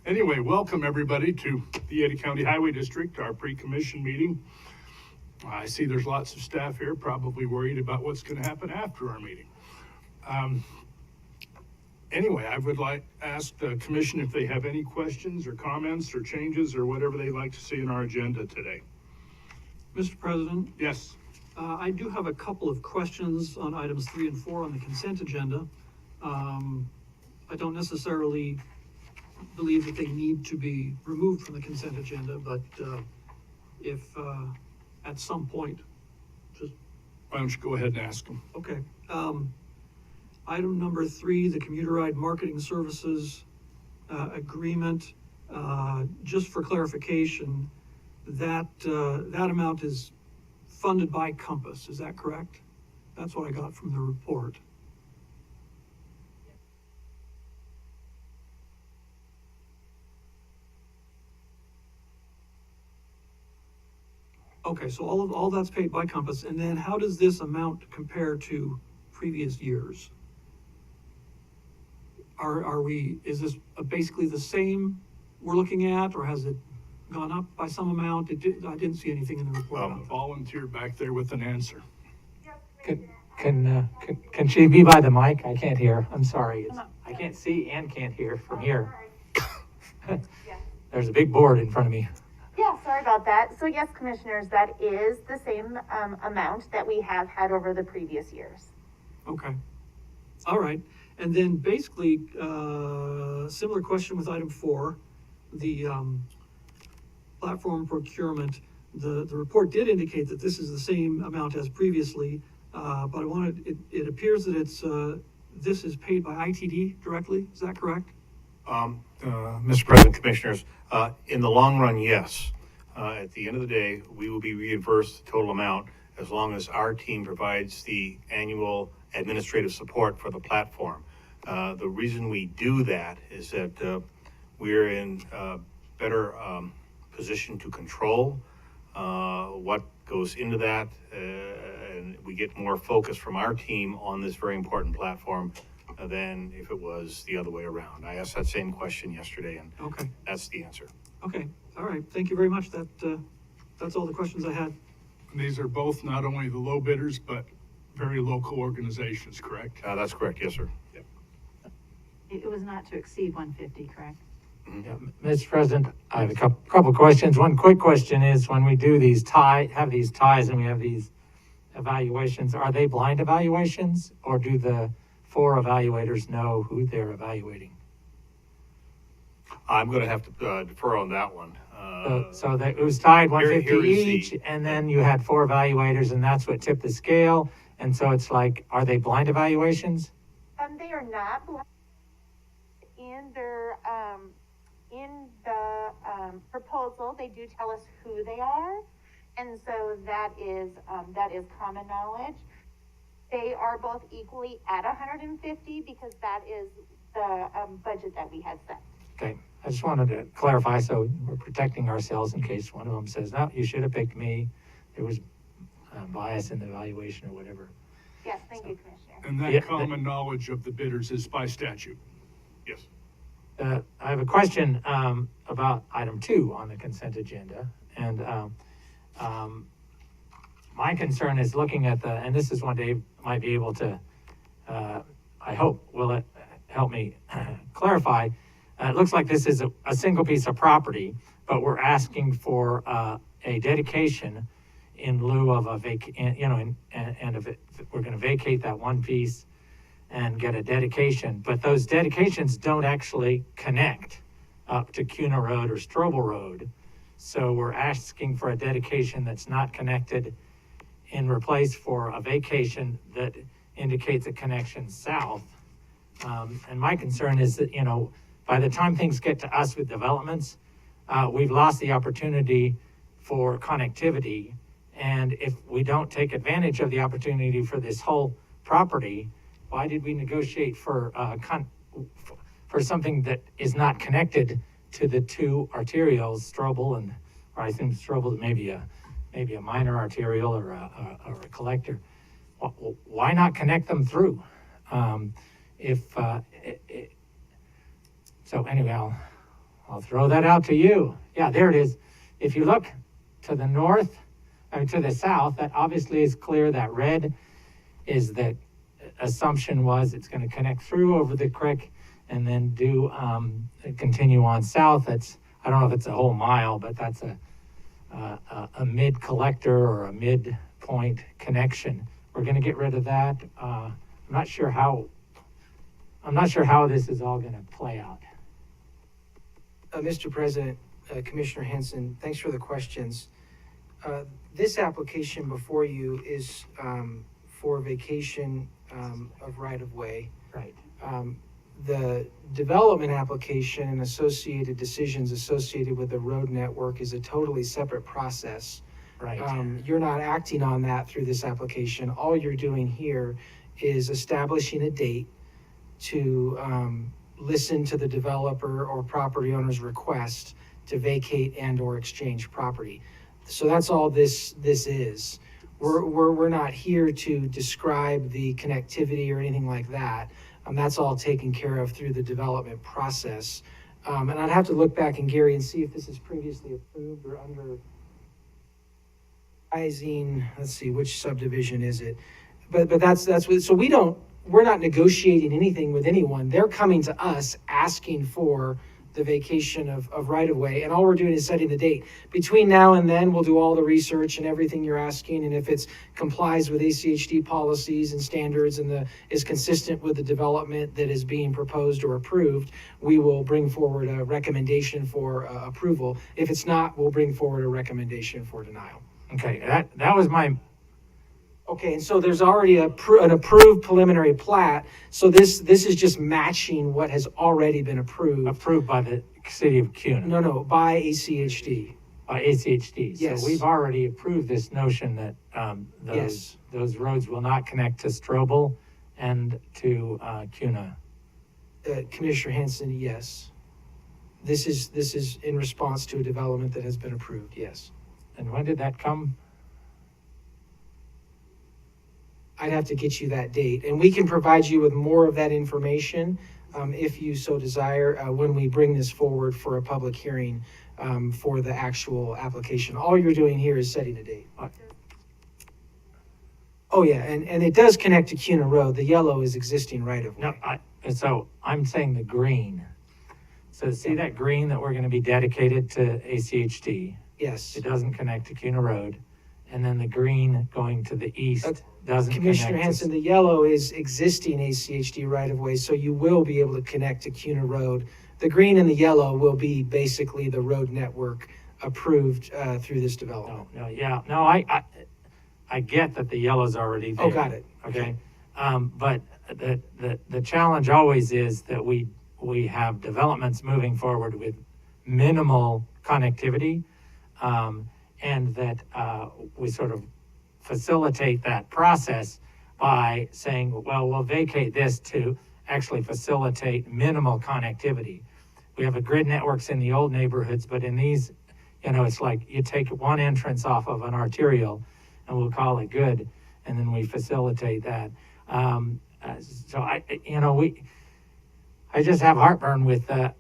Anyway, welcome everybody to the Ada County Highway District, our pre-commission meeting. I see there's lots of staff here probably worried about what's going to happen after our meeting. Anyway, I would like to ask the commission if they have any questions or comments or changes or whatever they'd like to see in our agenda today. Mr. President? Yes. I do have a couple of questions on items 3 and 4 on the consent agenda. I don't necessarily believe that they need to be removed from the consent agenda, but if at some point, just... Why don't you go ahead and ask them? Okay. Item number 3, the Commuteride Marketing Services agreement. Just for clarification, that amount is funded by Compass, is that correct? That's what I got from the report. Okay, so all that's paid by Compass, and then how does this amount compare to previous years? Is this basically the same we're looking at, or has it gone up by some amount? I didn't see anything in the report. Volunteer back there with an answer. Can she be by the mic? I can't hear. I'm sorry. I can't see and can't hear from here. There's a big board in front of me. Yeah, sorry about that. So yes, commissioners, that is the same amount that we have had over the previous years. Okay. All right. And then basically, similar question with item 4, the platform procurement. The report did indicate that this is the same amount as previously, but it appears that this is paid by ITD directly. Is that correct? Mr. President, Commissioners, in the long run, yes. At the end of the day, we will be reimbursed the total amount as long as our team provides the annual administrative support for the platform. The reason we do that is that we're in a better position to control what goes into that, and we get more focus from our team on this very important platform than if it was the other way around. I asked that same question yesterday, and okay, that's the answer. Okay, all right. Thank you very much. That's all the questions I had. And these are both not only the low bidders, but very local organizations, correct? That's correct, yes, sir. Yep. It was not to exceed 150, correct? Yeah, Mr. President, I have a couple questions. One quick question is, when we do these have these ties and we have these evaluations, are they blind evaluations, or do the 4 evaluators know who they're evaluating? I'm going to have to defer on that one. So that it was tied 150 here is each, and then you had 4 evaluators, and that's what tipped the scale. And so it's like, are they blind evaluations? They are not blind. In their in the proposal, they do tell us who they are, and so that is common knowledge. They are both equally at 150 because that is the budget that we had set. Okay, I just wanted to clarify, so we're protecting ourselves in case one of them says, no, you should have picked me. There was bias in the evaluation or whatever. Yes, thank you, Commissioner. And that common knowledge of the bidders is by statute. Yes. I have a question about item 2 on the consent agenda. And my concern is looking at and this is one Dave might be able to, I hope, will it help me clarify. It looks like this is a single piece of property, but we're asking for a dedication in lieu of a and if we're going to vacate that one piece and get a dedication, but those dedications don't actually connect up to Kuna Road or Strobel Road. So we're asking for a dedication that's not connected in replace for a vacation that indicates a connection south. And my concern is that, by the time things get to us with developments, we've lost the opportunity for connectivity. And if we don't take advantage of the opportunity for this whole property, why did we negotiate for something that is not connected to the 2 arterials, Strobel or I think Strobel may be a minor arterial or a collector? Why not connect them through? So anyway, I'll throw that out to you. Yeah, there it is. If you look to the north, to the south, that obviously is clear. That red is the assumption was it's going to connect through over the creek and then do continue on south. That's, I don't know if it's a whole mile, but that's a mid collector or a midpoint connection. We're going to get rid of that. I'm not sure how this is all going to play out. Mr. President, Commissioner Henson, thanks for the questions. This application before you is for vacation of right-of-way. Right. The development application and associated decisions associated with the road network is a totally separate process. Right. You're not acting on that through this application. All you're doing here is establishing a date to listen to the developer or property owner's request to vacate and or exchange property. So that's all this is. We're not here to describe the connectivity or anything like that. That's all taken care of through the development process. And I'd have to look back in Gary and see if this is previously approved or under let's see, which subdivision is it? But that's what, so we're not negotiating anything with anyone. They're coming to us asking for the vacation of right-of-way, and all we're doing is setting the date. Between now and then, we'll do all the research and everything you're asking, and if it complies with ACHD policies and standards and is consistent with the development that is being proposed or approved, we will bring forward a recommendation for approval. If it's not, we'll bring forward a recommendation for denial. Okay, that was my. Okay, and so there's already an approved preliminary plat, so this is just matching what has already been approved. By the city of Kuna. No, by ACHD. By ACHD. Yes. So we've already approved this notion that those roads will not connect to Strobel and to Kuna. Commissioner Henson, yes. This is in response to a development that has been approved, yes. And when did that come? I'd have to get you that date, and we can provide you with more of that information if you so desire when we bring this forward for a public hearing for the actual application. All you're doing here is setting a date. Oh yeah, and it does connect to Kuna Road. The yellow is existing right of way. No, so I'm saying the green. So see that green that we're going to be dedicated to ACHD? Yes. It doesn't connect to Kuna Road. And then the green going to the east doesn't Commissioner connect Henson, the yellow is existing ACHD right-of-way, so you will be able to connect to Kuna Road. The green and the yellow will be basically the road network approved through this development. I get that the yellow's already there. Oh, got it. Okay. But the challenge always is that we have developments moving forward with minimal connectivity, and that we sort of facilitate that process by saying, well, we'll vacate this to actually facilitate minimal connectivity. We have a grid networks in the old neighborhoods, but in these, it's like you take one entrance off of an arterial and we'll call it good, and then we facilitate that. So I just have heartburn with the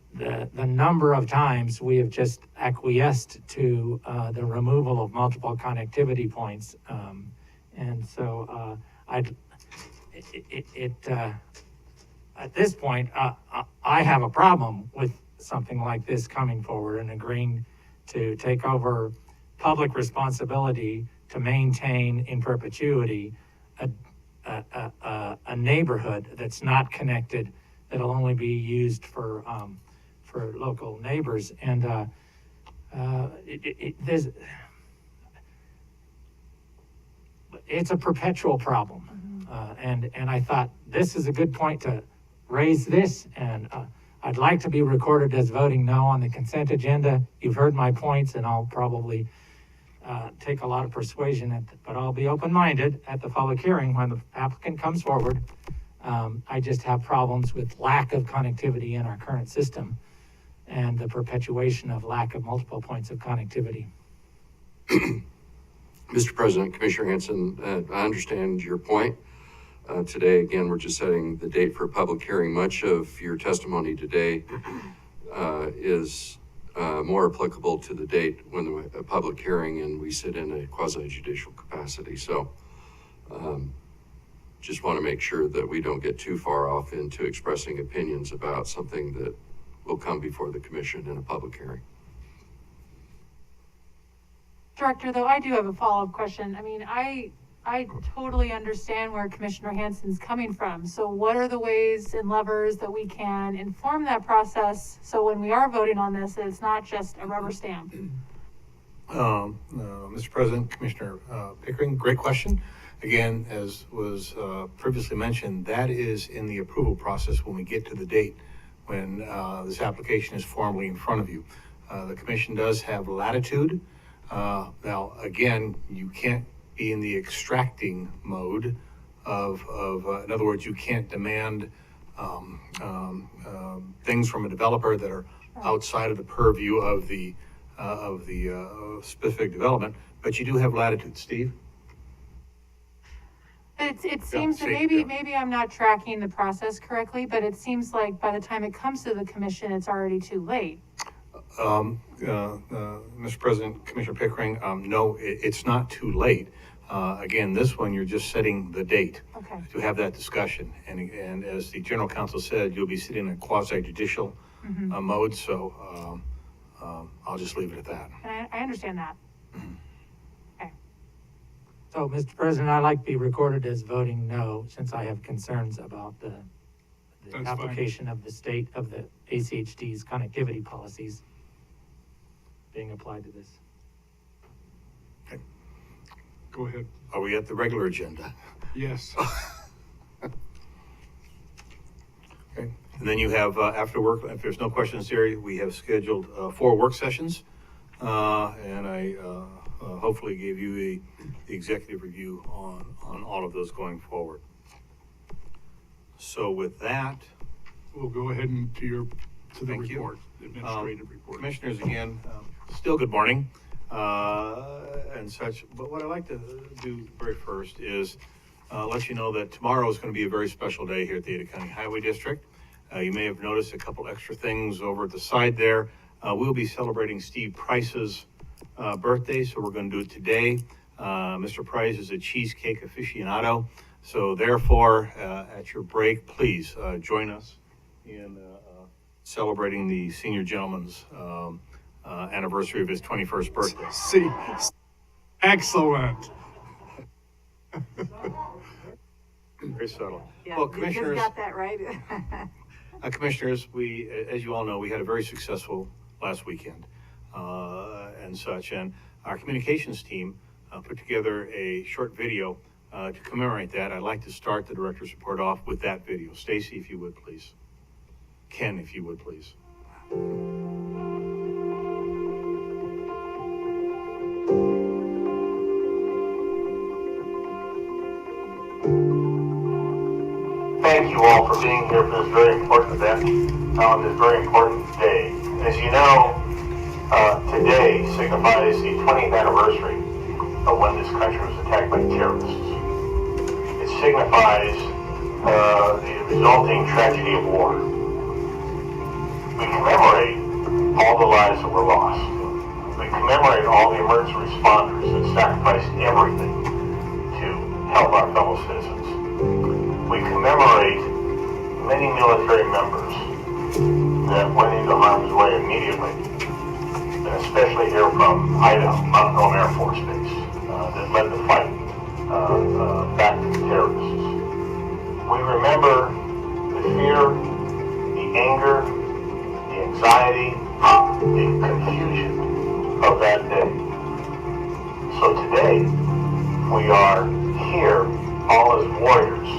number of times we have just acquiesced to the removal of multiple connectivity points, and so at this point I have a problem with something like this coming forward and agreeing to take over public responsibility to maintain in perpetuity a neighborhood that's not connected, that'll only be used for local neighbors. And it's a perpetual problem. And I thought this is a good point to raise this, and I'd like to be recorded as voting no on the consent agenda. You've heard my points, and I'll probably take a lot of persuasion, but I'll be open-minded at the public hearing when the applicant comes forward. I just have problems with lack of connectivity in our current system and the perpetuation of lack of multiple points of connectivity. Mr. President, Commissioner Henson, I understand your point. Today, again, we're just setting the date for a public hearing. Much of your testimony today is more applicable to the date when a public hearing and we sit in a quasi-judicial capacity. So just want to make sure that we don't get too far off into expressing opinions about something that will come before the commission in a public hearing. Director, though, I do have a follow-up question. I mean, I totally understand where Commissioner Hansen's coming from. So what are the ways and levers that we can inform that process so when we are voting on this, it's not just a rubber stamp? Mr. President, Commissioner Pickering, great question. Again, as was previously mentioned, that is in the approval process when we get to the date when this application is formally in front of you. The commission does have latitude. Now, again, you can't be in the extracting mode of in other words, you can't demand things from a developer that are outside of the purview of the specific development, but you do have latitude. Steve? It seems that Steve, yeah. maybe I'm not tracking the process correctly, but it seems like by the time it comes to the commission, it's already too late. Mr. President, Commissioner Pickering, no, it's not too late. Again, this one, you're just setting the date Okay. to have that discussion. And as the general counsel said, you'll be sitting in a quasi-judicial mode, so I'll just leave it at that. And I understand that. So, Mr. President, I'd like to be recorded as voting no, since I have concerns about the That's fine. application of the state of the ACHD's connectivity policies being applied to this. Go ahead. Are we at the regular agenda? Yes. Okay. And then you have, after work, if there's no questions there, we have scheduled 4 work sessions. And I hopefully gave you the executive review on all of those going forward. So with that, We'll go ahead and to the Thank you. report, administrative report. commissioners, again, still good morning and such. But what I'd like to do very first is let you know that tomorrow is going to be a very special day here at the Ada County Highway District. You may have noticed a couple extra things over at the side there. We'll be celebrating Steve Price's birthday, so we're going to do it today. Mr. Price is a cheesecake aficionado, so therefore, at your break, please join us in celebrating the senior gentleman's anniversary of his 21st birthday. See, excellent. Very subtle. Yeah, Well, you just commissioners, got that right. commissioners, we, as you all know, we had a very successful last weekend and such, and our communications team put together a short video to commemorate that. I'd like to start the director's report off with that video. Stacy, if you would, please. Ken, if you would, please. Thank you all for being here for this very important event on this very important day. As you know, today signifies the 20th anniversary of when this country was attacked by terrorists. It signifies the resulting tragedy of war. We commemorate all the lives that were lost. We commemorate all the emergency responders that sacrificed everything to help our fellow citizens. We commemorate many military members that went into harm's way immediately, and especially here from Idaho, Mountain Home Air Force Base, that led the fight back to the terrorists. We remember the fear, the anger, the anxiety, the confusion of that day. So today, we are here all as warriors,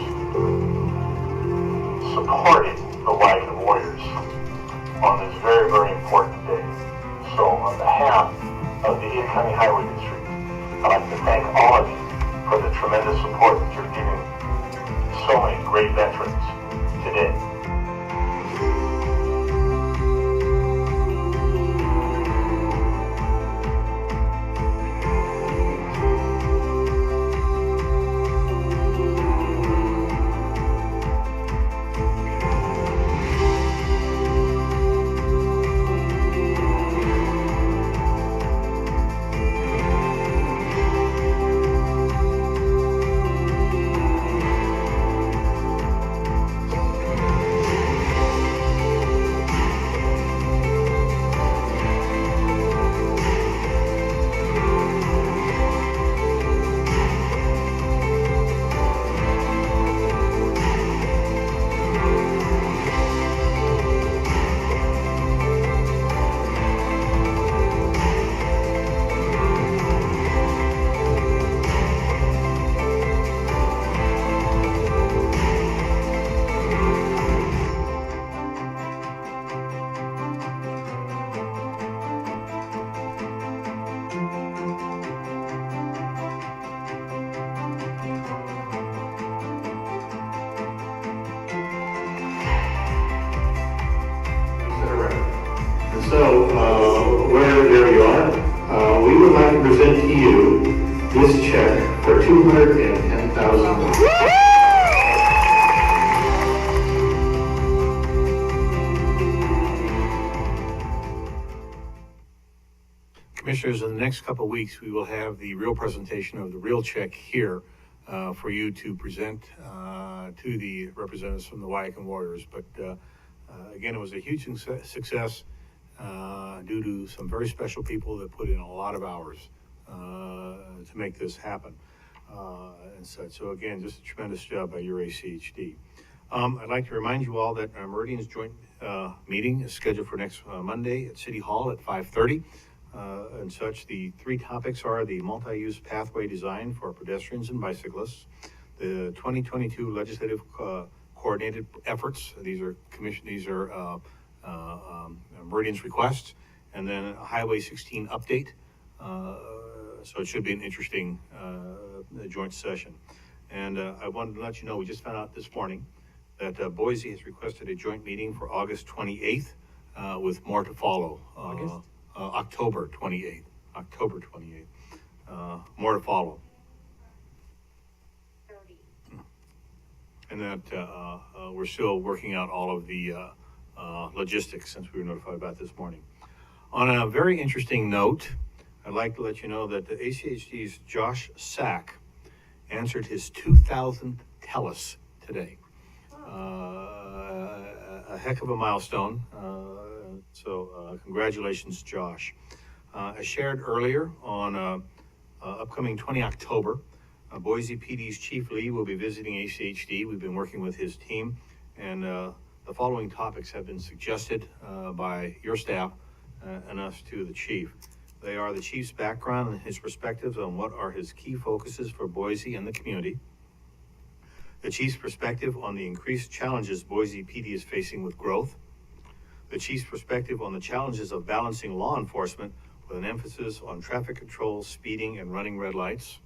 supporting the wife and warriors on this very, very important day. So on behalf of the Ada County Highway District, I'd like to thank all of you for the tremendous support that you're giving so many great veterans today. And so, where there you are, we would like to present to you this check for $210,000. Commissioners, in the next couple of weeks, we will have the real presentation of the real check here for you to present to the representatives from the Wyatt Warriors. But again, it was a huge success due to some very special people that put in a lot of hours to make this happen and such. So again, just a tremendous job by your ACHD. I'd like to remind you all that Meridian's joint meeting is scheduled for next Monday at City Hall at 5:30. And such, the three topics are the multi-use pathway design for pedestrians and bicyclists, the 2022 legislative coordinated efforts. These are Meridian's requests, and then a Highway 16 update. So it should be an interesting joint session. And I wanted to let you know, we just found out this morning that Boise has requested a joint meeting for August 28th with more to follow. October 28th. More to follow. 30. And that we're still working out all of the logistics since we were notified about this morning. On a very interesting note, I'd like to let you know that the ACHD's Josh Sack answered his 2000th TELUS today. A heck of a milestone. So congratulations, Josh. As shared earlier on upcoming 20 October, Boise PD's Chief Lee will be visiting ACHD. We've been working with his team, and the following topics have been suggested by your staff and us to the Chief. They are the Chief's background and his perspectives on what are his key focuses for Boise and the community, the Chief's perspective on the increased challenges Boise PD is facing with growth, the Chief's perspective on the challenges of balancing law enforcement with an emphasis on traffic control, speeding, and running red lights,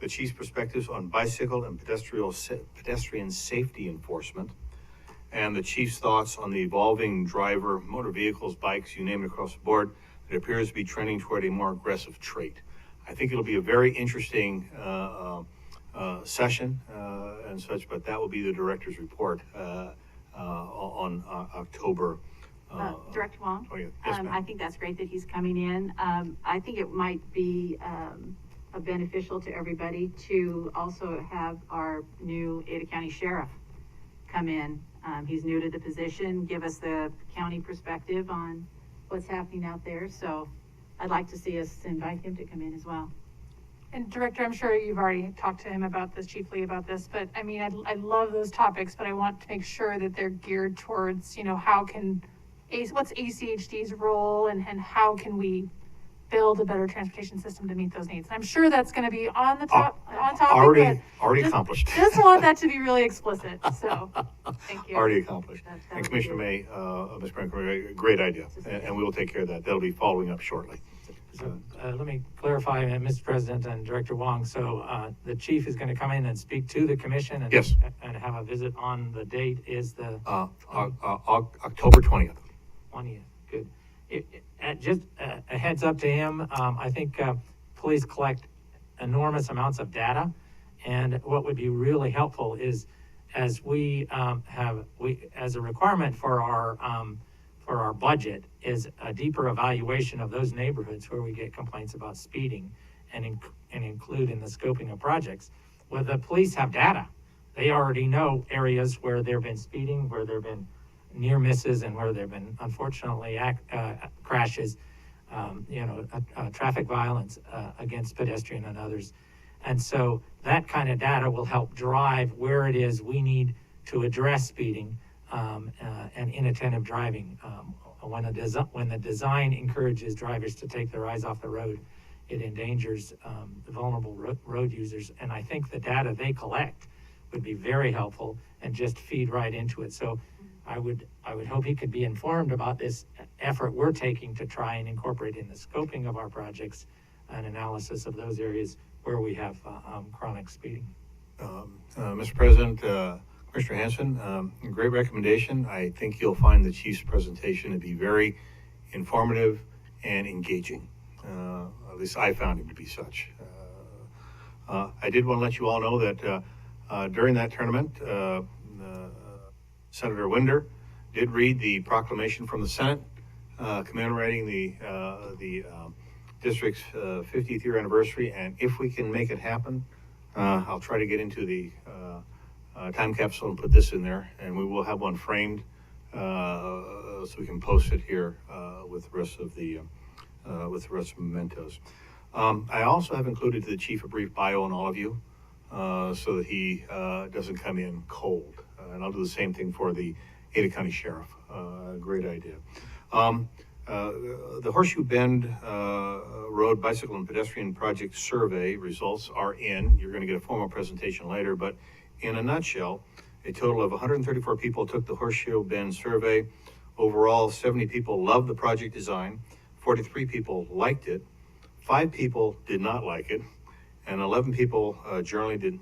the Chief's perspectives on bicycle and pedestrian safety enforcement, and the Chief's thoughts on the evolving driver, motor vehicles, bikes, you name it, across the board, that appears to be trending toward a more aggressive trait. I think it'll be a very interesting session and such, but that will be the director's report on October. Director Wong? Oh, yeah. Yes, ma'am. I think that's great that he's coming in. I think it might be beneficial to everybody to also have our new Ada County Sheriff come in. He's new to the position, give us the county perspective on what's happening out there. So I'd like to see us invite him to come in as well. And Director, I'm sure you've already talked to him about this, Chief Lee, about this, but I mean, I love those topics, but I want to make sure that they're geared towards, what's ACHD's role and how can we build a better transportation system to meet those needs. And I'm sure that's going to be on topic. Already accomplished. Just want that to be really explicit. So, thank you. Already accomplished. That And would Commissioner be May, Ms. Branco, great idea, and we will take care of that. That'll be following up shortly. So let me clarify, Mr. President and Director Wong. So the chief is going to come in and speak to the commission and, Yes. and have a visit on the date is the October 20th. 20th. Good. Just a heads up to him. I think police collect enormous amounts of data, and what would be really helpful is as we as a requirement for our budget is a deeper evaluation of those neighborhoods where we get complaints about speeding and include in the scoping of projects. Where the police have data, they already know areas where there have been speeding, where there have been near misses, and where there have been unfortunately crashes, traffic violence against pedestrian and others. And so that kind of data will help drive where it is we need to address speeding and inattentive driving. When the design encourages drivers to take their eyes off the road, it endangers the vulnerable road users. And I think the data they collect would be very helpful and just feed right into it. So I would hope he could be informed about this effort we're taking to try and incorporate in the scoping of our projects an analysis of those areas where we have chronic speeding. Mr. President, Commissioner Hanson, great recommendation. I think you'll find the Chief's presentation to be very informative, and engaging. At least I found him to be such. I did want to let you all know that during that tournament, Senator Winder did read the proclamation from the Senate commemorating the district's 50th year anniversary, and if we can make it happen, I'll try to get into the time capsule and put this in there, and we will have one framed so we can post it here with the rest of the mementos. I also have included to the chief a brief bio on all of you so that he doesn't come in cold, and I'll do the same thing for the Ada County Sheriff. Great idea. The Horseshoe Bend Road Bicycle and Pedestrian Project Survey results are in. You're going to get a formal presentation later, but in a nutshell, a total of 134 people took the Horseshoe Bend survey. Overall, 70 people loved the project design, 43 people liked it, 5 people did not like it, and 11 people generally did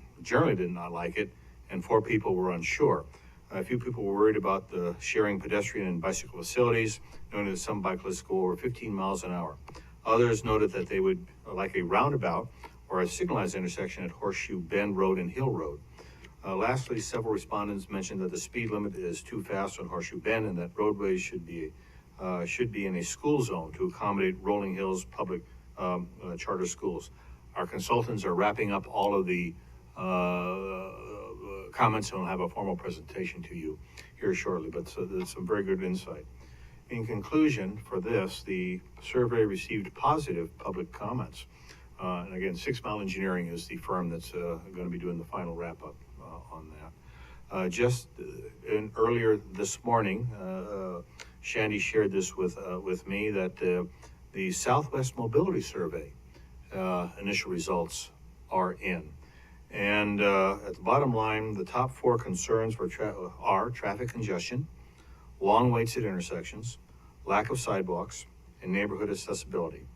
not like it, and 4 people were unsure. A few people were worried about the sharing pedestrian and bicycle facilities, noting that some bicyclists go over 15 miles an hour. Others noted that they would like a roundabout or a signalized intersection at Horseshoe Bend Road and Hill Road. Lastly, several respondents mentioned that the speed limit is too fast on Horseshoe Bend and that roadways should be in a school zone to accommodate Rolling Hills public charter schools. Our consultants are wrapping up all of the comments, and we'll have a formal presentation to you here shortly, but so there's some very good insight. In conclusion, for this, the survey received positive public comments. And again, 6 Mile Engineering is the firm that's going to be doing the final wrap-up on that. Earlier this morning, Shandy shared this with me, that the Southwest Mobility Survey initial results are in. And at the bottom line, the top 4 concerns are traffic congestion, long waits at intersections, lack of sidewalks, and neighborhood accessibility.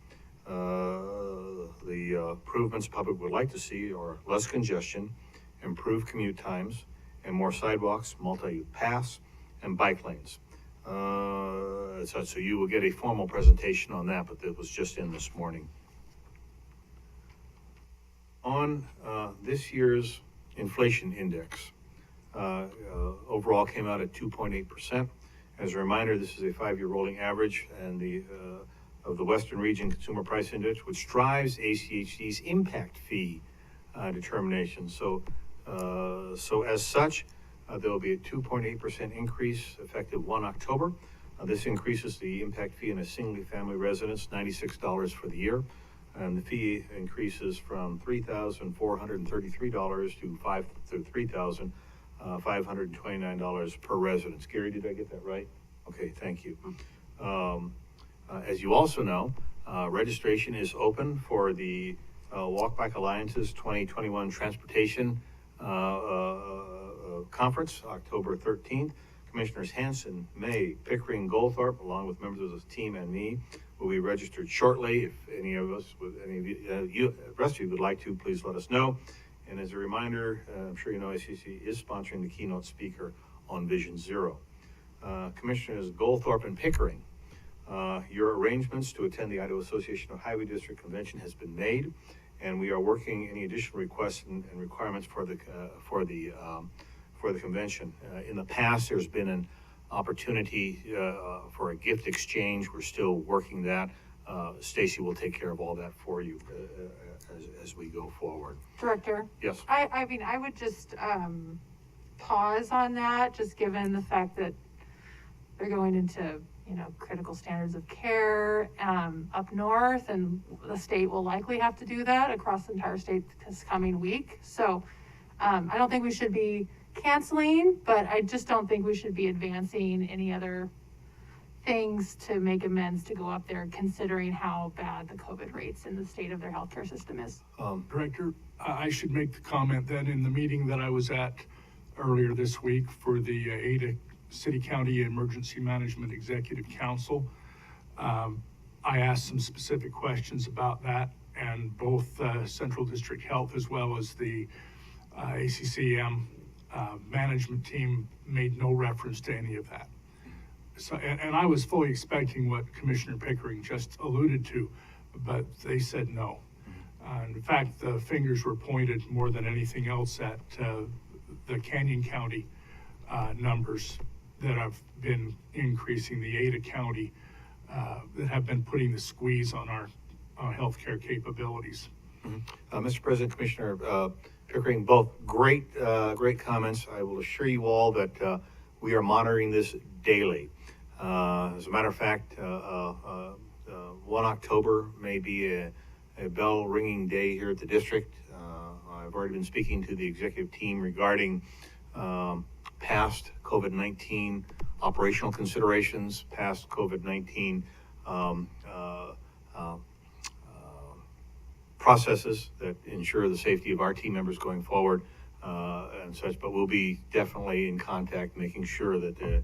The improvements public would like to see are less congestion, improved commute times, and more sidewalks, multi-use paths, and bike lanes. So you will get a formal presentation on that, but that was just in this morning. On this year's inflation index, overall came out at 2.8%. As a reminder, this is a 5-year rolling average, and of the Western Region Consumer Price Index, which drives ACHD's impact fee determination. So as such, there will be a 2.8% increase effective 1 October. This increases the impact fee in a single-family residence, $96 for the year. And the fee increases from $3,433 to $3,529 per residence. Gary, did I get that right? Okay, thank you. As you also know, registration is open for the Walk Bike Alliance's 2021 Transportation Conference, October 13th. Commissioners Hanson, May, Pickering, Goldthorpe, along with members of the team and me, will be registered shortly. If any of us, the rest of you would like to, please let us know. And as a reminder, I'm sure you know ACC is sponsoring the keynote speaker on Vision Zero. Commissioners Goldthorpe and Pickering, your arrangements to attend the Idaho Association of Highway District Convention has been made, and we are working any additional requests and requirements for the convention. In the past, there's been an opportunity for a gift exchange. We're still working that. Stacy will take care of all that for you as we go forward. Director? Yes. I mean, I would just pause on that, just given the fact that they're going into, critical standards of care up north, and the state will likely have to do that across the entire state this coming week. So I don't think we should be canceling, but I just don't think we should be advancing any other things to make amends to go up there, considering how bad the COVID rates in the state of their healthcare system is. Director, I should make the comment that in the meeting that I was at earlier this week for the Ada City County Emergency Management Executive Council, I asked some specific questions about that, and both Central District Health as well as the ACCM management team made no reference to any of that. So, and I was fully expecting what Commissioner Pickering just alluded to, but they said no. In fact, the fingers were pointed more than anything else at the Canyon County numbers that have been increasing, the Ada County that have been putting the squeeze on our healthcare capabilities. Mr. President, Commissioner Pickering, both great comments. I will assure you all that we are monitoring this daily. As a matter of fact, 1 October may be a bell ringing day here at the district. I've already been speaking to the executive team regarding past COVID-19 operational considerations, past COVID-19 processes that ensure the safety of our team members going forward and such, but we'll be definitely in contact making sure that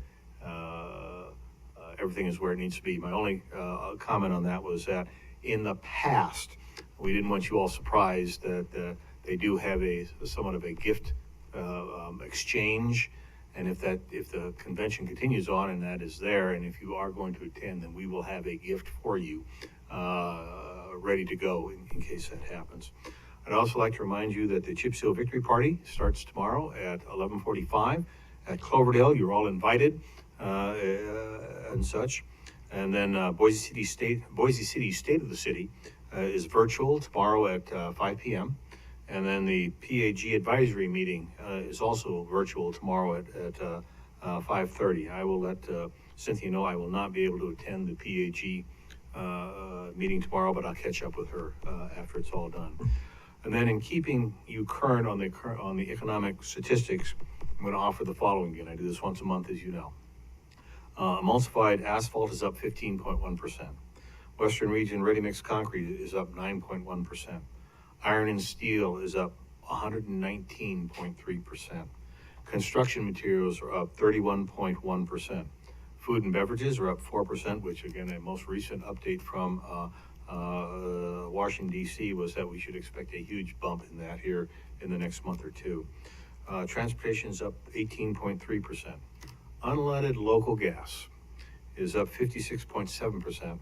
everything is where it needs to be. My only comment on that was that in the past, we didn't want you all surprised that they do have somewhat of a gift exchange, and if the convention continues on and that is there, and if you are going to attend, then we will have a gift for you ready to go in case that happens. I'd also like to remind you that the Chip Seal Victory Party starts tomorrow at 11:45 at Cloverdale. You're all invited and such. And then Boise City State of the City is virtual tomorrow at 5 p.m. And then the PAG advisory meeting is also virtual tomorrow at 5:30. I will let Cynthia know I will not be able to attend the PAG meeting tomorrow, but I'll catch up with her after it's all done. And then in keeping you current on the economic statistics, I'm going to offer the following again. I do this once a month, as you know. Emulsified asphalt is up 15.1%. Western region ready-mix concrete is up 9.1%. Iron and steel is up 119.3%. Construction materials are up 31.1%. Food and beverages are up 4%, which again, a most recent update from Washington, D.C. was that we should expect a huge bump in that here in the next month or two. Transportation is up 18.3%. Unleaded local gas is up 56.7%,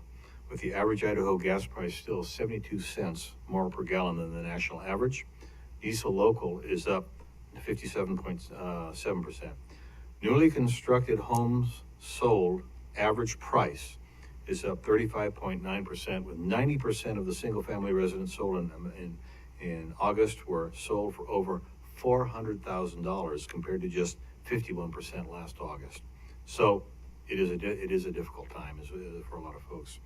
with the average Idaho gas price still 72 cents more per gallon than the national average. Diesel local is up 57.7%. Newly constructed homes sold average price is up 35.9%, with 90% of the single-family residents sold in August were sold for over $400,000 compared to just 51% last August. So it is a difficult time for a lot of folks.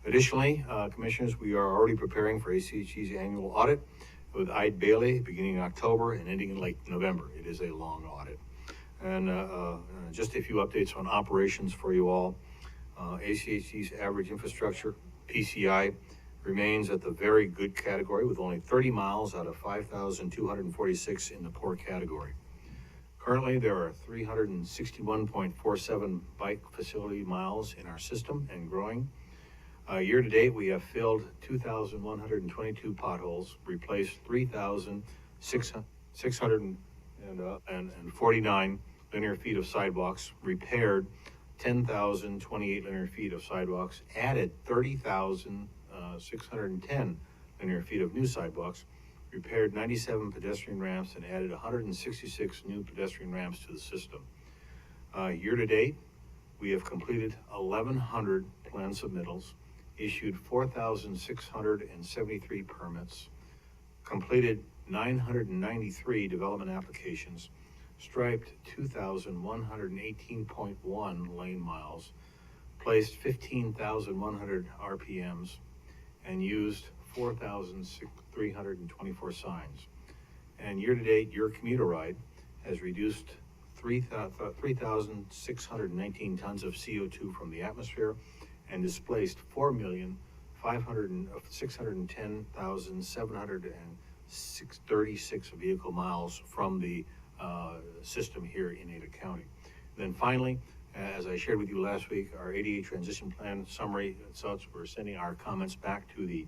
Additionally, commissioners, we are already preparing for ACHE's annual audit with Ide Bailey beginning in October and ending in late November. It is a long audit. And just a few updates on operations for you all. ACHE's average infrastructure, PCI, remains at the very good category with only 30 miles out of 5,246 in the poor category. Currently, there are 361.47 bike facility miles in our system and growing. Year to date, we have filled 2,122 potholes, replaced 3,649 linear feet of sidewalks, repaired 10,028 linear feet of sidewalks, added 30,610 linear feet of new sidewalks, repaired 97 pedestrian ramps, and added 166 new pedestrian ramps to the system. Year to date, we have completed 1,100 plan submittals, issued 4,673 permits, completed 993 development applications, striped 2,118.1 lane miles, placed 15,100 RPMs, and used 4,324 signs. And year to date, your Commuteride has reduced 3,619 tons of CO2 from the atmosphere and displaced 4,510,736 vehicle miles from the system here in Ada County. And then finally, as I shared with you last week, our ADA transition plan summary and such, we're sending our comments back to the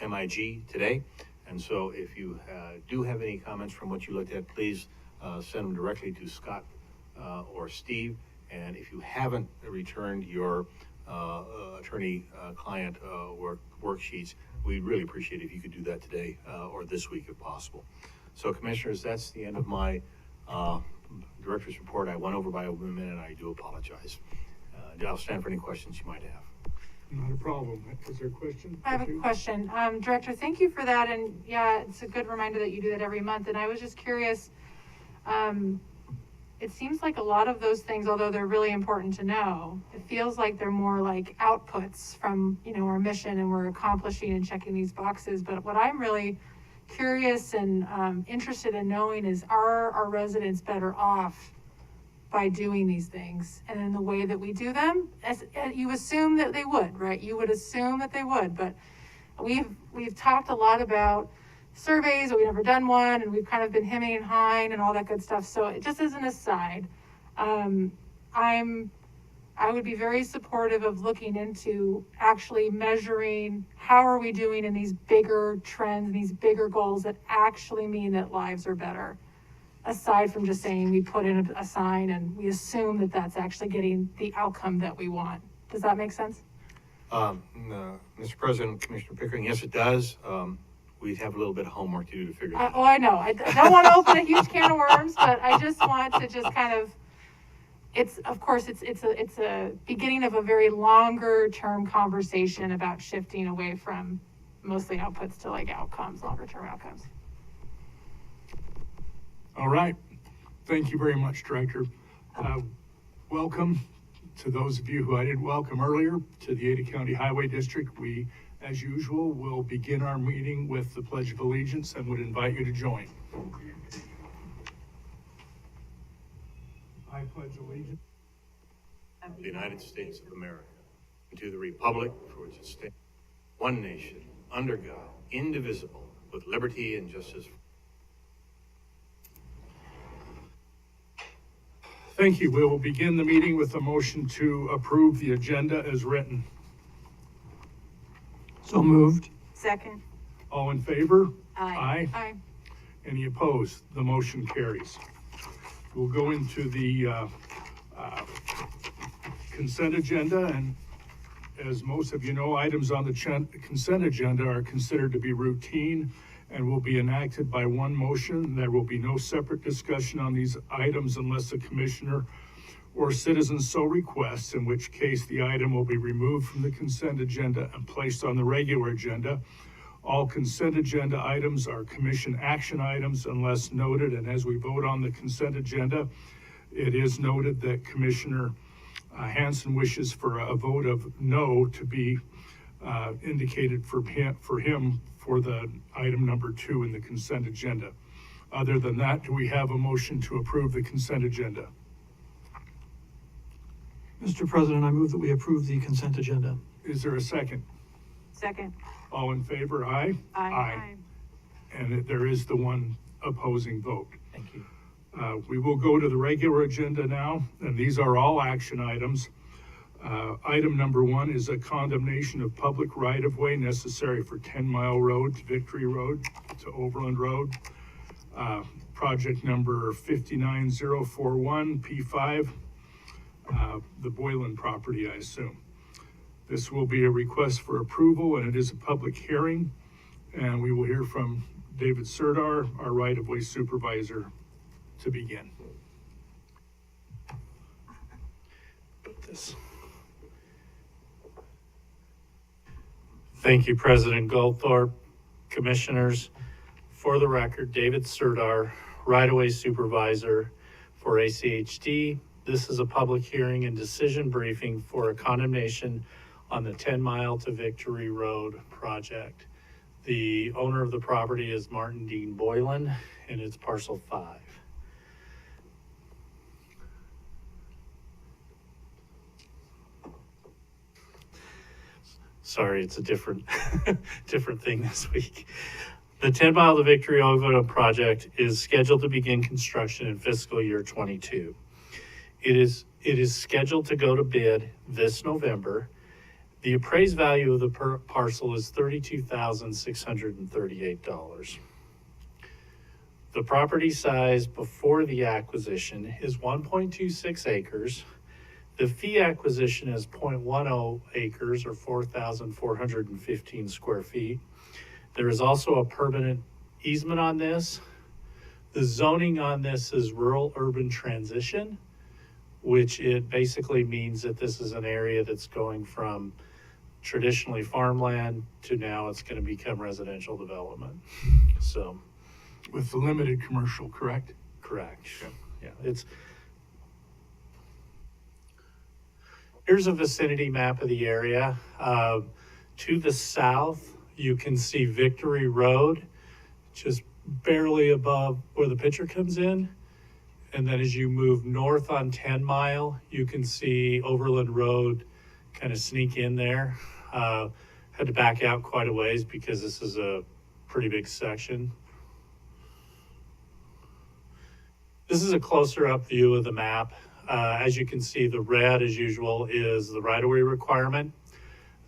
MIG today. And so if you do have any comments from what you looked at, please send them directly to Scott or Steve, And if you haven't returned your attorney-client worksheets, we'd really appreciate it if you could do that today or this week if possible. So Commissioners, that's the end of my director's report. I went over by a minute and I do apologize. I'll stand for any questions you might have. Not a problem. Is there a question? I have a question. Director, thank you for that. And yeah, it's a good reminder that you do that every month. And I was just curious, it seems like a lot of those things, although they're really important to know, it feels like they're more like outputs from, our mission, and we're accomplishing and checking these boxes. But what I'm really curious and interested in knowing is, are our residents better off by doing these things and in the way that we do them? As you assume that they would, right? You would assume that they would, but we've talked a lot about surveys, but we've never done one, and we've kind of been hemming and hawing and all that good stuff. So it just as an aside, I would be very supportive of looking into actually measuring how are we doing in these bigger trends, these bigger goals that actually mean that lives are better. Aside from just saying we put in a sign and we assume that that's actually getting the outcome that we want. Does that make sense? Mr. President, Commissioner Pickering, yes, it does. We have a little bit of homework to do to figure that out. Oh, I know. I don't want to open a huge can of worms, but I just want to just kind of, it's a beginning of a very longer term conversation about shifting away from mostly outputs to like outcomes, longer term outcomes. All right. Thank you very much, Director. Welcome to those of you who I didn't welcome earlier to the Ada County Highway District. We, as usual, will begin our meeting with the Pledge of Allegiance and would invite you to join. I pledge allegiance Of the United States of America, and to the republic for which it stands, one nation, under God, indivisible, with liberty and justice. Thank you. We will begin the meeting with a motion to approve the agenda as written. So moved. Second. All in favor? Aye. Aye. Any opposed? The motion carries. We'll go into the consent agenda, and as most of you know, items on the consent agenda are considered to be routine and will be enacted by one motion. There will be no separate discussion on these items unless the commissioner or citizen so requests, in which case the item will be removed from the consent agenda and placed on the regular agenda. All consent agenda items are commission action items unless noted, and as we vote on the consent agenda, it is noted that Commissioner Hansen wishes for a vote of no to be indicated for him for the item number 2 in the consent agenda. Other than that, do we have a motion to approve the consent agenda? Mr. President, I move that we approve the consent agenda. Is there a second? Second. All in favor? Aye? Aye. And there is the one opposing vote. Thank you. We will go to the regular agenda now, and these are all action items. Item number 1 is a condemnation of public right-of-way necessary for 10 Mile Road to Victory Road to Overland Road. Project number 59041 P5, the Boylan property, I assume. This will be a request for approval, and it is a public hearing, and we will hear from David Serdar, our right-of-way supervisor, to begin. Thank you, President Goldthorpe, Commissioners. For the record, David Serdar, right-of-way supervisor for ACHD. This is a public hearing and decision briefing for a condemnation on the 10 Mile to Victory Road project. The owner of the property is Martin Dean Boylan, and it's parcel 5. Sorry, it's a different thing this week. The 10 Mile to Victory Road project is scheduled to begin construction in fiscal year 22. It is scheduled to go to bid this November. The appraised value of the parcel is $32,638. The property size before the acquisition is 1.26 acres The fee acquisition is 0.10 acres or 4,415 square feet. There is also a permanent easement on this. The zoning on this is rural urban transition, which it basically means that this is an area that's going from traditionally farmland to now it's going to become residential development. So, With the limited commercial, correct? correct. Yeah, here's a vicinity map of the area. To the south, you can see Victory Road, just barely above where the picture comes in. And then as you move north on 10 Mile, you can see Overland Road kind of sneak in there. Had to back out quite a ways because this is a pretty big section. This is a closer up view of the map. As you can see, the red, as usual, is the right-of-way requirement.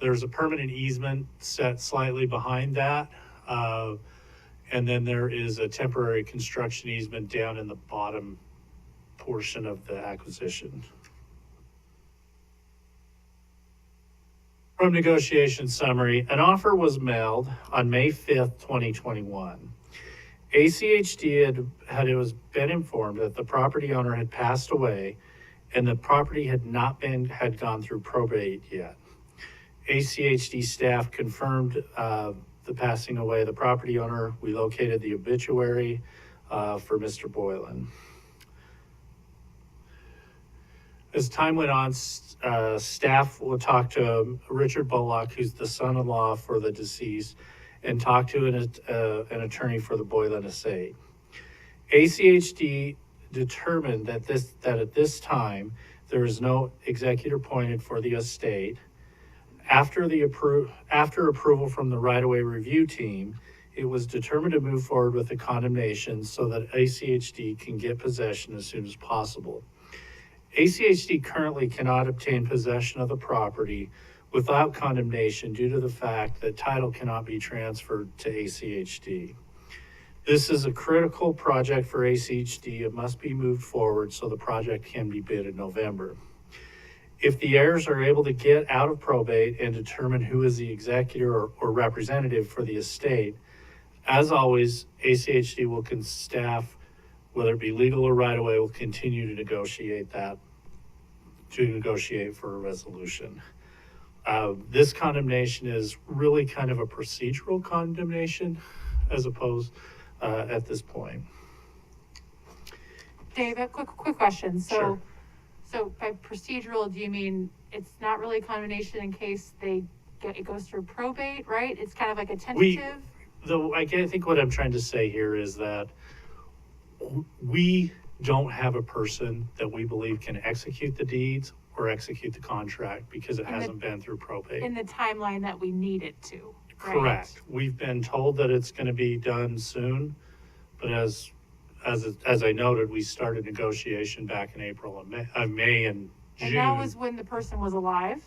There's a permanent easement set slightly behind that. And then there is a temporary construction easement down in the bottom portion of the acquisition. From negotiation summary, an offer was mailed on May 5th, 2021. ACHD had been informed that the property owner had passed away and the property had gone through probate yet. ACHD staff confirmed the passing away of the property owner. We located the obituary for Mr. Boylan. As time went on, staff will talk to Richard Bullock, who's the son-in-law for the deceased, and talk to an attorney for the Boylan estate. ACHD determined that at this time there is no executor appointed for the estate. After approval from the right-of-way review team, it was determined to move forward with the condemnation so that ACHD can get possession as soon as possible. ACHD currently cannot obtain possession of the property without condemnation due to the fact that title cannot be transferred to ACHD. This is a critical project for ACHD. It must be moved forward so the project can be bid in November. If the heirs are able to get out of probate and determine who is the executor or representative for the estate, as always, ACHD will staff, whether it be legal or right-of-way, will continue to negotiate for a resolution. This condemnation is really kind of a procedural condemnation as opposed at this point. Dave, a quick question. Sure. So by procedural, do you mean it's not really condemnation in case it goes through probate, right? It's kind of like a tentative? I think what I'm trying to say here is that we don't have a person that we believe can execute the deeds or execute the contract because it hasn't been through probate. In the timeline that we need it to, right? Correct. We've been told that it's going to be done soon, but as I noted, we started negotiation back in May and June. And that was when the person was alive?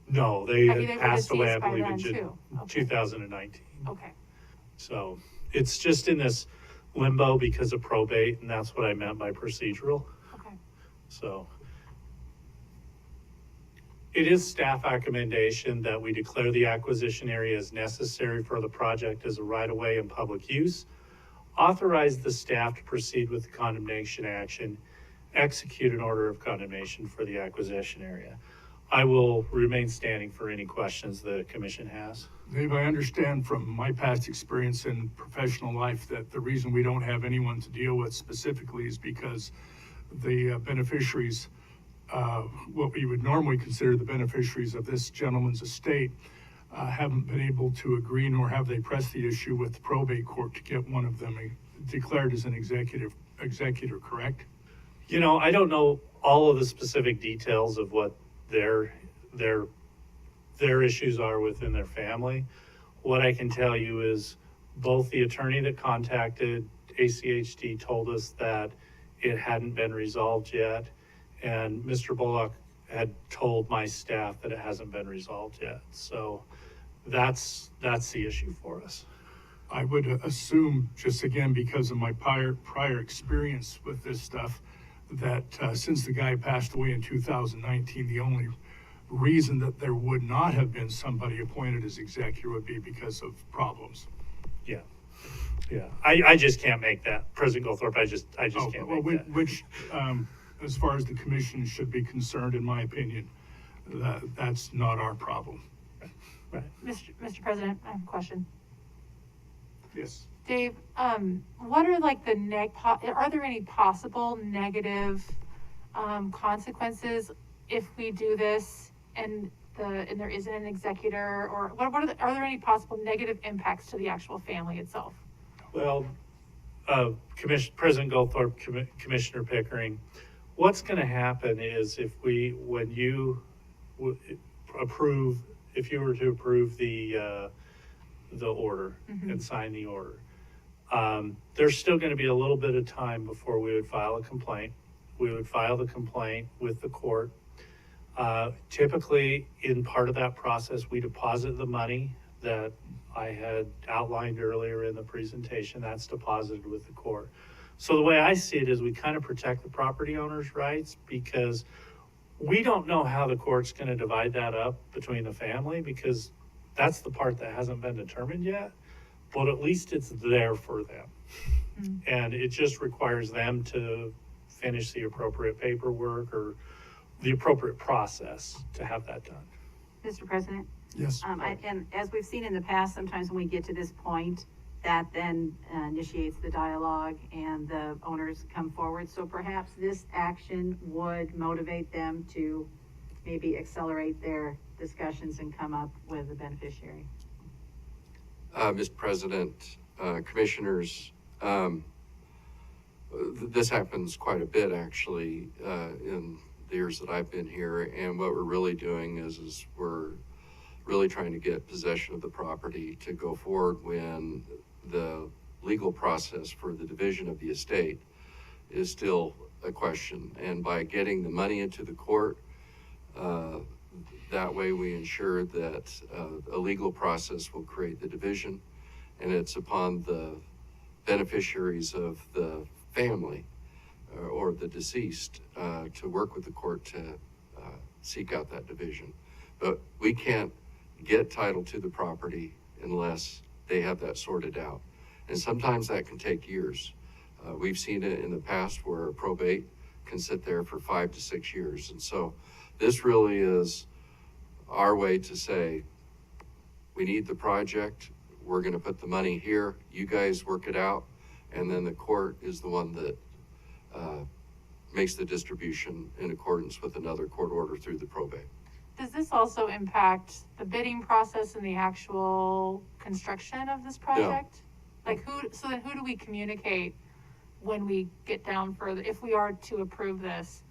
No, they I mean, had they were passed away, I deceased by believe, in then, too. Okay. 2019. Okay. So it's just in this limbo because of probate, and that's what I meant by procedural. Okay. So it is staff recommendation that we declare the acquisition area as necessary for the project as a right-of-way and public use, authorize the staff to proceed with the condemnation action, execute an order of condemnation for the acquisition area. I will remain standing for any questions the commission has. Dave, I understand from my past experience in professional life that the reason we don't have anyone to deal with specifically is because the beneficiaries, what we would normally consider the beneficiaries of this gentleman's estate, haven't been able to agree, nor have they pressed the issue with the probate court to get one of them declared as an executor, correct? You know, I don't know all of the specific details of what their issues are within their family. What I can tell you is both the attorney that contacted ACHD told us that it hadn't been resolved yet, and Mr. Bullock had told my staff that it hasn't been resolved yet. So that's the issue for us. I would assume, just again because of my prior experience with this stuff, that since the guy passed away in 2019, the only reason that there would not have been somebody appointed as executor would be because of problems. Yeah. I just can't make that. President Goldthorpe, I just Oh, can't well, make that. which, as far as the commission should be concerned, in my opinion, that's not our problem. Mr. President, I have a question. Yes. Dave, what are like the are there any possible negative consequences if we do this and there isn't an executor, or are there any possible negative impacts to the actual family itself? Well, President Goldthorpe, Commissioner Pickering, what's going to happen is when you approve, if you were to approve the order and sign the order, there's still going to be a little bit of time before we would file a complaint. We would file the complaint with the court. Typically, in part of that process, we deposit the money that I had outlined earlier in the presentation. That's deposited with the court. So the way I see it is we kind of protect the property owner's rights, because we don't know how the court's going to divide that up between the family, because that's the part that hasn't been determined yet. But at least it's there for them. And it just requires them to finish the appropriate paperwork or the appropriate process to have that done. Mr. President? Yes. And as we've seen in the past, sometimes when we get to this point, that then initiates the dialogue and the owners come forward. So perhaps this action would motivate them to maybe accelerate their discussions and come up with a beneficiary. Mr. President, Commissioners, this happens quite a bit actually in the years that I've been here, and what we're really doing is we're really trying to get possession of the property to go forward when the legal process for the division of the estate is still a question. And by getting the money into the court, that way we ensure that a legal process will create the division, and it's upon the beneficiaries of the family or the deceased to work with the court to seek out that division. But we can't get title to the property unless they have that sorted out. And sometimes that can take years. We've seen it in the past where probate can sit there for 5 to 6 years. And so this really is our way to say, we need the project, we're gonna put the money here, you guys work it out, and then the court is the one that makes the distribution in accordance with another court order through the probate. Does this also impact the bidding process and the actual construction of this project? Like so then who do we communicate when we get down further, if we are to approve this?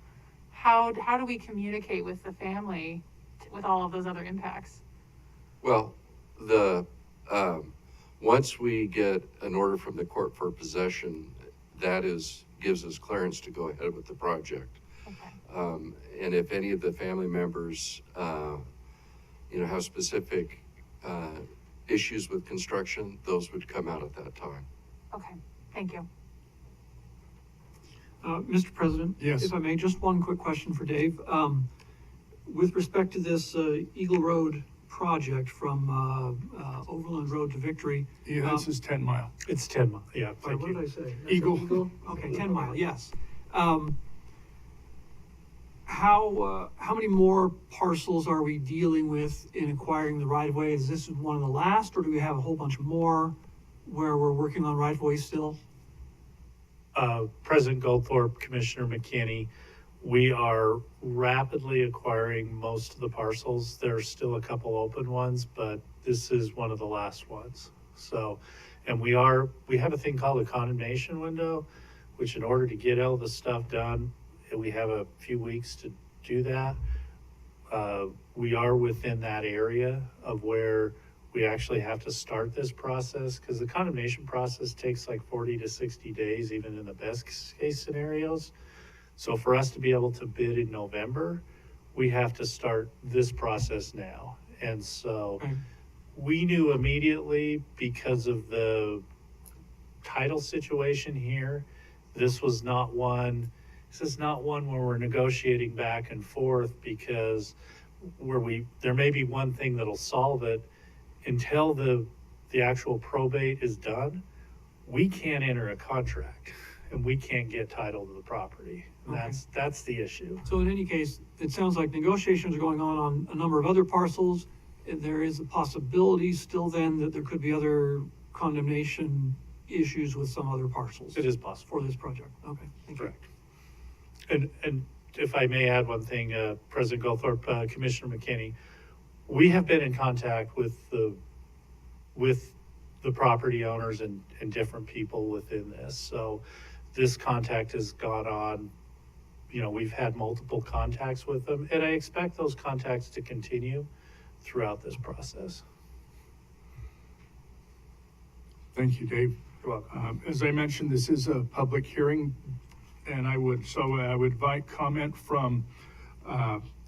How do we communicate with the family with all of those other impacts? Well, once we get an order from the court for possession, that gives us clearance to go ahead with the project. Okay. And if any of the family members, have specific issues with construction, those would come out at that time. Okay, thank you. Mr. President? Yes. If I may, just one quick question for Dave. With respect to this Eagle Road project from Overland Road to Victory. Yeah, this is 10 Mile. It's 10 miles. Yeah, Sorry, thank what you. did I say? Eagle. Okay, 10 Mile, yes. How many more parcels are we dealing with in acquiring the right of way? Is this one of the last, or do we have a whole bunch more where we're working on right of way still? President Goldthorpe, Commissioner McKinney, we are rapidly acquiring most of the parcels. There's still a couple open ones, but this is one of the last ones. So, and we have a thing called a condemnation window, which in order to get all the stuff done, we have a few weeks to do that. We are within that area of where we actually have to start this process, because the condemnation process takes like 40 to 60 days, even in the best case scenarios. So for us to be able to bid in November, we have to start this process now. And so we knew immediately, because of the title situation here, this was not one This is not one where we're negotiating back and forth because there may be one thing that'll solve it. Until the actual probate is done, we can't enter a contract and we can't get title to the property. And Okay. that's the issue. So in any case, it sounds like negotiations are going on a number of other parcels. And there is a possibility still then that there could be other condemnation issues with some other parcels It is possible. for this project. Okay, thank you. Correct. And if I may add one thing, President Goldthorpe, Commissioner McKinney, we have been in contact with the property owners and different people within this. So this contact has gone on, we've had multiple contacts with them, and I expect those contacts to continue throughout this process. Thank you, Dave. You're welcome. As I mentioned, this is a public hearing, and I would invite comment from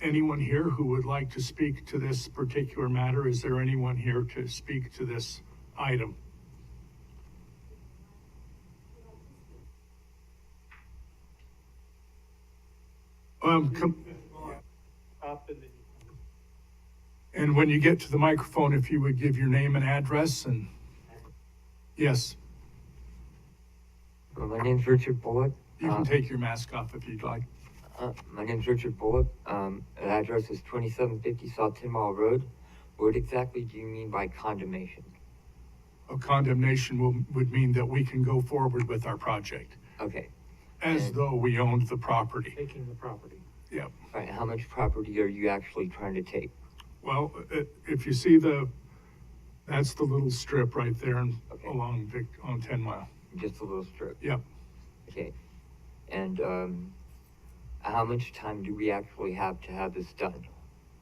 anyone here who would like to speak to this particular matter. Is there anyone here to speak to this item? And when you get to the microphone, if you would give your name and address and, yes, My name's Richard Bullock. you can take your mask off if you'd like. My name's Richard Bullock. The address is 2750 South 10 Mile Road. What exactly do you mean by condemnation? A condemnation would mean that we can go forward with our project Okay. as And- though we owned the property. Taking the property. Yeah. Right, how much property are you actually trying to take? Well, if you see that's the little strip right there Okay. on 10 Mile. Just a little strip. Yep. Okay. And how much time do we actually have to have this done?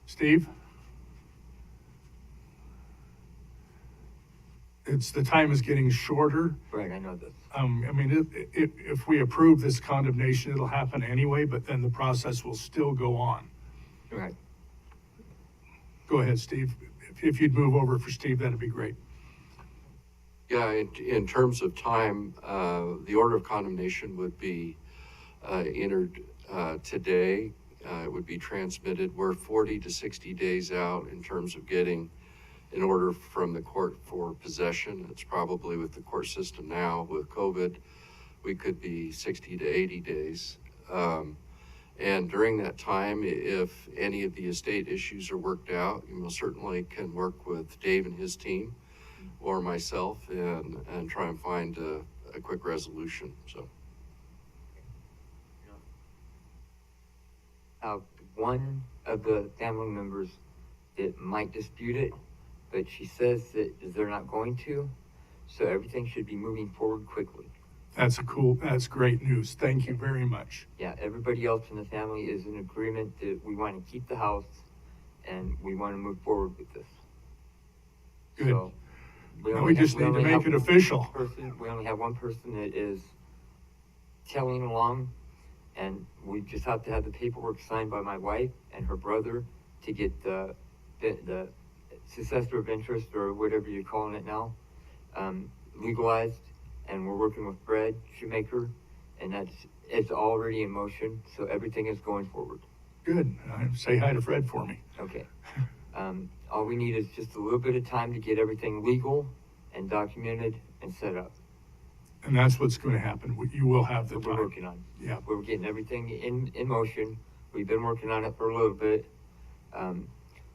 Steve? The time is getting shorter. Right, I know this. I mean, if we approve this condemnation, it'll happen anyway, but then the process will still go on. Right. Go ahead, Steve. If you'd move over for Steve, that'd be great. Yeah, in terms of time, the order of condemnation would be entered today. It would be transmitted. We're 40 to 60 days out in terms of getting an order from the court for possession. It's probably with the court system now with COVID, we could be 60 to 80 days. And during that time, if any of the estate issues are worked out, you most certainly can work with Dave and his team or myself and try and find a quick resolution, so. One of the family members that might dispute it, but she says that they're not going to, so everything should be moving forward quickly. That's great news. Thank you very much. Yeah, everybody else in the family is in agreement that we want to keep the house and we want to move forward with this. Good. So, Now we just need to only make have it one official. We only have one person that is telling along, and we just have to have the paperwork signed by my wife and her brother to get the successor of interest, or whatever you're calling it now, legalized. And we're working with Fred Shoemaker, and it's already in motion, so everything is going forward. Good. Say hi to Fred for me. Okay. All we need is just a little bit of time to get everything legal and documented and set up. And that's what's going to happen. You will have the That we're time. working on. Yeah. We're getting everything in motion. We've been working on it for a little bit.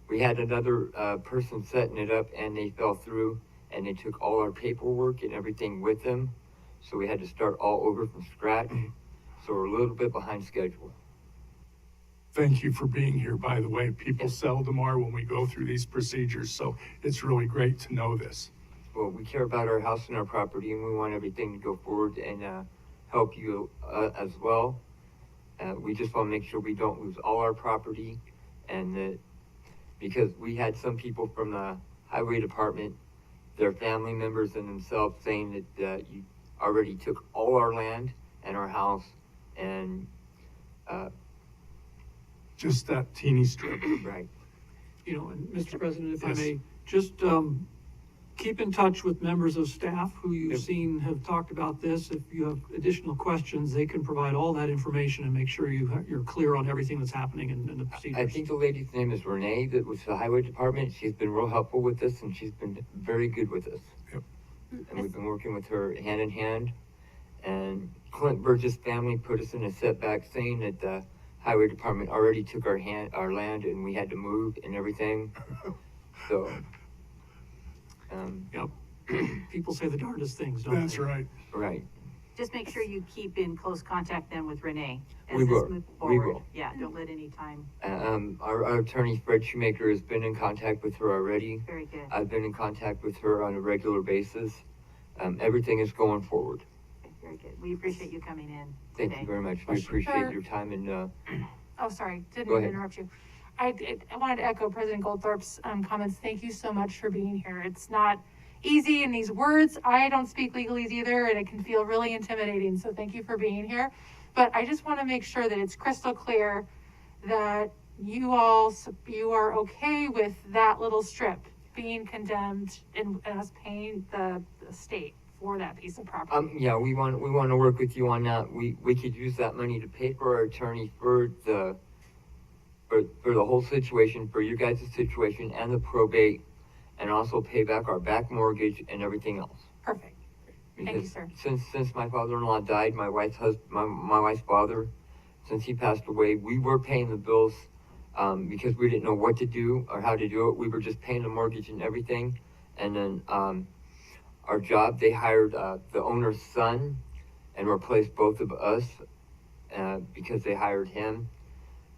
We had another person setting it up, and they fell through, and they took all our paperwork and everything with them. So we had to start all over from scratch. So we're a little bit behind schedule. Thank you for being here, by the way. People seldom are when we go through these procedures, so it's really great to know this. Well, we care about our house and our property, and we want everything to go forward and help you as well. We just want to make sure we don't lose all our property, and that because we had some people from the highway department, their family members and themselves, saying that you already took all our land and our house, and Just that teeny strip. right. And Mr. President, if I Yes. may, just, keep in touch with members of staff who you've Yep. seen have talked about this. If you have additional questions, they can provide all that information and make sure you're clear on everything that's happening and the procedures. I think the lady's name is Renee, that was the highway department. She's been real helpful with this, and she's been very good with us. Yep. And we've been working with her hand in hand. And Clint Burgess' family put us in a setback, saying that the highway department already took our land, and we had to move and everything. So, Yep. People say the darndest things, don't they? That's right. right. Just make sure you keep in close contact then with Renee. as We this will. moves We forward. will. Yeah, don't let any time, Our attorney, Fred Shoemaker, has been in contact with her already. very good. I've been in contact with her on a regular basis. Everything is going forward. Okay, very good. We appreciate you coming in Thank today. you very much. We appreciate your time and, Oh, sorry, didn't Go mean to ahead. interrupt you. I wanted to echo President Goldthorpe's comments. Thank you so much for being here. It's not easy in these words. I don't speak legalese either, and it can feel really intimidating. So thank you for being here. But I just want to make sure that it's crystal clear that you are okay with that little strip being condemned and us paying the state for that piece of property. yeah, we want to work with you on that. We could use that money to pay for our attorney for the whole situation, for your guys' situation and the probate, and also pay back our back mortgage and everything else. Perfect. Thank you, Because sir. since my father-in-law died, my wife's father, since he passed away, we were paying the bills because we didn't know what to do or how to do it. We were just paying the mortgage and everything. And then our job, they hired the owner's son and replaced both of us because they hired him.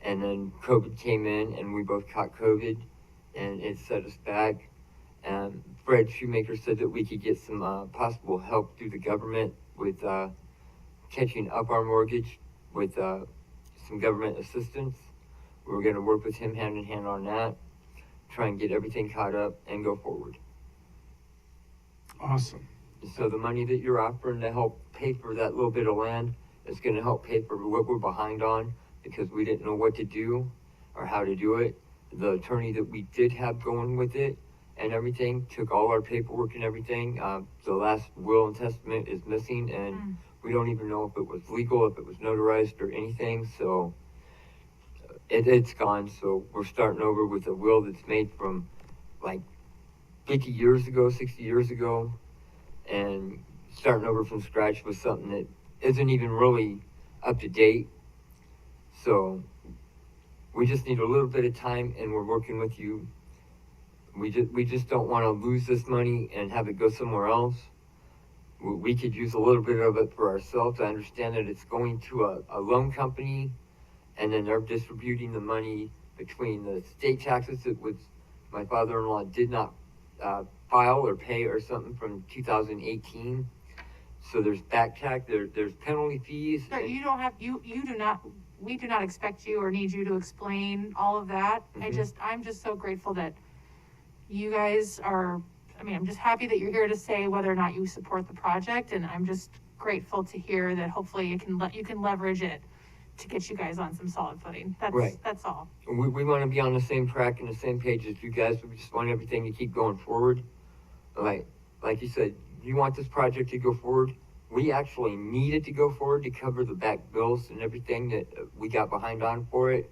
And then COVID came in and we both caught COVID and it set us back. And Fred Shoemaker said that we could get some possible help through the government with catching up our mortgage with some government assistance. We were going to work with him hand in hand on that, try and get everything caught up and go forward. Awesome. So the money that you're offering to help pay for that little bit of land is going to help pay for what we're behind on because we didn't know what to do or how to do it. The attorney that we did have going with it and everything took all our paperwork and everything. The last will and testament is missing, and we don't even know if it was legal, if it was notarized or anything. So it's gone. So we're starting over with a will that's made from like 50 years ago, 60 years ago, and starting over from scratch with something that isn't even really up to date. So we just need a little bit of time, and we're working with you. We just don't want to lose this money and have it go somewhere else. We could use a little bit of it for ourselves. I understand that it's going to a loan company, and then they're distributing the money between the state taxes that was my father-in-law did not file or pay or something from 2018. So there's back tax, there's penalty fees. Sir, you don't have, we do not expect you or need you to explain all of that. I'm just so grateful that you guys I'm just happy that you're here to say whether or not you support the project, and I'm just grateful to hear that hopefully you can leverage it to get you guys on some solid footing. That's all. We want to be on the same track and the same page as you guys. We just want everything to keep going forward. Like you said, you want this project to go forward. We actually need it to go forward to cover the back bills and everything that we got behind on for it.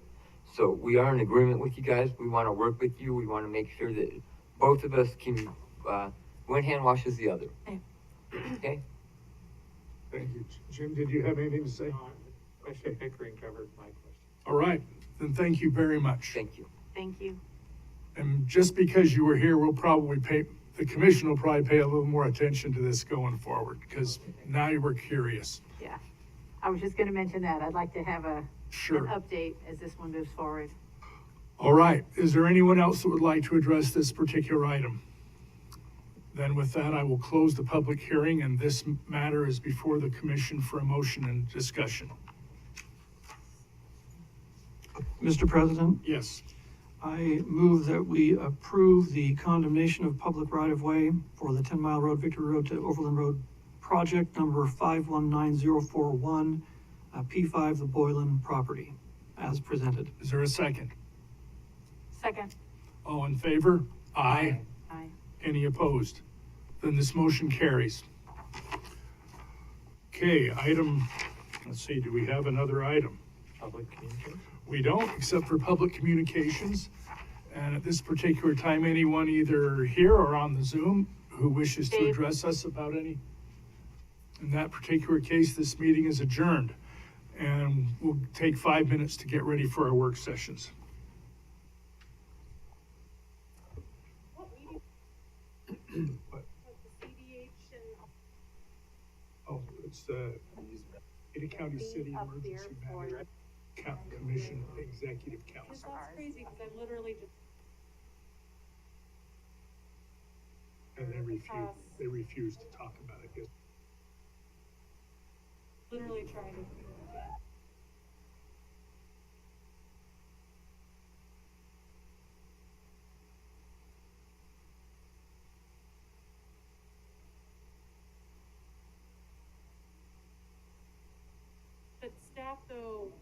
So we are in agreement with you guys. We want to work with you. We want to make sure that both of us can, one hand washes the other. Okay? Thank you. Jim, did you have anything to say? Commissioner Pickering covered my question. All right, then thank you very much. Thank you. Thank you. And just because you were here, the commission will probably pay a little more attention to this going forward, because now you were curious. Yeah. I was just going to mention that. I'd like to have an Sure. update as this one moves forward. All right, is there anyone else that would like to address this particular item? Then with that, I will close the public hearing, and this matter is before the commission for a motion and discussion. Mr. President, Yes. I move that we approve the condemnation of public right-of-way for the 10-mile road, Victory Road to Overland Road project number 519041, P5, the Boylan property, as presented. Is there a second? Second. All in favor? Aye. Aye. Any opposed? Then this motion carries. Okay, let's see, do we have another item? Public communication. We don't, except for public communications. And at this particular time, anyone either here or on the Zoom who wishes to Dave. address us about any? In that particular case, this meeting is adjourned. And we'll take 5 minutes to get ready for our work sessions. Oh, it's the Ada County City Up there Emergency for- Management Commission Executive Because Council. that's crazy, because I literally just. And they refused to talk about it. Yes. Literally trying to. But staff though.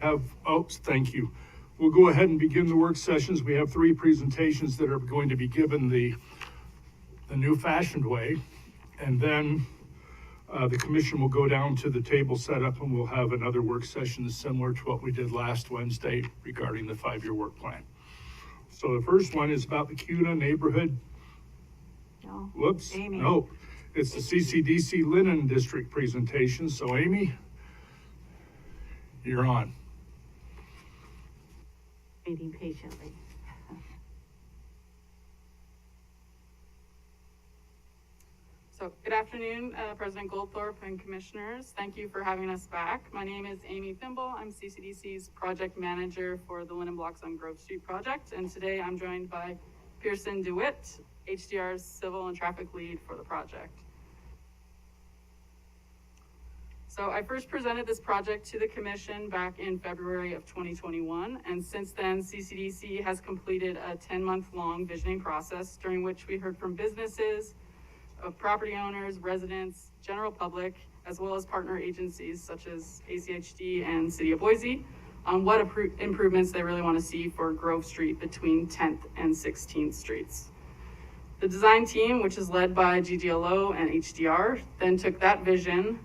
Thank you. We'll go ahead and begin the work sessions. We have 3 presentations that are going to be given the new fashioned way. And then the commission will go down to the table setup and we'll have another work session similar to what we did last Wednesday regarding the 5-year work plan. So the first one is about the Kuna neighborhood. No. Whoops, Amy. no, it's the CCDC Linen District presentation. So Amy, you're on. Waiting patiently. So, good afternoon, President Goldthorpe and Commissioners. Thank you for having us back. My name is Amy Fimbel. I'm CCDC's project manager for the Linen Blocks on Grove Street project. And today I'm joined by Pearson DeWitt, HDR's civil and traffic lead for the project. So I first presented this project to the Commission back in February of 2021. And since then, CCDC has completed a 10-month-long visioning process during which we heard from businesses, of property owners, residents, general public, as well as partner agencies such as ACHD and City of Boise on what improvements they really want to see for Grove Street between 10th and 16th Streets. The design team, which is led by GDLO and HDR, then took that vision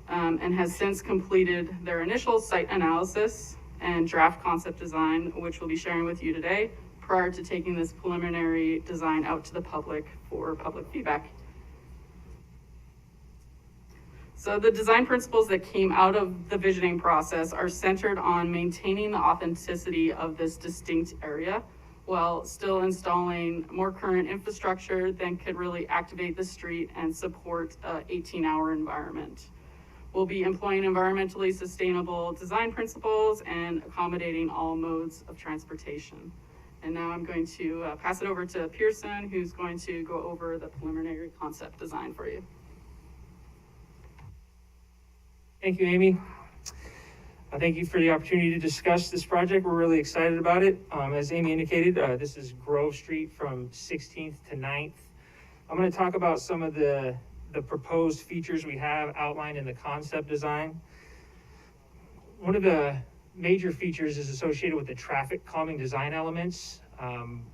and has since completed their initial site analysis and draft concept design, which we'll be sharing with you today, prior to taking this preliminary design out to the public for public feedback. So the design principles that came out of the visioning process are centered on maintaining the authenticity of this distinct area while still installing more current infrastructure than could really activate the street and support an 18-hour environment. We'll be employing environmentally sustainable design principles and accommodating all modes of transportation. And now I'm going to pass it over to Pearson, who's going to go over the preliminary concept design for you. Thank you, Amy. Thank you for the opportunity to discuss this project. We're really excited about it. As Amy indicated, this is Grove Street from 16th to 9th. I'm going to talk about some of the proposed features we have outlined in the concept design. One of the major features is associated with the traffic calming design elements.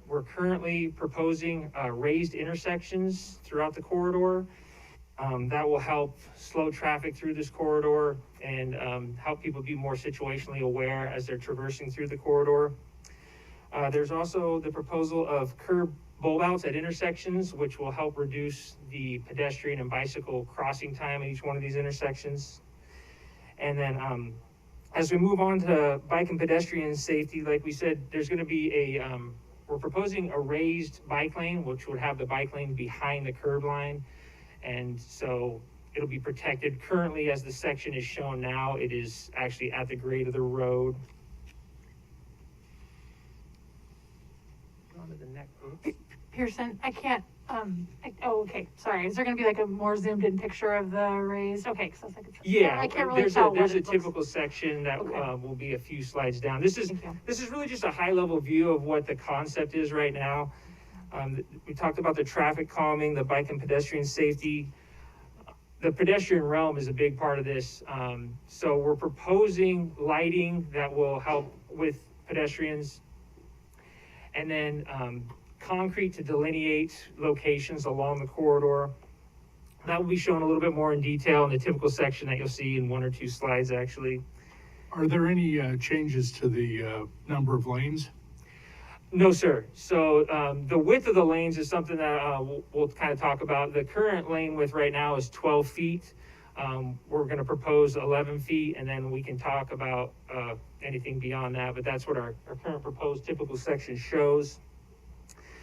We're currently proposing raised intersections throughout the corridor. That will help slow traffic through this corridor and help people be more situationally aware as they're traversing through the corridor. There's also the proposal of curb bulb outs at intersections, which will help reduce the pedestrian and bicycle crossing time at each one of these intersections. And then as we move on to bike and pedestrian safety, like we said, there's going to be we're proposing a raised bike lane, which would have the bike lane behind the curb line. And so it'll be protected. Currently, as the section is shown now, it is actually at the grade of the road. On to the next. Pearson, I can't, okay, sorry. Is there gonna be like a more zoomed in picture of the raised? Okay, so it's like, Yeah, I can't really there's tell a what it looks. typical section that Okay. will be a few slides down. This is Thank you. really just a high level view of what the concept is right now. We talked about the traffic calming, the bike and pedestrian safety. The pedestrian realm is a big part of this. So we're proposing lighting that will help with pedestrians. And then concrete to delineate locations along the corridor. That will be shown a little bit more in detail in the typical section that you'll see in 1 or 2 slides, actually. Are there any changes to the number of lanes? No, sir. So the width of the lanes is something that we'll kind of talk about. The current lane width right now is 12 feet. We're going to propose 11 feet, and then we can talk about anything beyond that. But that's what our current proposed typical section shows.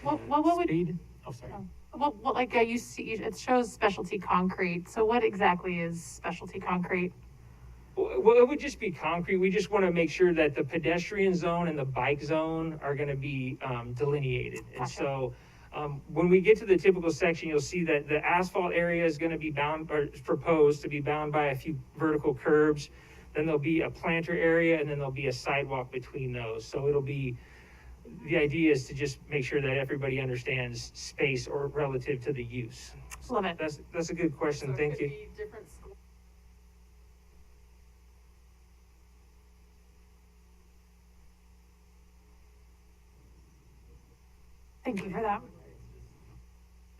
What would, Speed? Oh, sorry. what like you see, it shows specialty concrete. So what exactly is specialty concrete? Well, it would just be concrete. We just want to make sure that the pedestrian zone and the bike zone are going to be delineated. And Gotcha. so when we get to the typical section, you'll see that the asphalt area is going to be bound, or is proposed to be bound by a few vertical curbs. Then there'll be a planter area, and then there'll be a sidewalk between those. So it'll be, the idea is to just make sure that everybody understands space or relative to the use. Love it. That's a good question. Thank you. Thank you for that.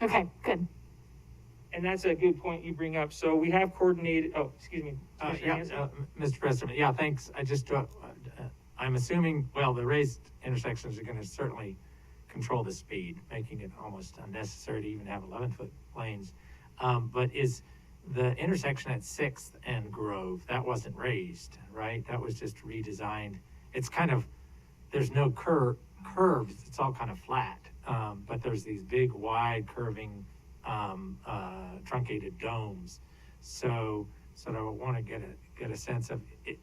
Okay, good. And that's a good point you bring up. So we have coordinated, oh, excuse me. Commissioner Yeah, Hanson? Mr. President, yeah, thanks. I just, I'm assuming, well, the raised intersections are gonna certainly control the speed, making it almost unnecessary to even have 11-foot lanes. But is the intersection at Sixth and Grove, that wasn't raised, right? That was just redesigned. It's kind of, there's no curves, it's all kind of flat. But there's these big, wide, curving, truncated domes. So I want to get a sense of it.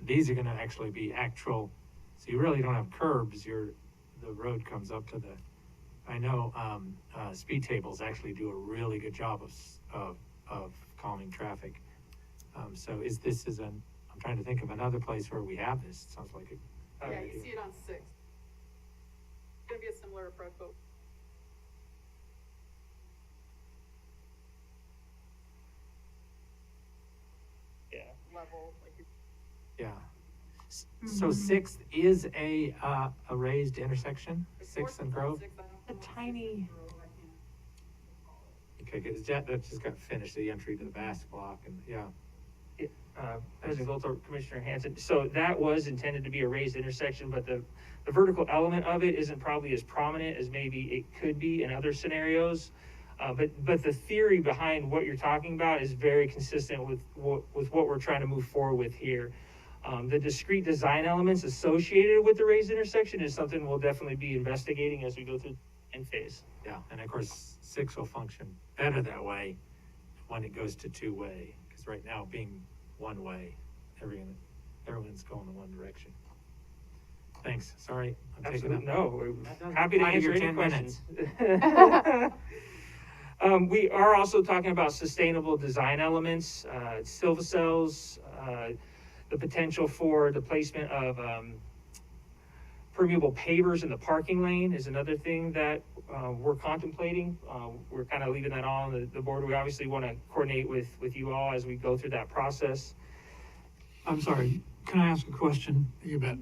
These are going to actually be actual. So you really don't have curbs. The road comes up to the. I know speed tables actually do a really good job of calming traffic. So I'm trying to think of another place where we have this. It sounds like it. Yeah, you see it on 6. It's gonna be a similar approach, but Yeah. level, like you Yeah. So Sixth is a raised intersection, Sixth and Grove? A tiny, Okay, because that just got finished, the entry to the Bass block, and yeah. President Goldthorpe, Commissioner Hanson. So that was intended to be a raised intersection, but the vertical element of it isn't probably as prominent as maybe it could be in other scenarios. But the theory behind what you're talking about is very consistent with what we're trying to move forward with here. The discrete design elements associated with the raised intersection is something we'll definitely be investigating as we go through end phase. Yeah, and of course, Six will function better that way when it goes to two-way, because right now, being one-way, everyone's going in one direction. Thanks, sorry, I'm taking Absolutely, up. no, we're happy to answer any 10 questions. minutes. We are also talking about sustainable design elements, silva cells, the potential for the placement of permeable pavers in the parking lane is another thing that we're contemplating. We're kind of leaving that on the board. We obviously want to coordinate with you all as we go through that process. I'm sorry, can I ask a question? You bet.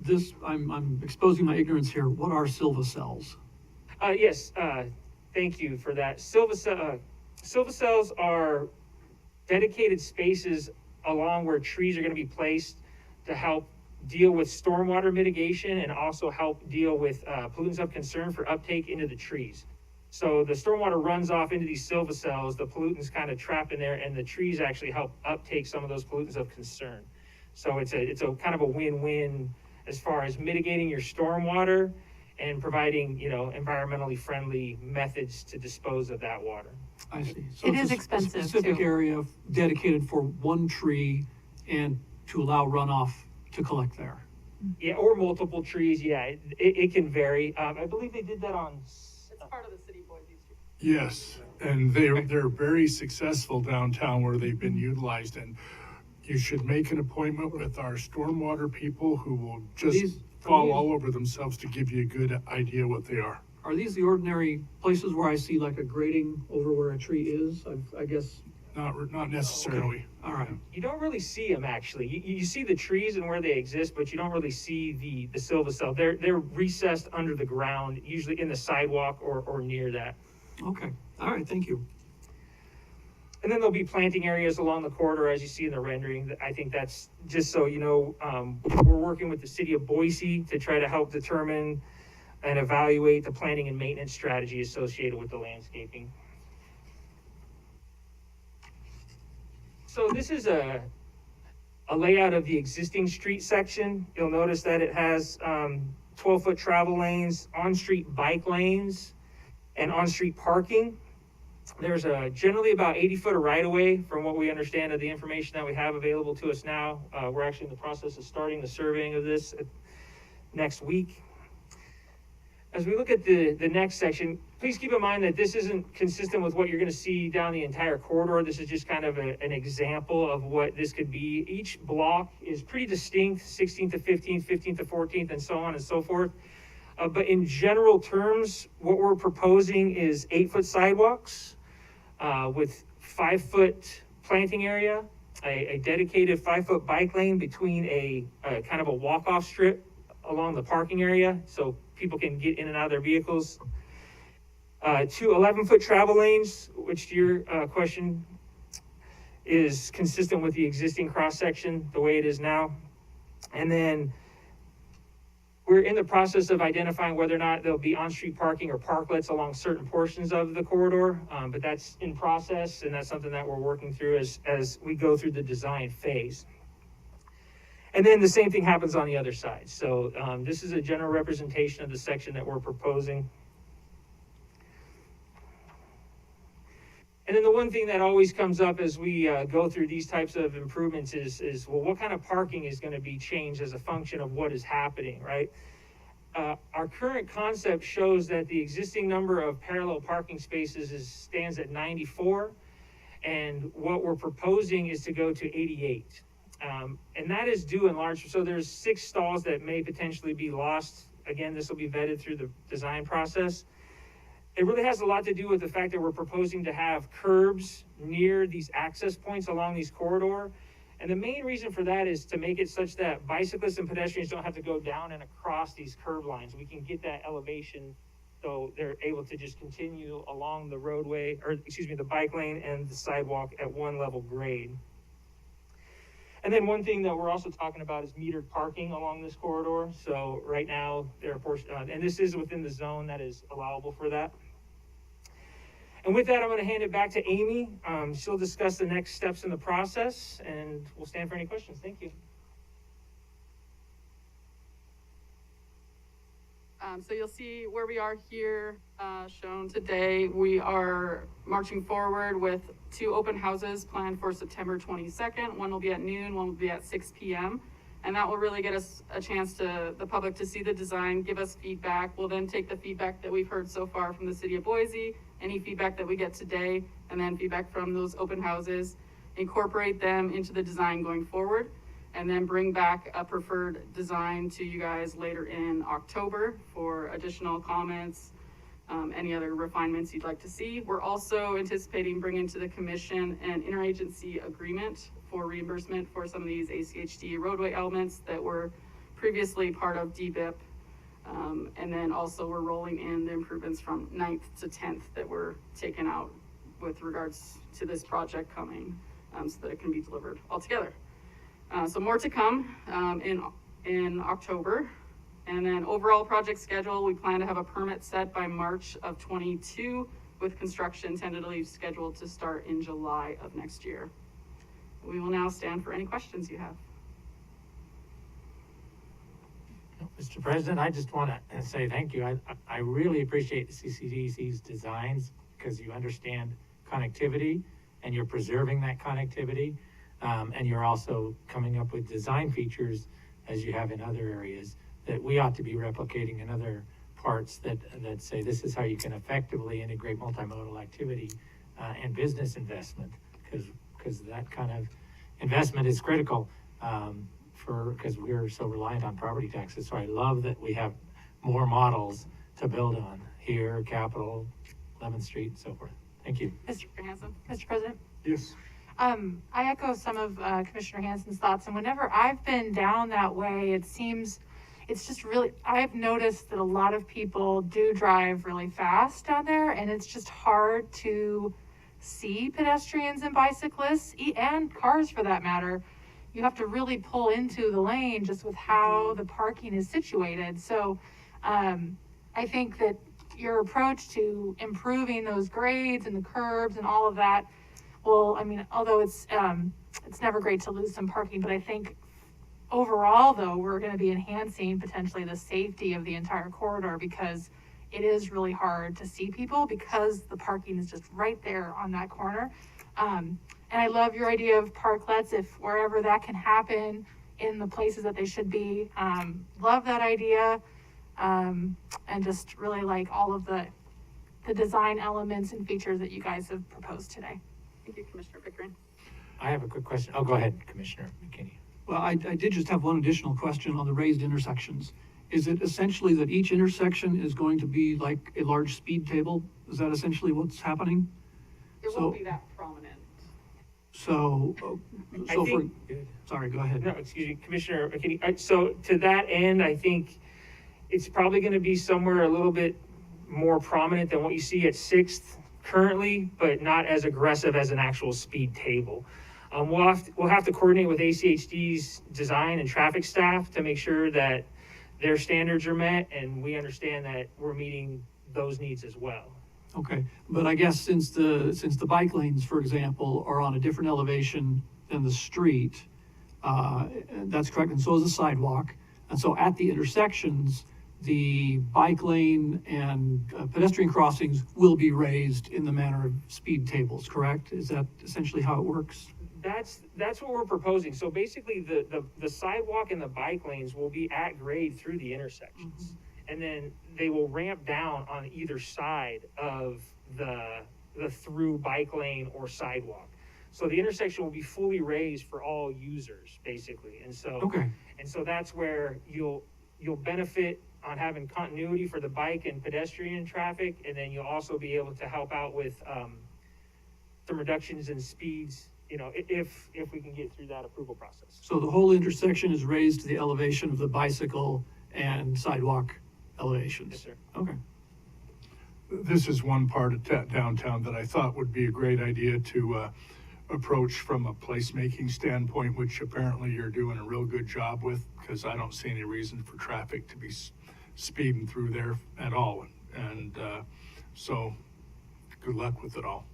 I'm exposing my ignorance here. What are silva cells? Yes, thank you for that. Silva cells are dedicated spaces along where trees are going to be placed to help deal with stormwater mitigation and also help deal with pollutants of concern for uptake into the trees. So the stormwater runs off into these silva cells, the pollutants kind of trapped in there, and the trees actually help uptake some of those pollutants of concern. So it's a kind of a win-win as far as mitigating your stormwater and providing, environmentally friendly methods to dispose of that water. I see. So It it's is a expensive, specific too. area dedicated for one tree and to allow runoff to collect there. Yeah, or multiple trees, yeah, it can vary. I believe they did that on. it's part of the city Boise Street. Yes, and they're very successful downtown where they've been utilized, and you should make an appointment with our stormwater people who will just fall all over themselves to give you a good idea what they are. Are these the ordinary places where I see like a grading over where a tree is? I guess. Not necessarily. All right. You don't really see them actually. You see the trees and where they exist, but you don't really see the silva cell. They're recessed under the ground, usually in the sidewalk or near that. Okay. All right. Thank you. And then there'll be planting areas along the corridor, as you see in the rendering. I think that's just so you know, we're working with the city of Boise to try to help determine and evaluate the planning and maintenance strategy associated with the landscaping. So this is a layout of the existing street section. You'll notice that it has 12-foot travel lanes, on-street bike lanes, and on-street parking. There's generally about 80 foot of right-of-way from what we understand of the information that we have available to us now. We're actually in the process of starting the surveying of this next week. As we look at the next section, please keep in mind that this isn't consistent with what you're going to see down the entire corridor. This is just kind of an example of what this could be. Each block is pretty distinct, 16th to 15th, 15th to 14th, and so on and so forth. But in general terms, what we're proposing is 8-foot sidewalks with 5-foot planting area, a dedicated 5-foot bike lane between a kind of a walk-off strip along the parking area so people can get in and out of their vehicles. Two 11-foot travel lanes, which to your question is consistent with the existing cross-section, the way it is now. And then we're in the process of identifying whether or not there'll be on-street parking or parklets along certain portions of the corridor, but that's in process, and that's something that we're working through as we go through the design phase. And then the same thing happens on the other side. So this is a general representation of the section that we're proposing. And then the one thing that always comes up as we go through these types of improvements is, well, what kind of parking is going to be changed as a function of what is happening, right? Our current concept shows that the existing number of parallel parking spaces stands at 94, and what we're proposing is to go to 88. And that is due in large, so there's 6 stalls that may potentially be lost. Again, this will be vetted through the design process. It really has a lot to do with the fact that we're proposing to have curbs near these access points along these corridor. And the main reason for that is to make it such that bicyclists and pedestrians don't have to go down and across these curb lines. We can get that elevation so they're able to just continue along the roadway, or excuse me, the bike lane and the sidewalk at one level grade. And then one thing that we're also talking about is metered parking along this corridor. So right now, there are portions, and this is within the zone that is allowable for that. And with that, I'm going to hand it back to Amy. She'll discuss the next steps in the process, and we'll stand for any questions. Thank you. So you'll see where we are here shown today. We are marching forward with 2 open houses planned for September 22nd. One will be at noon, one will be at 6 p.m. And that will really get us a chance to the public to see the design, give us feedback. We'll then take the feedback that we've heard so far from the city of Boise, any feedback that we get today, and then feedback from those open houses, incorporate them into the design going forward, and then bring back a preferred design to you guys later in October for additional comments, any other refinements you'd like to see. We're also anticipating bringing to the commission an interagency agreement for reimbursement for some of these ACHD roadway elements that were previously part of DBIP. And then also we're rolling in the improvements from 9th to 10th that were taken out with regards to this project coming, so that it can be delivered all together. So more to come in October. And then overall project schedule, we plan to have a permit set by March of 22 with construction tentatively scheduled to start in July of next year. We will now stand for any questions you have. Mr. President, I just want to say thank you. I really appreciate the CCDC's designs because you understand connectivity and you're preserving that connectivity. And you're also coming up with design features as you have in other areas that we ought to be replicating in other parts that say this is how you can effectively integrate multimodal activity and business investment because that kind of investment is critical because we're so reliant on property taxes. So I love that we have more models to build on here, Capitol, 11th Street, so forth. Thank you. Mr. Hanson. Mr. President? Yes. I echo some of Commissioner Hanson's thoughts, and whenever I've been down that way, it seems it's just really, I've noticed that a lot of people do drive really fast down there, and it's just hard to see pedestrians and bicyclists, and cars for that matter. You have to really pull into the lane just with how the parking is situated. So I think that your approach to improving those grades and the curbs and all of that, well, I mean, although it's never great to lose some parking, but I think overall, though, we're going to be enhancing potentially the safety of the entire corridor because it is really hard to see people because the parking is just right there on that corner. And I love your idea of parklets, if wherever that can happen in the places that they should be. Love that idea. And just really like all of the design elements and features that you guys have proposed today. Thank you, Commissioner Pickering. I have a quick question. Oh, go ahead, Commissioner McKinney. Well, I did just have one additional question on the raised intersections. Is it essentially that each intersection is going to be like a large speed table? Is that essentially what's happening? It won't be that prominent. So, sorry, go ahead. No, excuse me, Commissioner McKinney. So to that end, I think it's probably going to be somewhere a little bit more prominent than what you see at Sixth currently, but not as aggressive as an actual speed table. We'll have to coordinate with ACHD's design and traffic staff to make sure that their standards are met, and we understand that we're meeting those needs as well. Okay, but I guess since the bike lanes, for example, are on a different elevation than the street, that's correct, and so is the sidewalk. And so at the intersections, the bike lane and pedestrian crossings will be raised in the manner of speed tables, correct? Is that essentially how it works? That's what we're proposing. So basically, the sidewalk and the bike lanes will be at grade through the intersections. And then they will ramp down on either side of the through bike lane or sidewalk. So the intersection will be fully raised for all users, basically. And so, Okay. and so that's where you'll benefit on having continuity for the bike and pedestrian traffic, and then you'll also be able to help out with some reductions in speeds, you know, if we can get through that approval process. So the whole intersection is raised to the elevation of the bicycle and sidewalk elevations? Yes, sir. Okay. This is one part of downtown that I thought would be a great idea to approach from a placemaking standpoint, which apparently you're doing a real good job with, because I don't see any reason for traffic to be speeding through there at all. And so good luck with it all.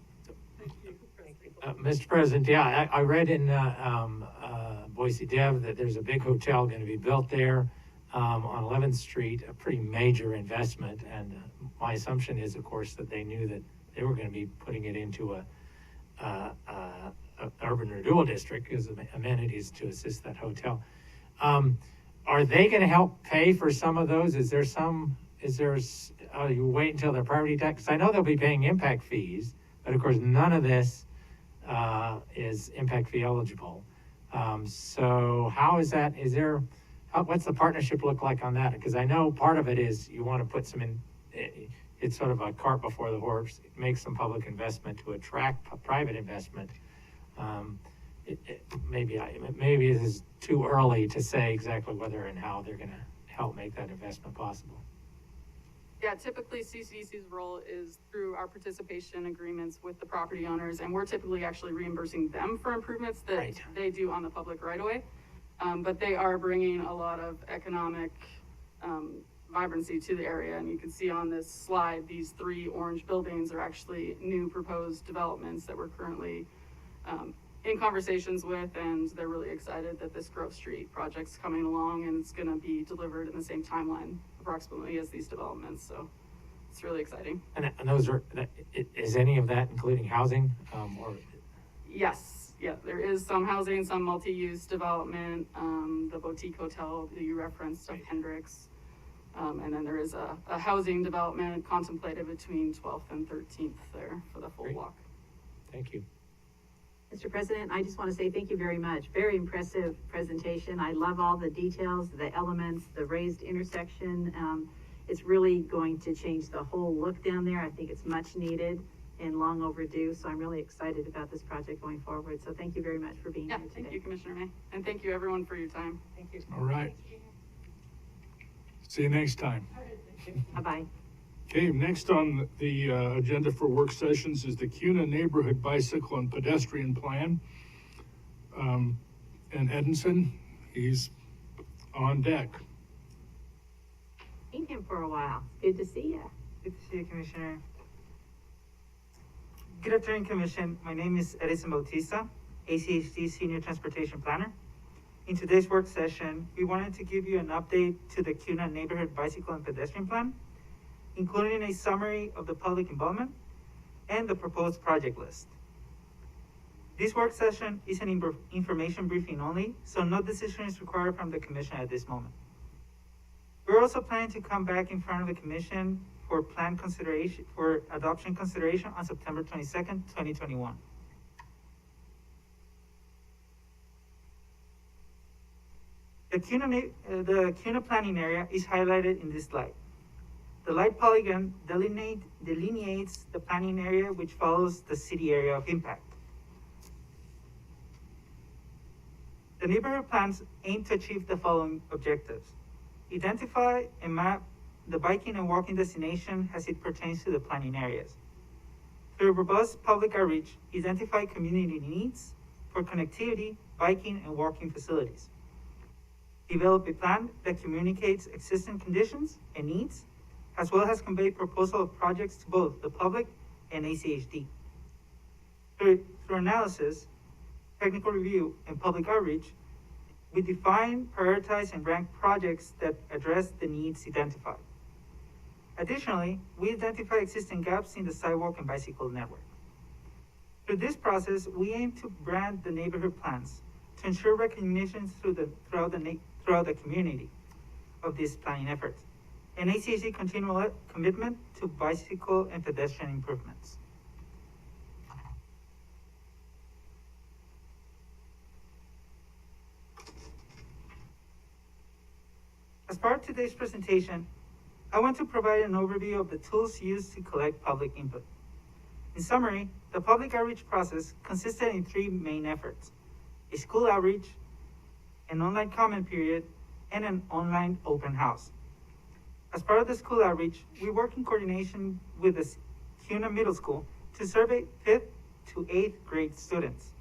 Mr. President, yeah, I read in Boise Dev that there's a big hotel going to be built there on 11th Street, a pretty major investment. And my assumption is, of course, that they knew that they were going to be putting it into a urban renewal district because of amenities to assist that hotel. Are they going to help pay for some of those? You wait until their property tax? 'Cause I know they'll be paying impact fees, but of course, none of this is impact fee eligible. So how is that? What's the partnership look like on that? Because I know part of it is you want to put some in, it's sort of a cart before the horse, make some public investment to attract private investment. Maybe it is too early to say exactly whether and how they're going to help make that investment possible. Yeah, typically CCDC's role is through our participation agreements with the property owners, and we're typically actually reimbursing them for improvements that Right. they do on the public right-of-way. But they are bringing a lot of economic vibrancy to the area, and you can see on this slide, these 3 orange buildings are actually new proposed developments that we're currently in conversations with, and they're really excited that this Grove Street project's coming along, and it's gonna be delivered in the same timeline approximately as these developments, so it's really exciting. And those are, is any of that including housing? Or Yes, yeah, there is some housing, some multi-use development, the boutique hotel that you referenced of Hendricks. And then there is a housing development contemplated between 12th and 13th there for the full Great. block. Thank you. Mr. President, I just want to say thank you very much. Very impressive presentation. I love all the details, the elements, the raised intersection. It's really going to change the whole look down there. I think it's much needed and long overdue. So I'm really excited about this project going forward. So thank you very much for being Yeah, here today. thank you, Commissioner May, and thank you everyone for your time. Thank you. All right. See you next time. Bye-bye. Okay, next on the agenda for work sessions is the Kuna Neighborhood Bicycle and Pedestrian Plan. And Edinson, he's on deck. Seen him for a while. Good to see you. Good to see you, Commissioner. Good afternoon, Commission. My name is Edison Bautista, ACHD Senior Transportation Planner. In today's work session, we wanted to give you an update to the Kuna Neighborhood Bicycle and Pedestrian Plan, including a summary of the public involvement and the proposed project list. This work session is an information briefing only, so no decision is required from the Commission at this moment. We're also planning to come back in front of the Commission for adoption consideration on September 22nd, 2021. The Kuna planning area is highlighted in this slide. The light polygon delineates the planning area which follows the city area of impact. The neighborhood plans aim to achieve the following objectives: identify and map the biking and walking destination as it pertains to the planning areas. Through robust public outreach, identify community needs for connectivity, biking, and walking facilities. Develop a plan that communicates existing conditions and needs, as well as convey proposal of projects to both the public and ACHD. Through analysis, technical review, and public outreach, we define, prioritize, and rank projects that address the needs identified. Additionally, we identify existing gaps in the sidewalk and bicycle network. Through this process, we aim to brand the neighborhood plans to ensure recognition throughout the community of this planning effort, and ACHD continual commitment to bicycle and pedestrian improvements. As part of today's presentation, I want to provide an overview of the tools used to collect public input. In summary, the public outreach process consisted in 3 main efforts: a school outreach, an online comment period, and an online open house. As part of the school outreach, we work in coordination with the Kuna Middle School to survey 5th to 8th grade students.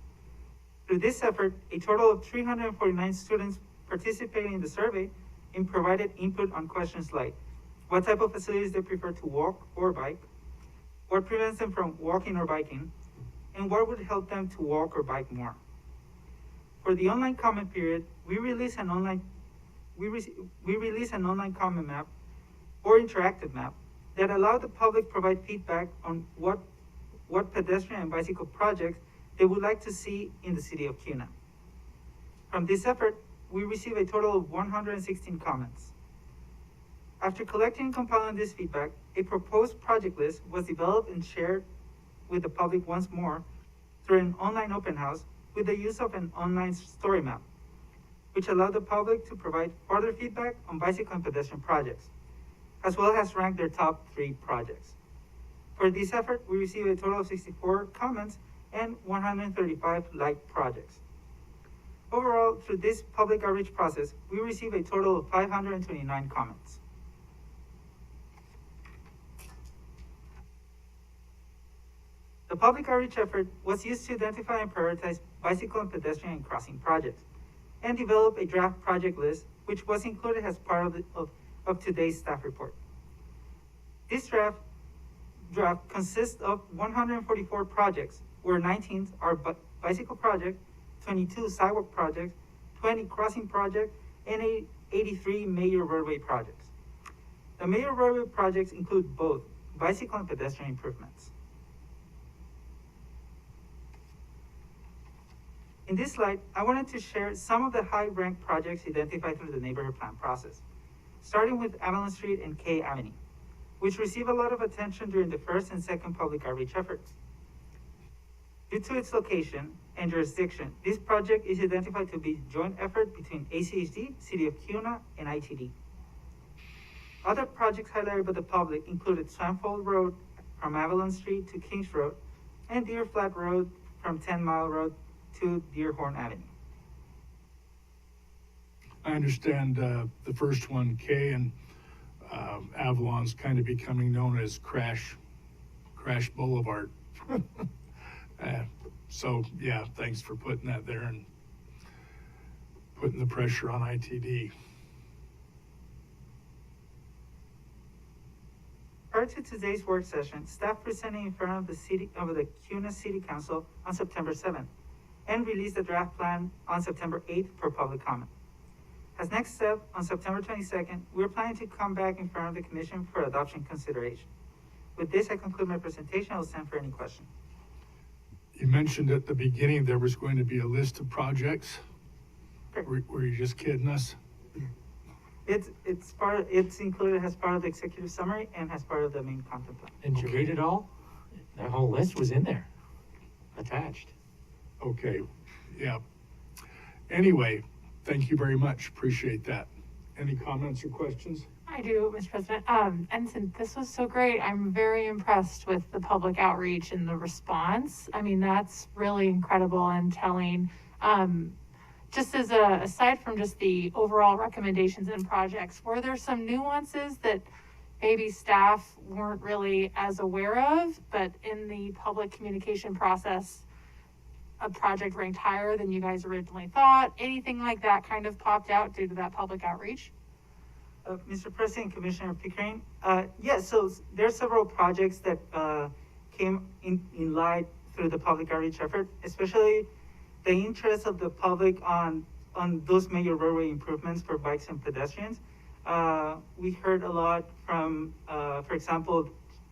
Through this effort, a total of 349 students participated in the survey and provided input on questions like what type of facilities they prefer to walk or bike, what prevents them from walking or biking, and what would help them to walk or bike more. For the online comment period, we release an online comment map or interactive map that allow the public provide feedback on what pedestrian and bicycle projects they would like to see in the city of Kuna. From this effort, we received a total of 116 comments. After collecting and compiling this feedback, a proposed project list was developed and shared with the public once more through an online open house with the use of an online story map, which allowed the public to provide further feedback on bicycle and pedestrian projects, as well as rank their top 3 projects. For this effort, we received a total of 64 comments and 135 liked projects. Overall, through this public outreach process, we received a total of 529 comments. The public outreach effort was used to identify and prioritize bicycle and pedestrian and crossing projects, and develop a draft project list, which was included as part of today's staff report. This draft consists of 144 projects, where 19 are bicycle projects, 22 sidewalk projects, 20 crossing projects, and 83 major roadway projects. The major roadway projects include both bicycle and pedestrian improvements. In this slide, I wanted to share some of the high-ranked projects identified through the neighborhood plan process, starting with Avalon Street and K Avenue, which received a lot of attention during the first and second public outreach efforts. Due to its location and jurisdiction, this project is identified to be a joint effort between ACHD, City of Kuna, and ITD. Other projects highlighted by the public included Swanfold Road from Avalon Street to Kings Road, and Deer Flat Road from 10 Mile Road to Deerhorn Avenue. I understand the first one, K and Avalon's kind of becoming known as Crash Boulevard. So yeah, thanks for putting that there and putting the pressure on ITD. Prior to today's work session, staff presented in front of the Kuna City Council on September 7th and released the draft plan on September 8th for public comment. As next step, on September 22nd, we're planning to come back in front of the Commission for adoption consideration. With this, I conclude my presentation. I'll stand for any questions. You mentioned at the beginning there was going to be a list of projects. Were you just kidding us? It's included as part of the executive summary and as part of the main content plan. Did you read it all? That whole list was in there, attached. Okay, yeah. Anyway, thank you very much. Appreciate that. Any comments or questions? I do, Mr. President. Ensign, this was so great. I'm very impressed with the public outreach and the response. I mean, that's really incredible and telling. Just as aside from just the overall recommendations and projects, were there some nuances that maybe staff weren't really as aware of, but in the public communication process, a project ranked higher than you guys originally thought? Anything like that kind of popped out due to that public outreach? Mr. President, Commissioner Pickering, yes, so there are several projects that came in light through the public outreach effort, especially the interest of the public on those major roadway improvements for bikes and pedestrians. We heard a lot from, for example,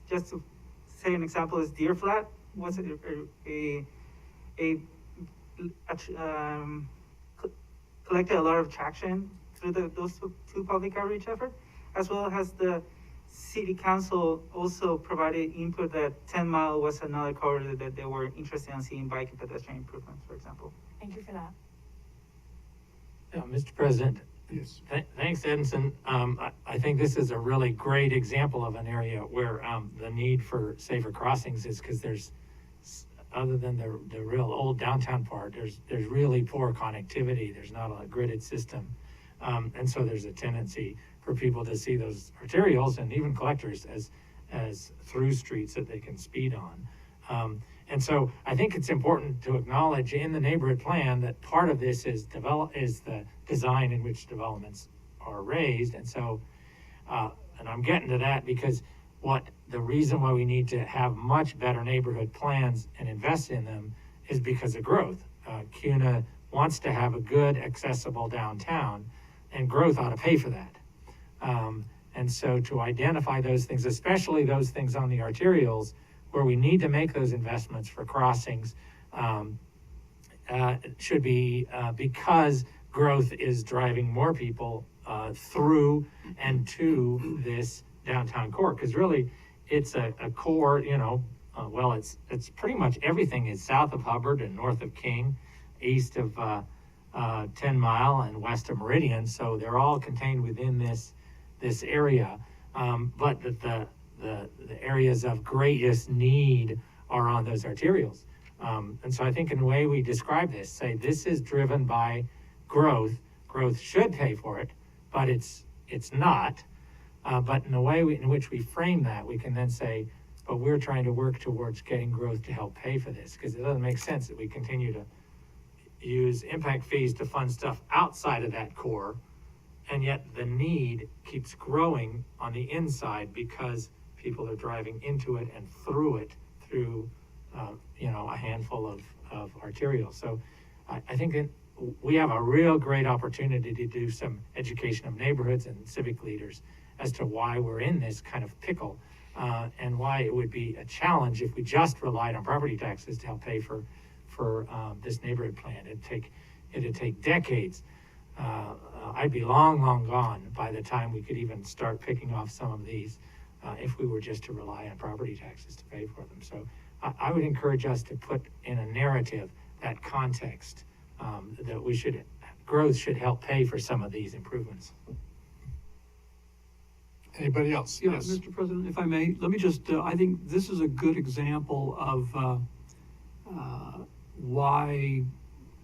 just to say an example is Deer Flat was collected a lot of traction through those two public outreach efforts, as well as the city council also provided input that 10 Mile was another corridor that they were interested in seeing bike and pedestrian improvements, for example. Thank you for that. Mr. President. Yes. Thanks, Edison. I think this is a really great example of an area where the need for safer crossings is because there's, other than the real old downtown part, there's really poor connectivity. There's not a gridded system. And so there's a tendency for people to see those arterials and even collectors as through streets that they can speed on. And so I think it's important to acknowledge in the neighborhood plan that part of this is the design in which developments are raised. And so, and I'm getting to that because the reason why we need to have much better neighborhood plans and invest in them is because of growth. Kuna wants to have a good, accessible downtown, and growth ought to pay for that. And so to identify those things, especially those things on the arterials, where we need to make those investments for crossings, should be because growth is driving more people through and to this downtown core. Because really, it's a core, well, it's pretty much everything is south of Hubbard and north of King, east of 10 Mile and west of Meridian. So they're all contained within this area. But the areas of greatest need are on those arterials. And so I think in the way we describe this, say this is driven by growth. Growth should pay for it, but it's not. But in the way in which we frame that, we can then say, but we're trying to work towards getting growth to help pay for this, because it doesn't make sense that we continue to use impact fees to fund stuff outside of that core, and yet the need keeps growing on the inside because people are driving into it and through it through a handful of arterials. So I think that we have a real great opportunity to do some education of neighborhoods and civic leaders as to why we're in this kind of pickle, and why it would be a challenge if we just relied on property taxes to help pay for this neighborhood plan. It'd take decades. I'd be long gone by the time we could even start picking off some of these if we were just to rely on property taxes to pay for them. So I would encourage us to put in a narrative that context, that growth should help pay for some of these improvements. Anybody else? Yeah, Yes. Mr. President, if I may, let me just, I think this is a good example of why,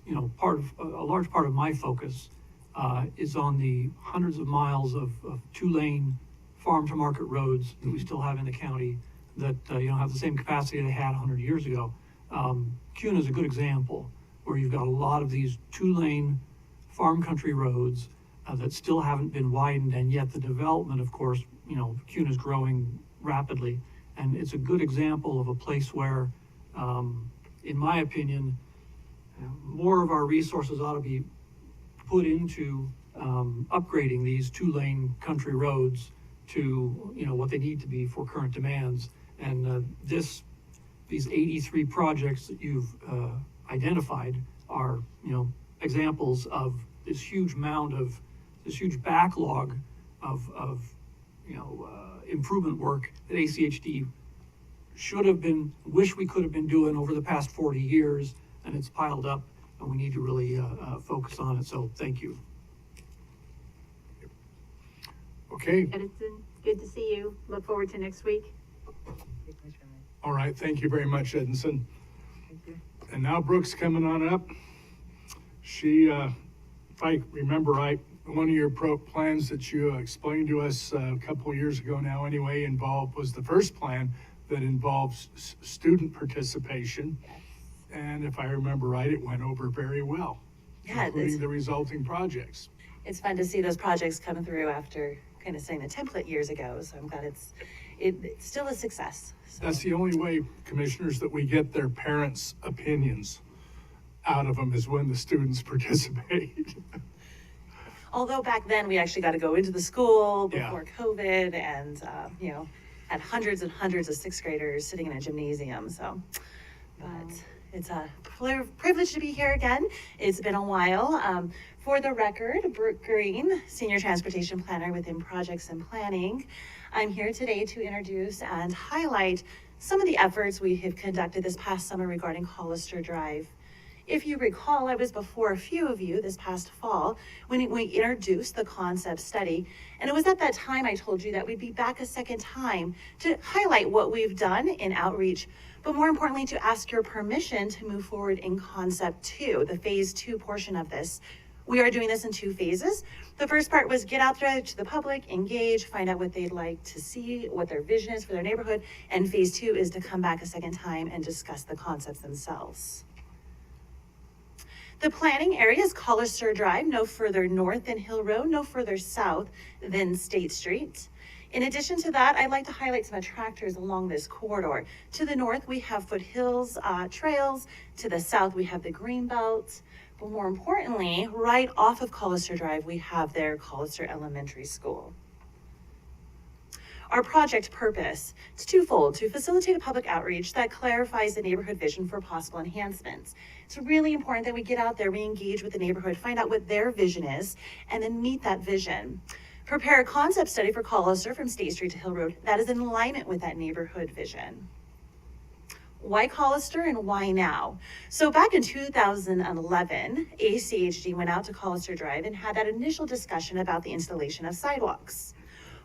a large part of my focus is on the hundreds of miles of two-lane farm-to-market roads that we still have in the county that, have the same capacity they had 100 years ago. Kuna is a good example where you've got a lot of these two-lane farm country roads that still haven't been widened, and yet the development, of course, Kuna is growing rapidly. And it's a good example of a place where, in my opinion, more of our resources ought to be put into upgrading these two-lane country roads to what they need to be for current demands. And these 83 projects that you've identified are examples of this huge backlog of improvement work that ACHD wish we could have been doing over the past 40 years, and it's piled up, and we need to really focus on it. So thank you. Okay. Edison, good to see you. Look forward to next week. All right. Thank you very much, Edinson. Thank you. And now Brooke's coming on up. She, if I remember right, one of your plans that you explained to us a couple of years ago now anyway was the first plan that involves student participation. And if I remember right, it went over very well, Yeah, including the resulting projects. it's fun to see those projects come through after kind of setting the template years ago. So I'm glad it's still a success. So. That's the only way, commissioners, that we get their parents' opinions out of them is when the students participate. Although back then we actually got to go into the school before Yeah. COVID and, had hundreds and hundreds of sixth graders sitting in a gymnasium. So, but it's a privilege to be here again. It's been a while. For the record, Brooke Green, Senior Transportation Planner within Projects and Planning. I'm here today to introduce and highlight some of the efforts we have conducted this past summer regarding Collister Drive. If you recall, I was before a few of you this past fall when we introduced the concept study. And it was at that time I told you that we'd be back a second time to highlight what we've done in outreach, but more importantly, to ask your permission to move forward in concept 2, the phase 2 portion of this. We are doing this in 2 phases. The first part was get out there to the public, engage, find out what they'd like to see, what their vision is for their neighborhood. And phase 2 is to come back a second time and discuss the concepts themselves. The planning area is Collister Drive, no further north than Hill Road, no further south than State Street. In addition to that, I'd like to highlight some attractors along this corridor. To the north, we have Foothills Trails. To the south, we have the Greenbelt. But more importantly, right off of Collister Drive, we have their Collister Elementary School. Our project purpose, it's twofold: to facilitate a public outreach that clarifies the neighborhood vision for possible enhancements. It's really important that we get out there, we engage with the neighborhood, find out what their vision is, and then meet that vision. Prepare a concept study for Collister from State Street to Hill Road that is in alignment with that neighborhood vision. Why Collister and why now? So back in 2011, ACHD went out to Collister Drive and had that initial discussion about the installation of sidewalks.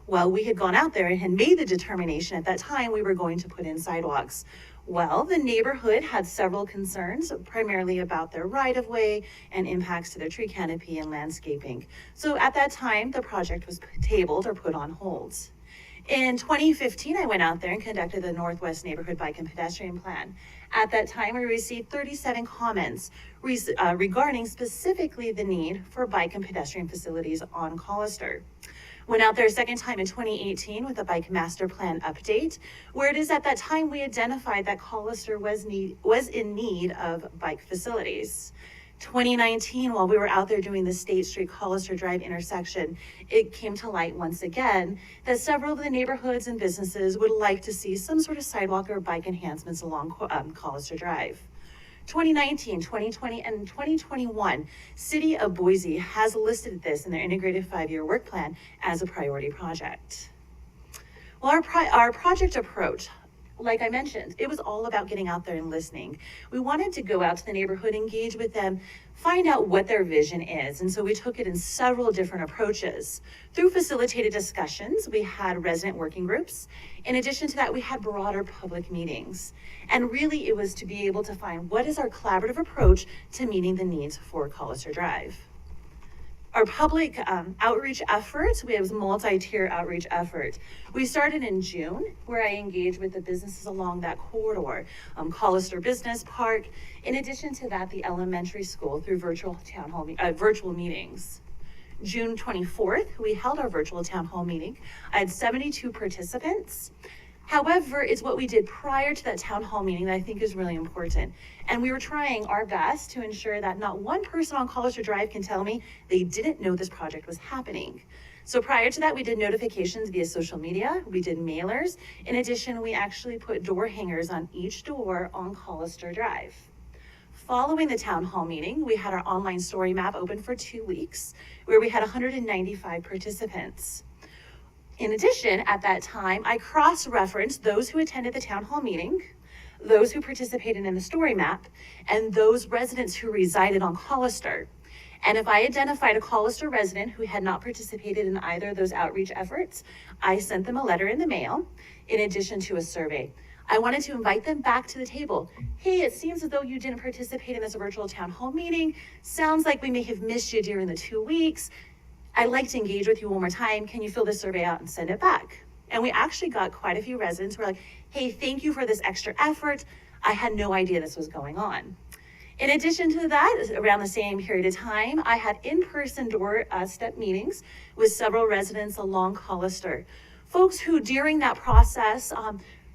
Well, we had gone out there and had made the determination at that time we were going to put in sidewalks. Well, the neighborhood had several concerns, primarily about their right-of-way and impacts to their tree canopy and landscaping. So at that time, the project was tabled or put on hold. In 2015, I went out there and conducted the Northwest Neighborhood Bike and Pedestrian Plan. At that time, we received 37 comments regarding specifically the need for bike and pedestrian facilities on Collister. Went out there a second time in 2018 with a bike master plan update, where it is at that time we identified that Collister was in need of bike facilities. 2019, while we were out there doing the State Street Collister Drive intersection, it came to light once again that several of the neighborhoods and businesses would like to see some sort of sidewalk or bike enhancements along Collister Drive. 2019, 2020, and 2021, City of Boise has listed this in their integrated 5-year work plan as a priority project. Well, our project approach, like I mentioned, it was all about getting out there and listening. We wanted to go out to the neighborhood, engage with them, find out what their vision is. And so we took it in several different approaches. Through facilitated discussions, we had resident working groups. In addition to that, we had broader public meetings. And really it was to be able to find what is our collaborative approach to meeting the needs for Collister Drive. Our public outreach efforts, we have a multi-tier outreach effort. We started in June, where I engaged with the businesses along that corridor, Collister Business Park. In addition to that, the elementary school through virtual meetings. June 24th, we held our virtual town hall meeting. I had 72 participants. However, it's what we did prior to that town hall meeting that I think is really important. And we were trying our best to ensure that not one person on Collister Drive can tell me they didn't know this project was happening. So prior to that, we did notifications via social media, we did mailers. In addition, we actually put door hangers on each door on Collister Drive. Following the town hall meeting, we had our online story map open for 2 weeks, where we had 195 participants. In addition, at that time, I cross-referenced those who attended the town hall meeting, those who participated in the story map, and those residents who resided on Collister. And if I identified a Collister resident who had not participated in either of those outreach efforts, I sent them a letter in the mail, in addition to a survey. I wanted to invite them back to the table. Hey, it seems as though you didn't participate in this virtual town hall meeting. Sounds like we may have missed you during the 2 weeks. I'd like to engage with you one more time. Can you fill this survey out and send it back? And we actually got quite a few residents who were like, hey, thank you for this extra effort. I had no idea this was going on. In addition to that, around the same period of time, I had in-person doorstep meetings with several residents along Collister. Folks who during that process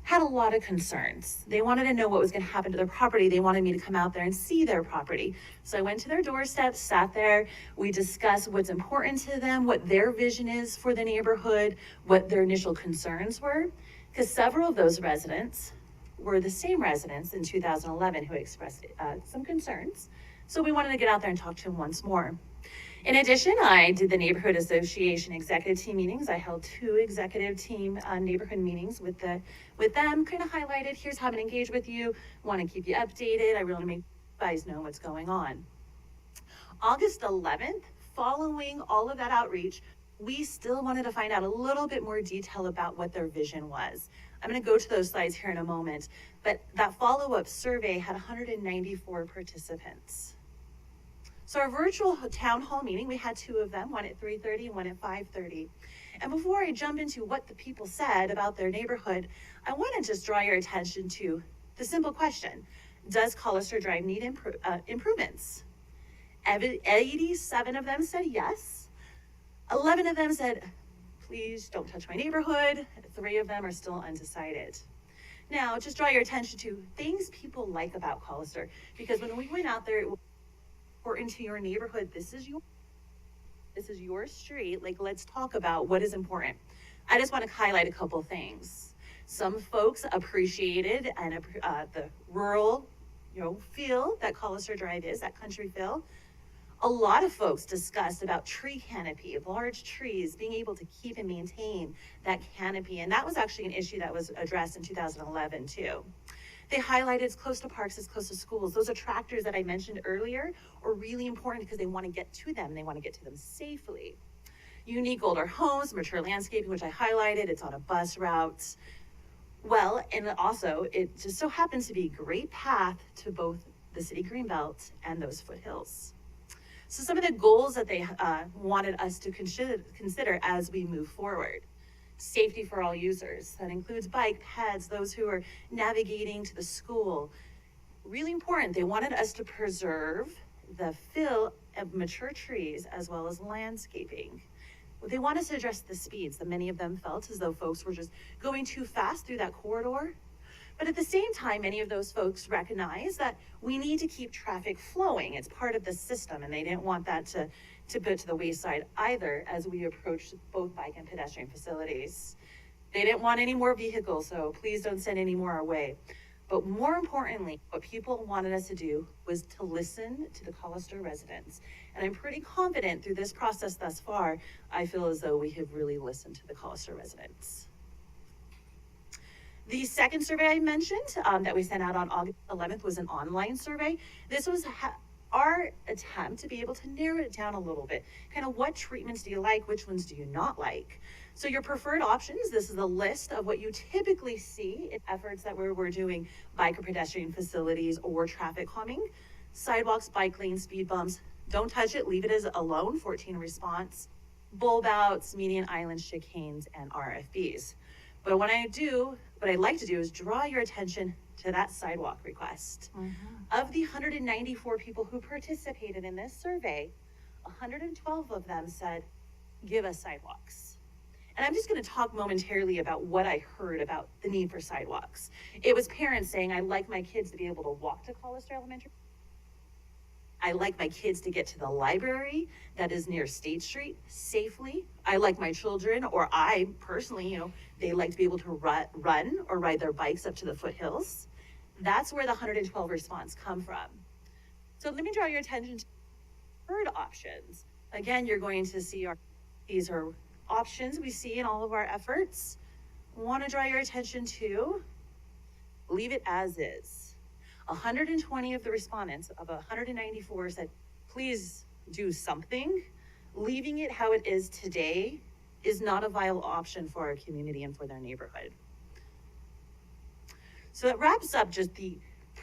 had a lot of concerns. They wanted to know what was going to happen to their property. They wanted me to come out there and see their property. So I went to their doorstep, sat there. We discussed what's important to them, what their vision is for the neighborhood, what their initial concerns were. Because several of those residents were the same residents in 2011 who expressed some concerns. So we wanted to get out there and talk to them once more. In addition, I did the Neighborhood Association executive team meetings. I held 2 executive team neighborhood meetings with them, kind of highlighted, here's how I'm gonna engage with you, want to keep you updated, I really want to make you guys know what's going on. August 11th, following all of that outreach, we still wanted to find out a little bit more detail about what their vision was. I'm going to go to those slides here in a moment, but that follow-up survey had 194 participants. So our virtual town hall meeting, we had 2 of them, one at 3:30 and one at 5:30. And before I jump into what the people said about their neighborhood, I want to just draw your attention to the simple question: does Collister Drive need improvements? 87 of them said yes. 11 of them said, please don't touch my neighborhood. 3 of them are still undecided. Now, just draw your attention to things people like about Collister, because when we went out there, or into your neighborhood, this is your street. Like, let's talk about what is important. I just want to highlight a couple things. Some folks appreciated and the rural, feel that Collister Drive is, that country feel. A lot of folks discussed about tree canopy, large trees, being able to keep and maintain that canopy. And that was actually an issue that was addressed in 2011 too. They highlighted it's close to parks, it's close to schools. Those attractors that I mentioned earlier are really important because they want to get to them and they want to get to them safely. Unique older homes, mature landscaping, which I highlighted, it's on a bus route. Well, and also it just so happens to be a great path to both the city greenbelt and those foothills. So some of the goals that they wanted us to consider as we move forward. Safety for all users. That includes bike, peds, those who are navigating to the school. Really important, they wanted us to preserve the fill of mature trees as well as landscaping. They want us to address the speeds that many of them felt as though folks were just going too fast through that corridor. But at the same time, many of those folks recognize that we need to keep traffic flowing. It's part of the system, and they didn't want that to put to the wayside either as we approach both bike and pedestrian facilities. They didn't want any more vehicles, so please don't send any more our way. But more importantly, what people wanted us to do was to listen to the Collister residents. And I'm pretty confident through this process thus far, I feel as though we have really listened to the Collister residents. The second survey I mentioned that we sent out on August 11th was an online survey. This was our attempt to be able to narrow it down a little bit. Kind of what treatments do you like? Which ones do you not like? So your preferred options, this is a list of what you typically see in efforts that we're doing bike or pedestrian facilities or traffic calming. Sidewalks, bike lanes, speed bumps, don't touch it, leave it as alone, 14 response. Bulb outs, median islands, chicanes, and RFBs. But what I like to do is draw your attention to that sidewalk request. Of the 194 people who participated in this survey, 112 of them said, give us sidewalks. And I'm just going to talk momentarily about what I heard about the need for sidewalks. It was parents saying, I'd like my kids to be able to walk to Collister Elementary. I like my kids to get to the library that is near State Street safely. I like my children, or I personally, they like to be able to run or ride their bikes up to the foothills. That's where the 112 response come from. So let me draw your attention to third options. Again, you're going to see these are options we see in all of our efforts. I want to draw your attention to leave it as is. 120 of the respondents of 194 said, please do something. Leaving it how it is today is not a viable option for our community and for their neighborhood. So that wraps up just the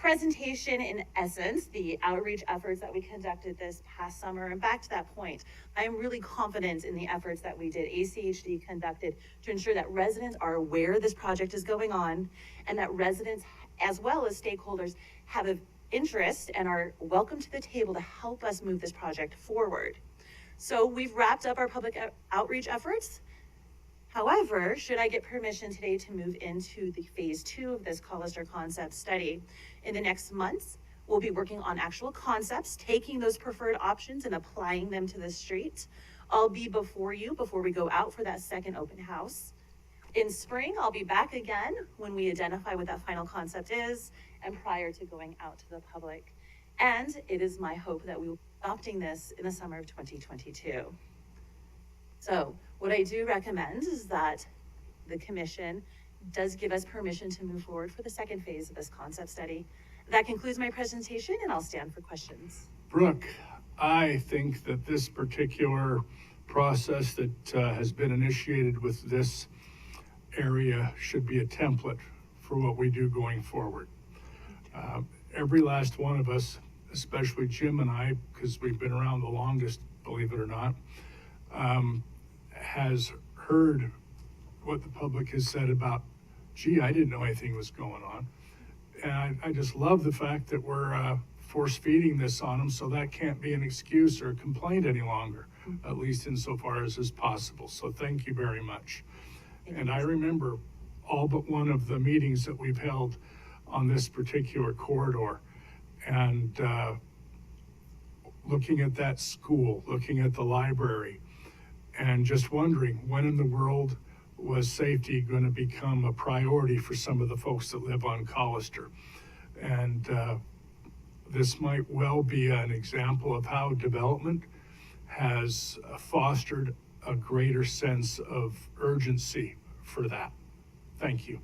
presentation, in essence, the outreach efforts that we conducted this past summer, and back to that point, I am really confident in the efforts that we did, ACHD conducted, to ensure that residents are aware this project is going on, and that residents, as well as stakeholders, have an interest and are welcome to the table to help us move this project forward. So we've wrapped up our public outreach efforts. However, should I get permission today to move into the phase 2 of this Collister concept study, in the next months, we'll be working on actual concepts, taking those preferred options and applying them to the street. I'll be before you before we go out for that second open house. In spring, I'll be back again when we identify what that final concept is and prior to going out to the public. And it is my hope that we will be adopting this in the summer of 2022. So what I do recommend is that the commission does give us permission to move forward for the second phase of this concept study. That concludes my presentation, and I'll stand for questions. Brooke, I think that this particular process that has been initiated with this area should be a template for what we do going forward. Every last one of us, especially Jim and I, because we've been around the longest, believe it or not, has heard what the public has said about, gee, I didn't know anything was going on. And I just love the fact that we're force feeding this on them, so that can't be an excuse or a complaint any longer, at least insofar as is possible. So thank you very much. And I remember all but one of the meetings that we've held on this particular corridor, and looking at that school, looking at the library, and just wondering when in the world was safety going to become a priority for some of the folks that live on Collister. And this might well be an example of how development has fostered a greater sense of urgency for that. Thank you.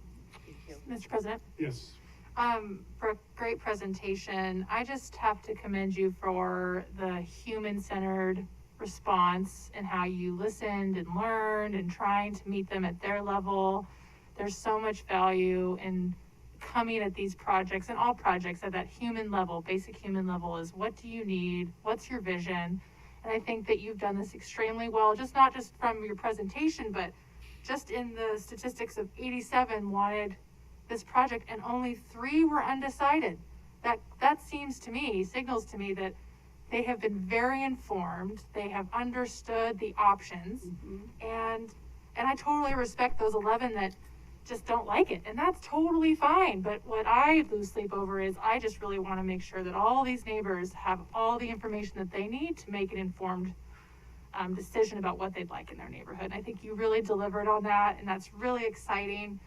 Mr. President? Yes. For a great presentation. I just have to commend you for the human-centered response and how you listened and learned and trying to meet them at their level. There's so much value in coming at these projects and all projects at that human level, basic human level, is what do you need? What's your vision? And I think that you've done this extremely well, just not just from your presentation, but just in the statistics of 87 wanted this project and only 3 were undecided. That seems to me, signals to me that they have been very informed. They have understood the options, and I totally respect those 11 that just don't like it, and that's totally fine. But what I lose sleep over is I just really want to make sure that all these neighbors have all the information that they need to make an informed decision about what they'd like in their neighborhood. And I think you really delivered on that, and that's really exciting.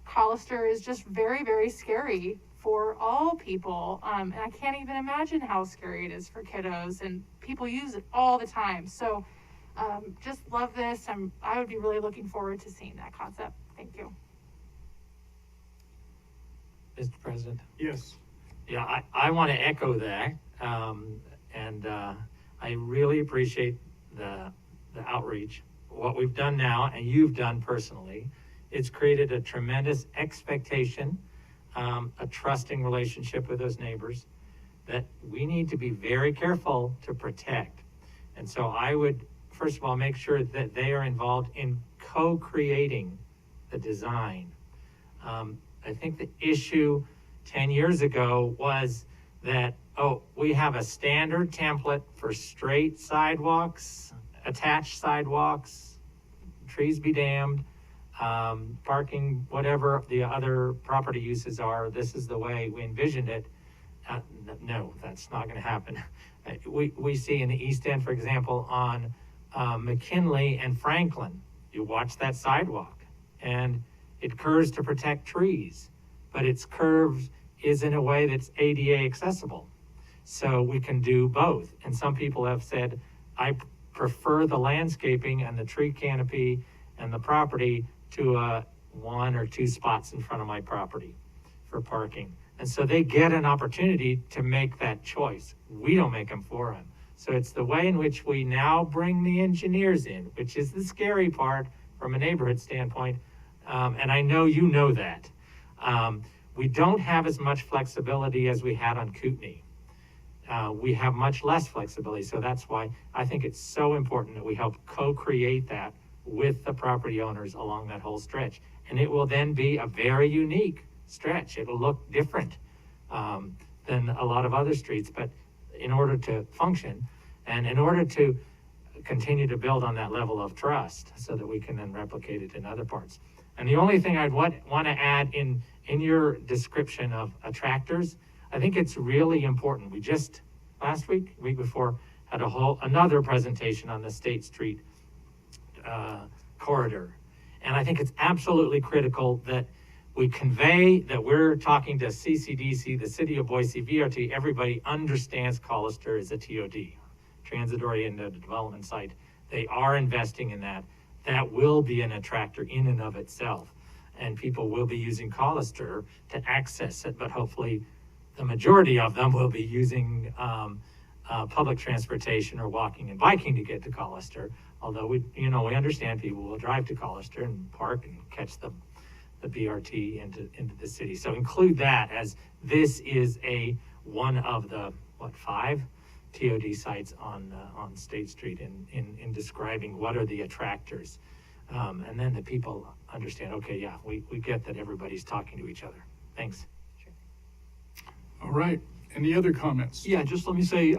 Collister is just very, very scary for all people, and I can't even imagine how scary it is for kiddos, and people use it all the time. So just love this. I would be really looking forward to seeing that concept. Thank you. Mr. President? Yes. Yeah, I want to echo that, and I really appreciate the outreach. What we've done now, and you've done personally, it's created a tremendous expectation, a trusting relationship with those neighbors that we need to be very careful to protect. And so I would, first of all, make sure that they are involved in co-creating the design. I think the issue 10 years ago was that, we have a standard template for straight sidewalks, attached sidewalks, trees be damned, parking, whatever the other property uses are. This is the way we envisioned it. No, that's not going to happen. We see in the East End, for example, on McKinley and Franklin, you watch that sidewalk and it curves to protect trees, but its curve is in a way that's ADA accessible. So we can do both. And some people have said, I prefer the landscaping and the tree canopy and the property to 1 or 2 spots in front of my property for parking. And so they get an opportunity to make that choice. We don't make them for them. So it's the way in which we now bring the engineers in, which is the scary part from a neighborhood standpoint. And I know you know that. We don't have as much flexibility as we had on Kootenai. We have much less flexibility, so that's why I think it's so important that we help co-create that with the property owners along that whole stretch. And it will then be a very unique stretch. It'll look different than a lot of other streets, but in order to function and in order to continue to build on that level of trust so that we can then replicate it in other parts. And the only thing I'd want to add in your description of attractors, I think it's really important. We just last week, week before, had another presentation on the State Street corridor. And I think it's absolutely critical that we convey that we're talking to CCDC, the City of Boise, VRT, everybody understands Collister is a TOD, transit-oriented development site. They are investing in that. That will be an attractor in and of itself. And people will be using Collister to access it, but hopefully the majority of them will be using public transportation or walking and biking to get to Collister. Although we understand people will drive to Collister and park and catch the BRT into the city. So include that as this is one of the 5 TOD sites on State Street in describing what are the attractors. And then the people understand, okay, yeah, we get that everybody's talking to each other. Thanks. All right. Any other comments? Yeah, just let me say,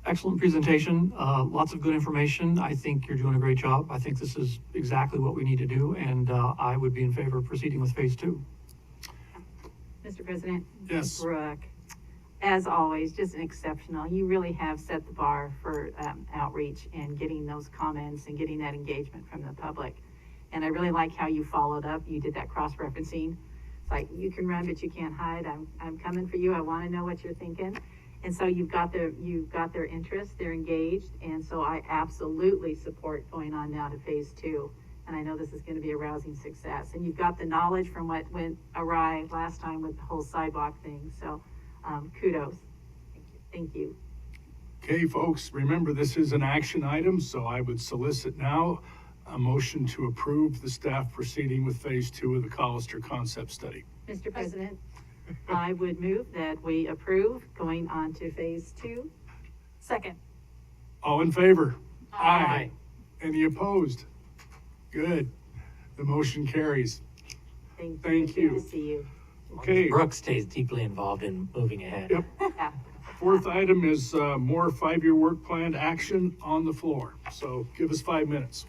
excellent presentation, lots of good information. I think you're doing a great job. I think this is exactly what we need to do, and I would be in favor of proceeding with phase 2. Mr. President? Yes. Brooke, as always, just an exceptional. You really have set the bar for outreach and getting those comments and getting that engagement from the public. And I really like how you followed up. You did that cross-referencing. It's like, you can run, but you can't hide. I'm coming for you. I want to know what you're thinking. And so you've got their interest, they're engaged, and so I absolutely support going on now to phase 2. And I know this is going to be a rousing success. And you've got the knowledge from what went awry last time with the whole sidewalk thing. So kudos. Thank you. Okay, folks, remember this is an action item, so I would solicit now a motion to approve the staff proceeding with phase 2 of the Collister concept study. Mr. President, I would move that we approve going on to phase 2. Second. All in favor? Aye. Any opposed? Good. The motion carries. Thank you. Good to see you. Okay. Brooke stays deeply involved in moving ahead. Yep. Yeah. Fourth item is more 5-year work plan action on the floor. So give us 5 minutes.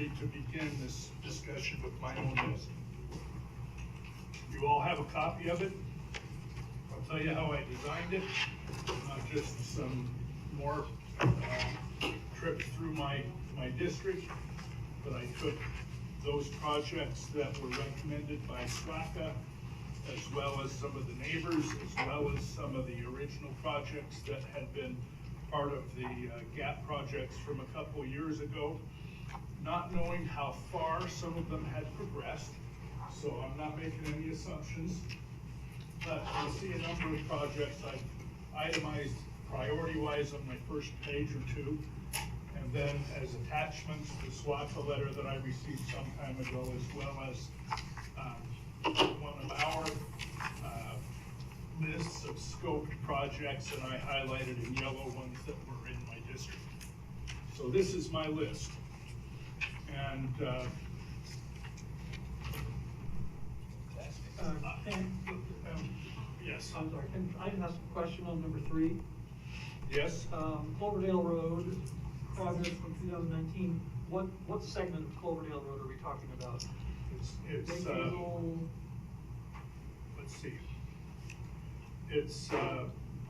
ready to begin this discussion with my own list. You all have a copy of it. I'll tell you how I designed it, not just some more trips through my district, but I took those projects that were recommended by SWACA, as well as some of the neighbors, as well as some of the original projects that had been part of the GAP projects from a couple years ago, not knowing how far some of them had progressed. So I'm not making any assumptions, but you'll see a number of projects I've itemized priority-wise on my first page or two, and then as attachments, the SWACA letter that I received some time ago, as well as one of our lists of scoped projects, and I highlighted in yellow ones that were in my district. So this is my list. And yes. I'm sorry, can I ask a question on number 3? Yes. Cloverdale Road, progress from 2019. What segment of Cloverdale Road are we talking about? It's let's see. It's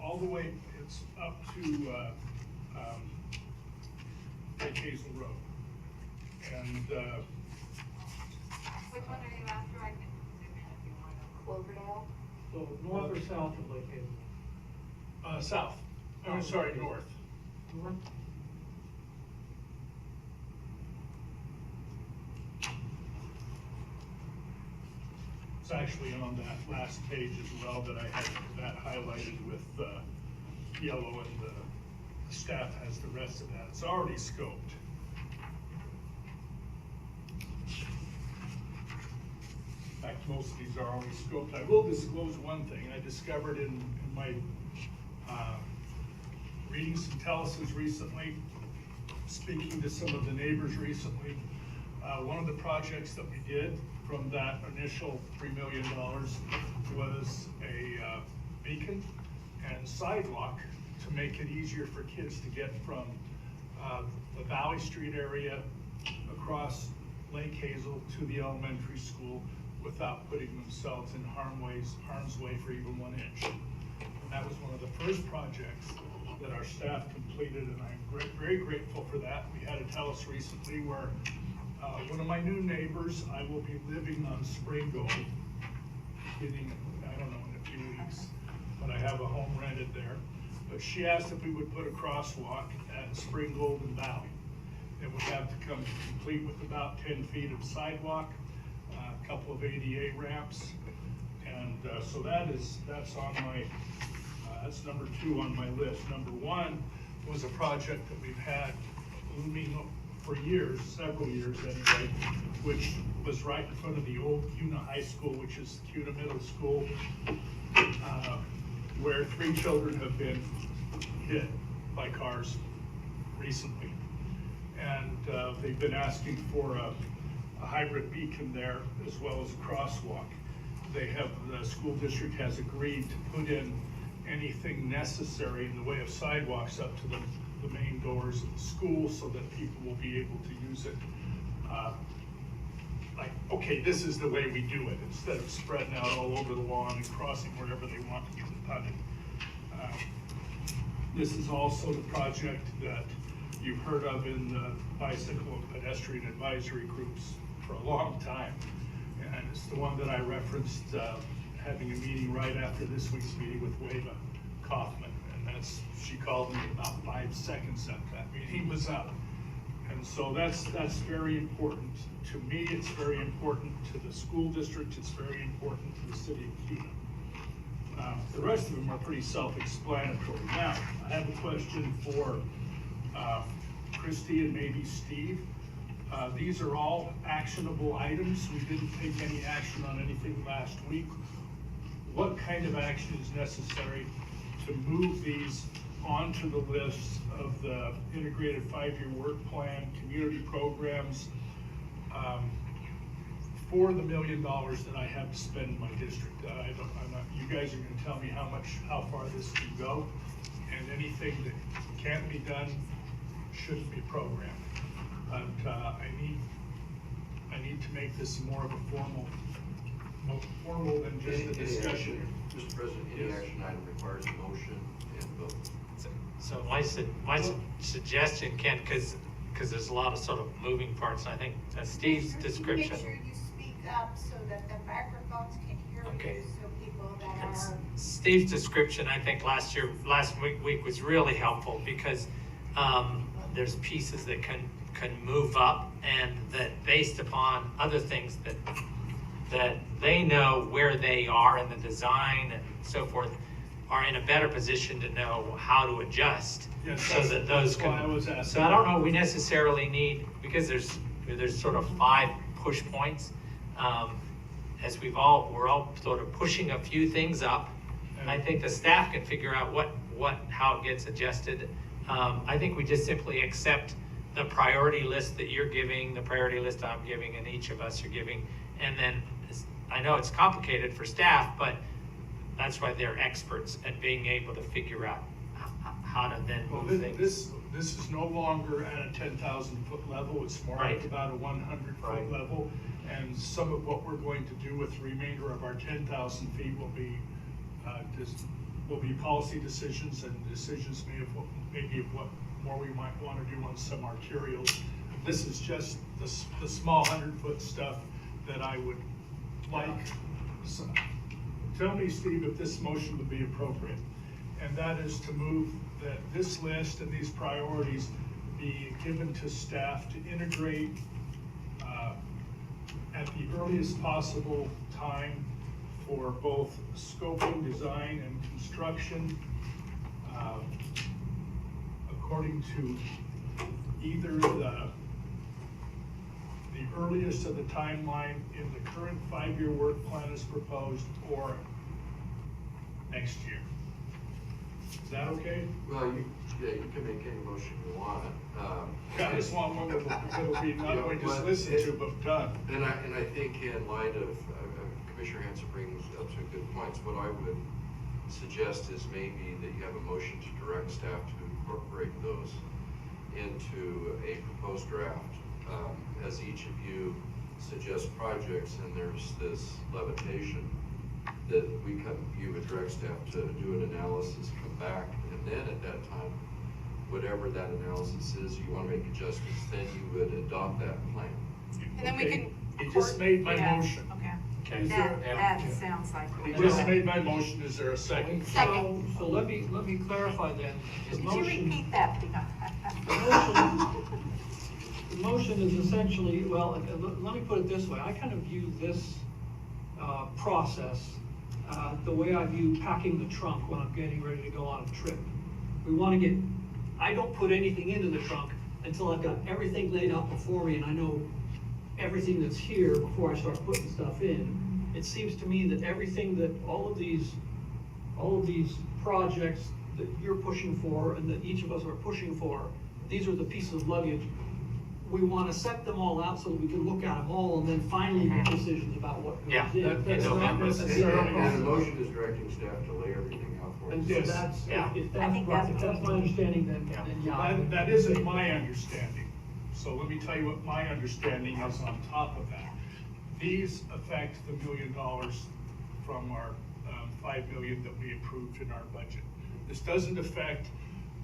all the way, it's up to Lake Hazel Road. And Which one are you after? I can zoom in if you want to. Cloverdale. So north or south of Lake Hazel? south. Oh, sorry, north. North? It's actually on that last page as well that I had that highlighted with yellow, and the staff has the rest of that. It's already scoped. In fact, most of these are already scoped. I will disclose one thing. I discovered in my reading some telesis recently, speaking to some of the neighbors recently, one of the projects that we did from that initial $3 million was a beacon and sidewalk to make it easier for kids to get from the Valley Street area across Lake Hazel to the elementary school without putting themselves in harm's way for even 1 inch. And that was one of the first projects that our staff completed, and I'm very grateful for that. We had a tell-us recently where one of my new neighbors, I will be living on Springo beginning, I don't know, in a few weeks, but I have a home rented there. But she asked if we would put a crosswalk at Springgold and Valley. It would have to come complete with about 10 feet of sidewalk, a couple of ADA ramps, and so that's on my, that's number 2 on my list. Number 1 was a project that we've had looming for years, several years anyway, which was right in front of the old Kuna High School, which is Kuna Middle School, where 3 children have been hit by cars recently. And they've been asking for a hybrid beacon there as well as a crosswalk. The school district has agreed to put in anything necessary in the way of sidewalks up to the main doors of the school so that people will be able to use it. Like, okay, this is the way we do it, instead of spreading out all over the lawn and crossing wherever they want to get the pudding. This is also the project that you've heard of in the bicycle and pedestrian advisory groups for a long time. And it's the one that I referenced having a meeting right after this week's meeting with Wava Kaufman. And she called me about 5 seconds after that meeting was up. And so that's very important to me. It's very important to the school district. It's very important to the city of Kuna. The rest of them are pretty self-explanatory. Now, I have a question for Christy and maybe Steve. These are all actionable items. We didn't take any action on anything last week. What kind of action is necessary to move these onto the list of the integrated 5-year work plan, community programs, for the $1 million that I have to spend in my district? You guys are going to tell me how far this can go, and anything that can't be done shouldn't be programmed. But I need I need to make this more of a more formal than just a discussion. Mr. President, any action item requires a motion and vote. So my suggestion, Ken, because there's a lot of sort of moving parts, and I think Steve's description. Make sure you speak up so that the microphones can hear Okay. you, so people that are. Steve's description, I think last week was really helpful because there's pieces that can move up, and that based upon other things that they know where they are in the design and so forth, are in a better position to know how to adjust. Yes, So that those that's why I can, was asking. so I don't know, we necessarily need, because there's sort of 5 push points. As we're all sort of pushing a few things up. I think the staff can figure out how it gets adjusted. I think we just simply accept the priority list that you're giving, the priority list I'm giving, and each of us are giving. And then, I know it's complicated for staff, but that's why they're experts at being able to figure out how to then Well, move things. this is no longer at a 10,000 foot level, it's more Right. like about a 100 foot Right. level. And some of what we're going to do with the remainder of our 10,000 feet will be policy decisions and decisions maybe of what more we might want to do on some arterials. This is just the small 100-foot stuff that I would like. So, tell me, Steve, if this motion would be appropriate. And that is to move that this list and these priorities be given to staff to integrate at the earliest possible time for both scoping, design, and construction, according to either the earliest of the timeline in the current 5-year work plan as proposed, or next year. Is that okay? Well, you can make any motion you want. I just want one that'll be not only just listened to, but done. And I think in light of Commissioner Hanson brings up some good points, what I would suggest is maybe that you have a motion to direct staff to incorporate those into a proposed draft. As each of you suggest projects, and there's this levitation, that you would direct staff to do an analysis, come back, and then at that time, whatever that analysis is, you want to make adjustments, then you would adopt that plan. And then we can. You just made my Yeah. motion. Okay. Okay. That sounds like. You just made my motion, is there a second? So let me clarify then. The Could you motion, repeat that, please? the motion is essentially, well, let me put it this way. I kind of view this process the way I view packing the trunk when I'm getting ready to go on a trip. I don't put anything into the trunk until I've got everything laid out before me and I know everything that's here before I start putting stuff in. It seems to me that everything that all of these projects that you're pushing for and that each of us are pushing for, these are the pieces of luggage. We want to set them all out so that we can look at them all and then finally make decisions about what goes Yeah, in. That's not necessarily. And the motion is directing staff to lay everything out for And us. so Yes. that's, Yeah. if I think that's that's my understanding, then yeah. That isn't my understanding. So let me tell you what my understanding is on top of that. These affect the $1 million from our $5 million that we approved in our budget. This doesn't affect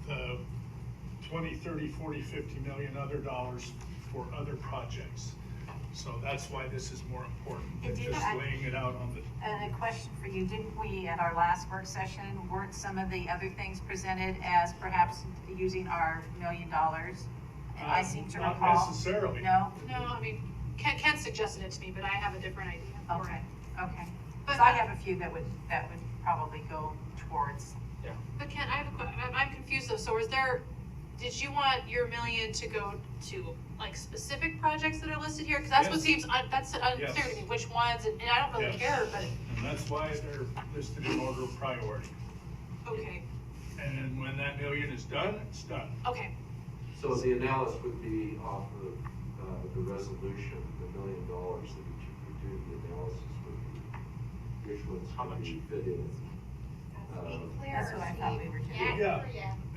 the 20, 30, 40, 50 million other dollars for other projects. So that's why this is more important than just laying it out on the. And a question for you, didn't we, at our last work session, weren't some of the other things presented as perhaps using our $1 million? And I seem to recall. Not necessarily. No? No, I mean, Ken suggested it to me, but I have a different idea for Okay, it. okay. But So I have a few that would probably go towards. But Ken, I have a question. I'm confused though. So did you want your $1 million to go to like specific projects that are listed here? Because that's what Yes. seems, that's unclear Yes. to me, which ones, and I don't really Yes. care, but, And that's why they're listed in order of priority. okay, And then when that $1 million is done, it's done. okay. So the analysis would be off of the resolution, the $1 million that each of you do, the analysis would be which ones How could much? be fit in. That's what I thought we were doing. Yeah,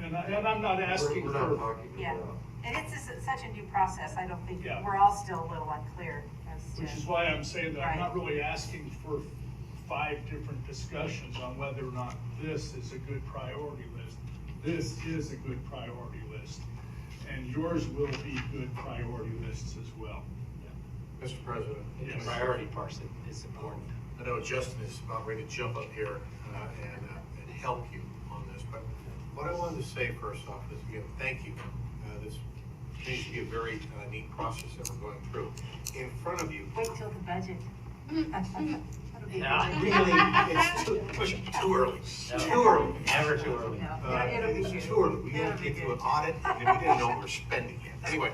and I'm not asking We're not for, talking Yeah, about. and it's such a new process, I don't think, Yeah. we're all still a little unclear as to. which is why I'm saying that I'm not Right. really asking for 5 different discussions on whether or not this is a good priority list. This is a good priority list, and yours will be good priority lists as well. Mr. President. The Yes. priority part is important. I know Justin is about ready to jump up here and help you on this, but what I wanted to say first off is, again, thank you. This seems to be a very neat process that we're going through. In front of you. Wait till the budget. Really, it's too early. Too early. Never too early. It'll be It's good. too early. We It'll gotta be get to good. an audit, and we didn't know we were spending yet. Anyway,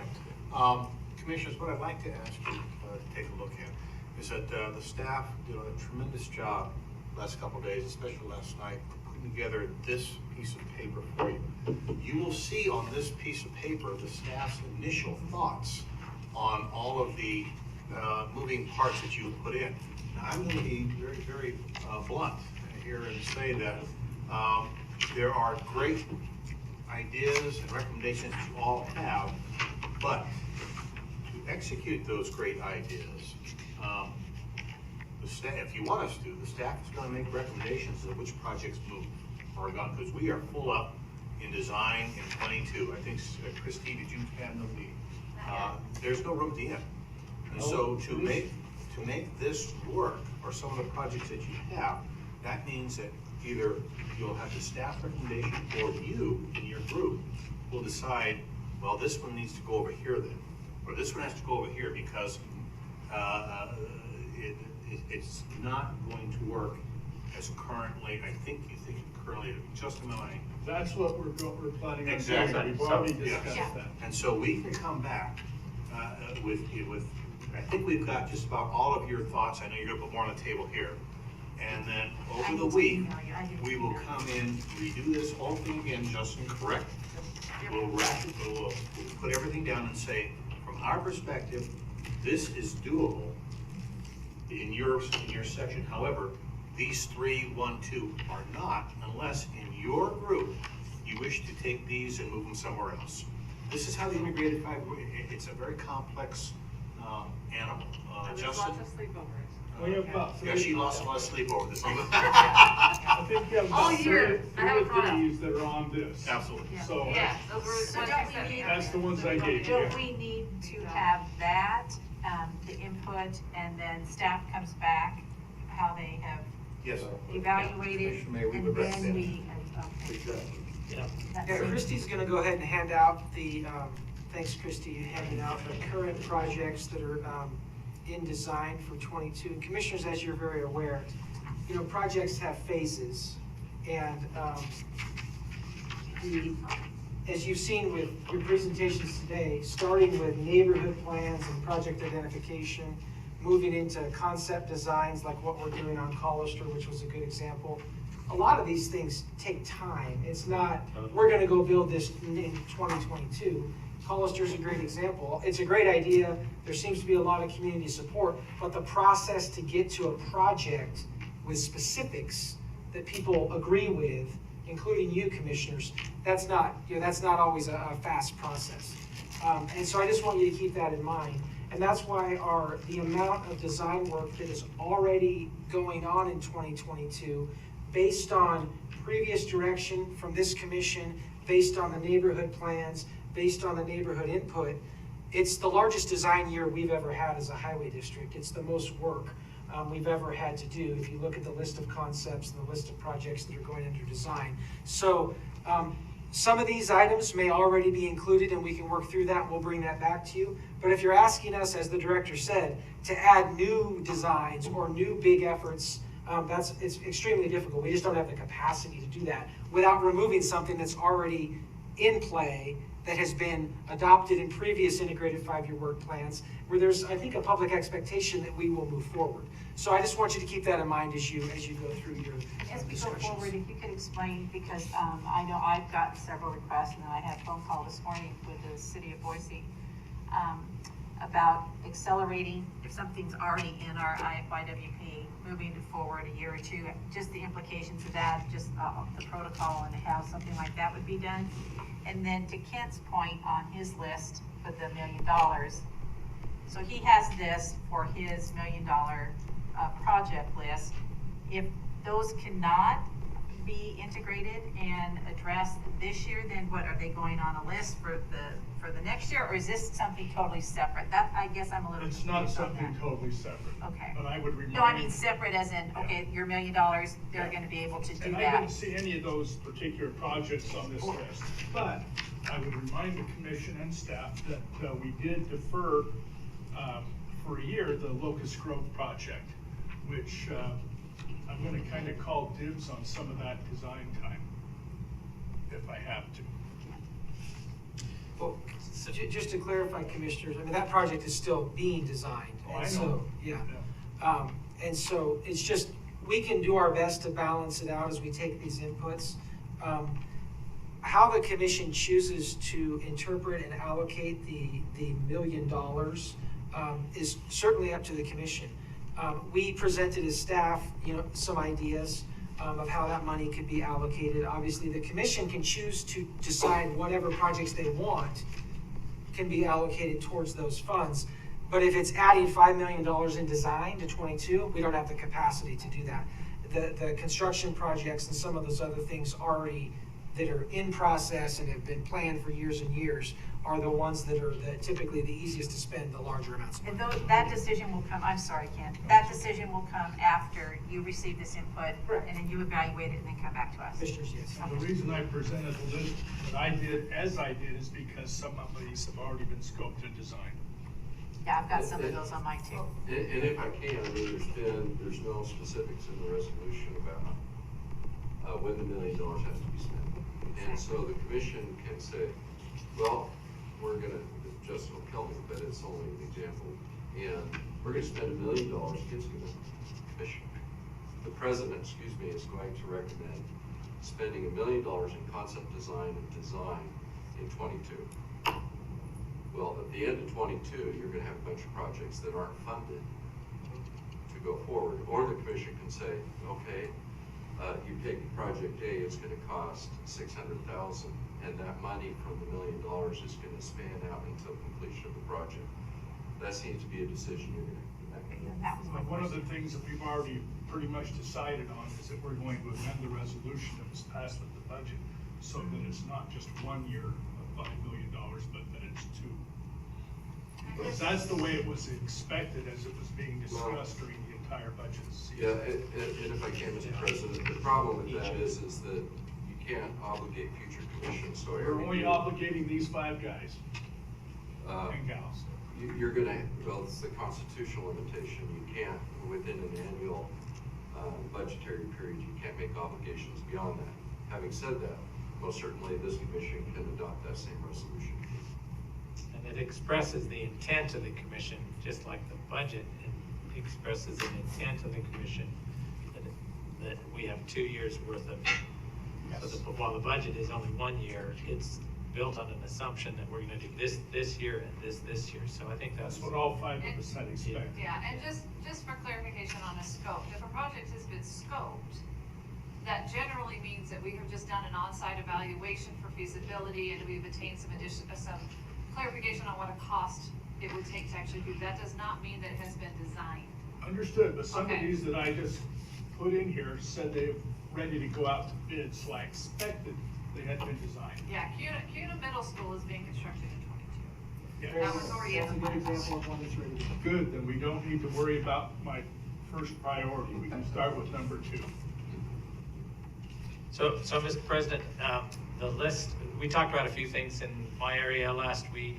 Commissioners, what I'd like to ask you to take a look at is that the staff did a tremendous job last couple of days, especially last night, putting together this piece of paper for you. You will see on this piece of paper the staff's initial thoughts on all of the moving parts that you put in. Now, I'm going to be very, very blunt here and say that there are great ideas and recommendations that you all have, but to execute those great ideas, the staff, if you want us to, the staff is going to make recommendations of which projects move or gone, because we are full up in design in 22. I think, Christie, did you handle there's no room at the end. And so to make this work, or some of the projects that you have, that means that either you'll have the staff recommendation, or you and your group will decide, well, this one needs to go over here then, or this one has to go over here because it's not going to work as currently, I think you think currently, just a minute. That's what we're planning on doing. Exactly. We've already Yeah. discussed that. And so we can come back with, I think we've got just about all of your thoughts. I know you're gonna put more on the table here. And then over the week, we will come in, redo this whole thing again, Justin, correct? We'll wrap it, we'll put everything down and say, from our perspective, this is doable in your section. However, these 3, 1, 2 are not, unless in your group, you wish to take these and move them somewhere else. This is how the integrated 5, it's a very complex animal. There's Justin? lots of sleepovers. We have about Yeah, she lost a lot of sleep over this. I think we have All about year, I have a 3 file. of these that are on this. Absolutely. So Yeah, those were So ones don't you we sent me. need- that's the ones I gave you. Don't we need to have that, the input, and then staff comes back, how they have Yes. evaluated, Commissioner Mayor, we and would then recommend. we, okay. Yeah. That's Yeah, it. Christie's gonna go ahead and hand out the, thanks Christie, handing out the current projects that are, in design for 22. And Commissioners, as you're very aware, projects have phases. And, as you've seen with your presentations today, starting with neighborhood plans and project identification, moving into concept designs like what we're doing on Collister, which was a good example. A lot of these things take time. It's not, we're gonna go build this in 2022. Collister's a great example. It's a great idea. There seems to be a lot of community support, but the process to get to a project with specifics that people agree with, including you, commissioners, that's not always a fast process. And so I just want you to keep that in mind. And that's why the amount of design work that is already going on in 2022, based on previous direction from this commission, based on the neighborhood plans, based on the neighborhood input, it's the largest design year we've ever had as a highway district. It's the most work we've ever had to do, if you look at the list of concepts and the list of projects that are going under design. So some of these items may already be included, and we can work through that, and we'll bring that back to you. But if you're asking us, as the director said, to add new designs or new big efforts, it's extremely difficult. We just don't have the capacity to do that without removing something that's already in play, that has been adopted in previous integrated 5-year work plans, where there's, I think, a public expectation that we will move forward. So I just want you to keep that in mind as you go through your As we go discussions. forward, if you could explain, because I know I've gotten several requests, and then I had a phone call this morning with the city of Boise. about accelerating, if something's already in our IFYWP, moving it forward a year or two, just the implications of that, just the protocol and how something like that would be done. And then to Kent's point on his list for the $1 million, so he has this for his $1 million project list. If those cannot be integrated and addressed this year, then what, are they going on a list for the next year, or is this something totally separate? That, I guess I'm a little It's confused not on something that. totally separate. Okay. But I would remind. No, I mean separate as in, okay, your $1 million, they're gonna be able to do And I that. didn't see any of those particular projects on this list, but I would remind the commission and staff that we did defer for a year the Locust Grove project, which I'm gonna kind of call dibs on some of that design time, if I have to. Well, just to clarify, commissioners, I mean, that project is still being designed. Oh, I and know. so, yeah. And so it's just, we can do our best to balance it out as we take these inputs. How the commission chooses to interpret and allocate the $1 million is certainly up to the commission. We presented as staff, some ideas of how that money could be allocated. Obviously, the commission can choose to decide whatever projects they want can be allocated towards those funds. But if it's adding $5 million in design to 22, we don't have the capacity to do that. The construction projects and some of those other things already that are in process and have been planned for years and years are the ones that are typically the easiest to spend the larger amounts of money. And that decision will come, I'm sorry, Ken, that decision will come after you receive this input, and then you evaluate it and then come back to us. Commissioners, yes. And the reason I presented the list that I did, as I did, is because some of these have already been scoped and designed. Yeah, I've got some of those on mine too. And if I can, I mean, there's no specifics in the resolution about when the $1 million has to be spent. And so the commission can say, well, we're gonna, Justin will kill me, but it's only an example, and we're gonna spend $1 million against the commission. The president, is going to recommend spending $1 million in concept design and design in 22. Well, at the end of 22, you're gonna have a bunch of projects that aren't funded to go forward, or the commission can say, okay, you take project A, it's gonna cost $600,000, and that money from the $1 million is gonna span out until completion of the project. That seems to be a decision you're gonna make. That was my One of the question. things that we've already pretty much decided on is that we're going to amend the resolution that was passed with the budget, so that it's not just 1 year of $5 million, but that it's 2. Because that's the way it was expected as it was being discussed during the entire budget season. Yeah, and if I can, Mr. President, the problem with that is that you can't obligate future commissions, so We're only obligating these 5 guys uh, and gals. you're gonna, well, it's the constitutional limitation, you can't, within an annual budgetary period, you can't make obligations beyond that. Having said that, most certainly this commission can adopt that same resolution. And it expresses the intent of the commission, just like the budget, it expresses an intent of the commission that we have 2 years worth of, so while the budget is only 1 year, it's built on an assumption that we're gonna do this year and this year, so I think That's what all 5% expect. Yeah, and just for clarification on a scope, if a project has been scoped, that generally means that we have just done an on-site evaluation for feasibility and we've attained some clarification on what a cost it would take to actually do. That does not mean that it has been designed. Understood, but some of Okay. these that I just put in here said they're ready to go out to bid, so I expected they had been designed. Yeah, Kuna Middle School is being constructed in 22. Yeah. That was already That's a in good the example of one that's ready to go. Good, then we don't need to worry about my first priority. We can start with number 2. So, Mr. President, the list, we talked about a few things in my area last week,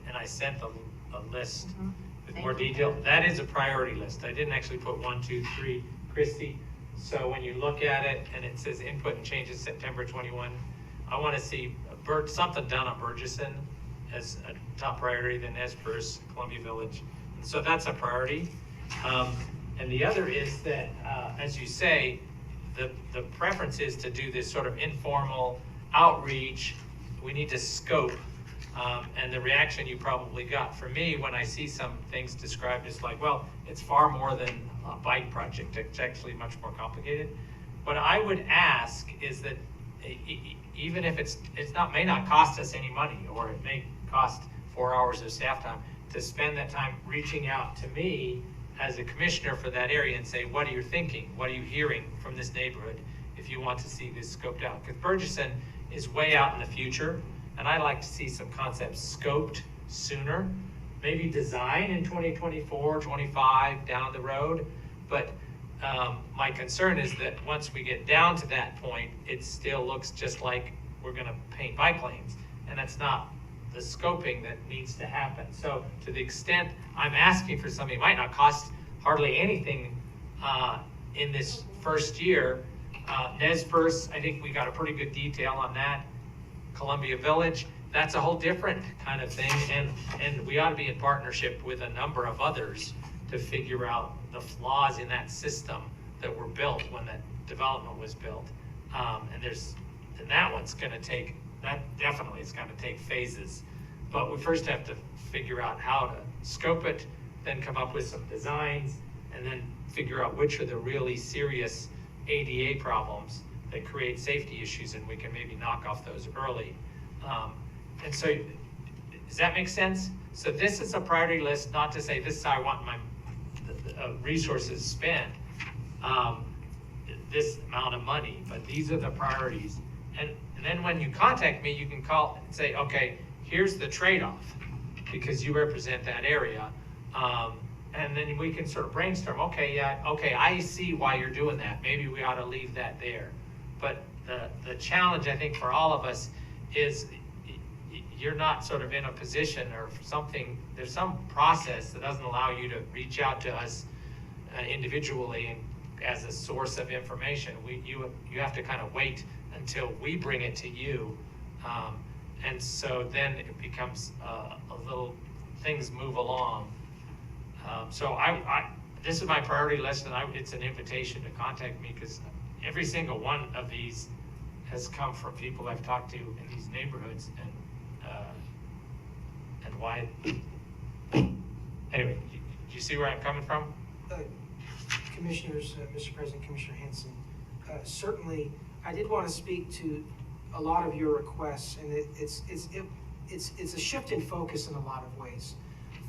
and I sent a list with more detail. That is a priority list. I didn't actually put 1, 2, 3, Christie. So when you look at it and it says input and changes September 21, I want to see something done on Burgesson as a top priority, then Esper's, Columbia Village. So that's a priority. And the other is that, as you say, the preference is to do this sort of informal outreach. We need to scope And the reaction you probably got from me when I see some things described is like, well, it's far more than a bike project. It's actually much more complicated. What I would ask is that even if may not cost us any money, or it may cost 4 hours of staff time, to spend that time reaching out to me as a commissioner for that area and say, what are you thinking? What are you hearing from this neighborhood if you want to see this scoped out? Because Burgesson is way out in the future, and I'd like to see some concepts scoped sooner, maybe design in 2024, 25 down the road. But my concern is that once we get down to that point, it still looks just like we're gonna paint bike lanes, and that's not the scoping that needs to happen. So to the extent I'm asking for something, it might not cost hardly anything in this first year. Nez Perce, I think we got a pretty good detail on that. Columbia Village, that's a whole different kind of thing, and we ought to be in partnership with a number of others to figure out the flaws in that system that were built when that development was built. And that one's gonna take, that definitely is gonna take phases. But we first have to figure out how to scope it, then come up with some designs, and then figure out which are the really serious ADA problems that create safety issues, and we can maybe knock off those early. And so, does that make sense? So this is a priority list, not to say this is how I want my resources spent, this amount of money, but these are the priorities. And then when you contact me, you can call and say, okay, here's the trade-off, because you represent that area. And then we can sort of brainstorm, okay, yeah, okay, I see why you're doing that. Maybe we ought to leave that there. But the challenge, I think, for all of us is you're not sort of in a position or something, there's some process that doesn't allow you to reach out to us individually and as a source of information. You have to kind of wait until we bring it to you. And so then it becomes a little, things move along. So this is my priority list, and it's an invitation to contact me, because every single one of these has come from people I've talked to in these neighborhoods, and why. Anyway, do you see where I'm coming from? Commissioners, Mr. President, Commissioner Hanson, certainly I did want to speak to a lot of your requests, and it's a shift in focus in a lot of ways.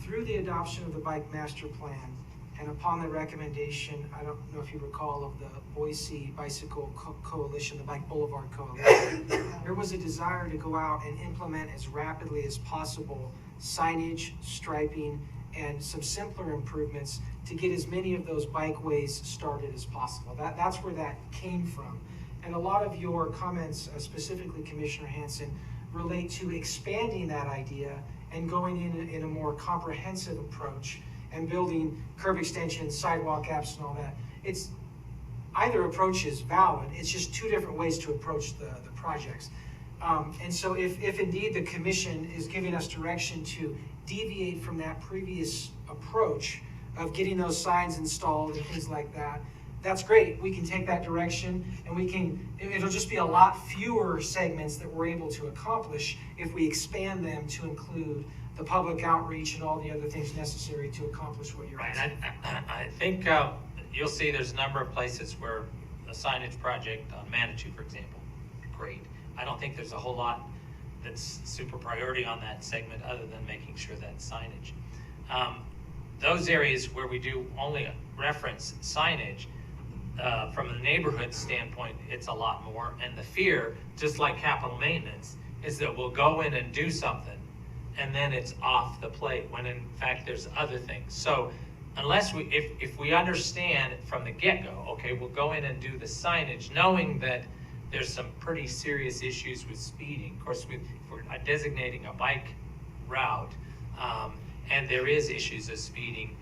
Through the adoption of the Bike Master Plan, and upon the recommendation, I don't know if you recall, of the Boise Bicycle Coalition, the Bike Boulevard Coalition, there was a desire to go out and implement as rapidly as possible signage, striping, and some simpler improvements to get as many of those bikeways started as possible. That's where that came from. And a lot of your comments, specifically Commissioner Hanson, relate to expanding that idea and going in a more comprehensive approach and building curb extensions, sidewalk gaps, and all that. Either approach is valid. It's just two different ways to approach the projects. And so if indeed the commission is giving us direction to deviate from that previous approach of getting those signs installed and things like that, that's great. We can take that direction, and it'll just be a lot fewer segments that we're able to accomplish if we expand them to include the public outreach and all the other things necessary to accomplish what you're asking. I think you'll see there's a number of places where a signage project on Manitou, for example, great. I don't think there's a whole lot that's super priority on that segment other than making sure that signage. Those areas where we do only reference signage, from a neighborhood standpoint, it's a lot more. And the fear, just like capital maintenance, is that we'll go in and do something and then it's off the plate, when in fact there's other things. So unless if we understand from the get-go, okay, we'll go in and do the signage, knowing that there's some pretty serious issues with speeding. Of course, if we're designating a bike route, and there is issues of speeding,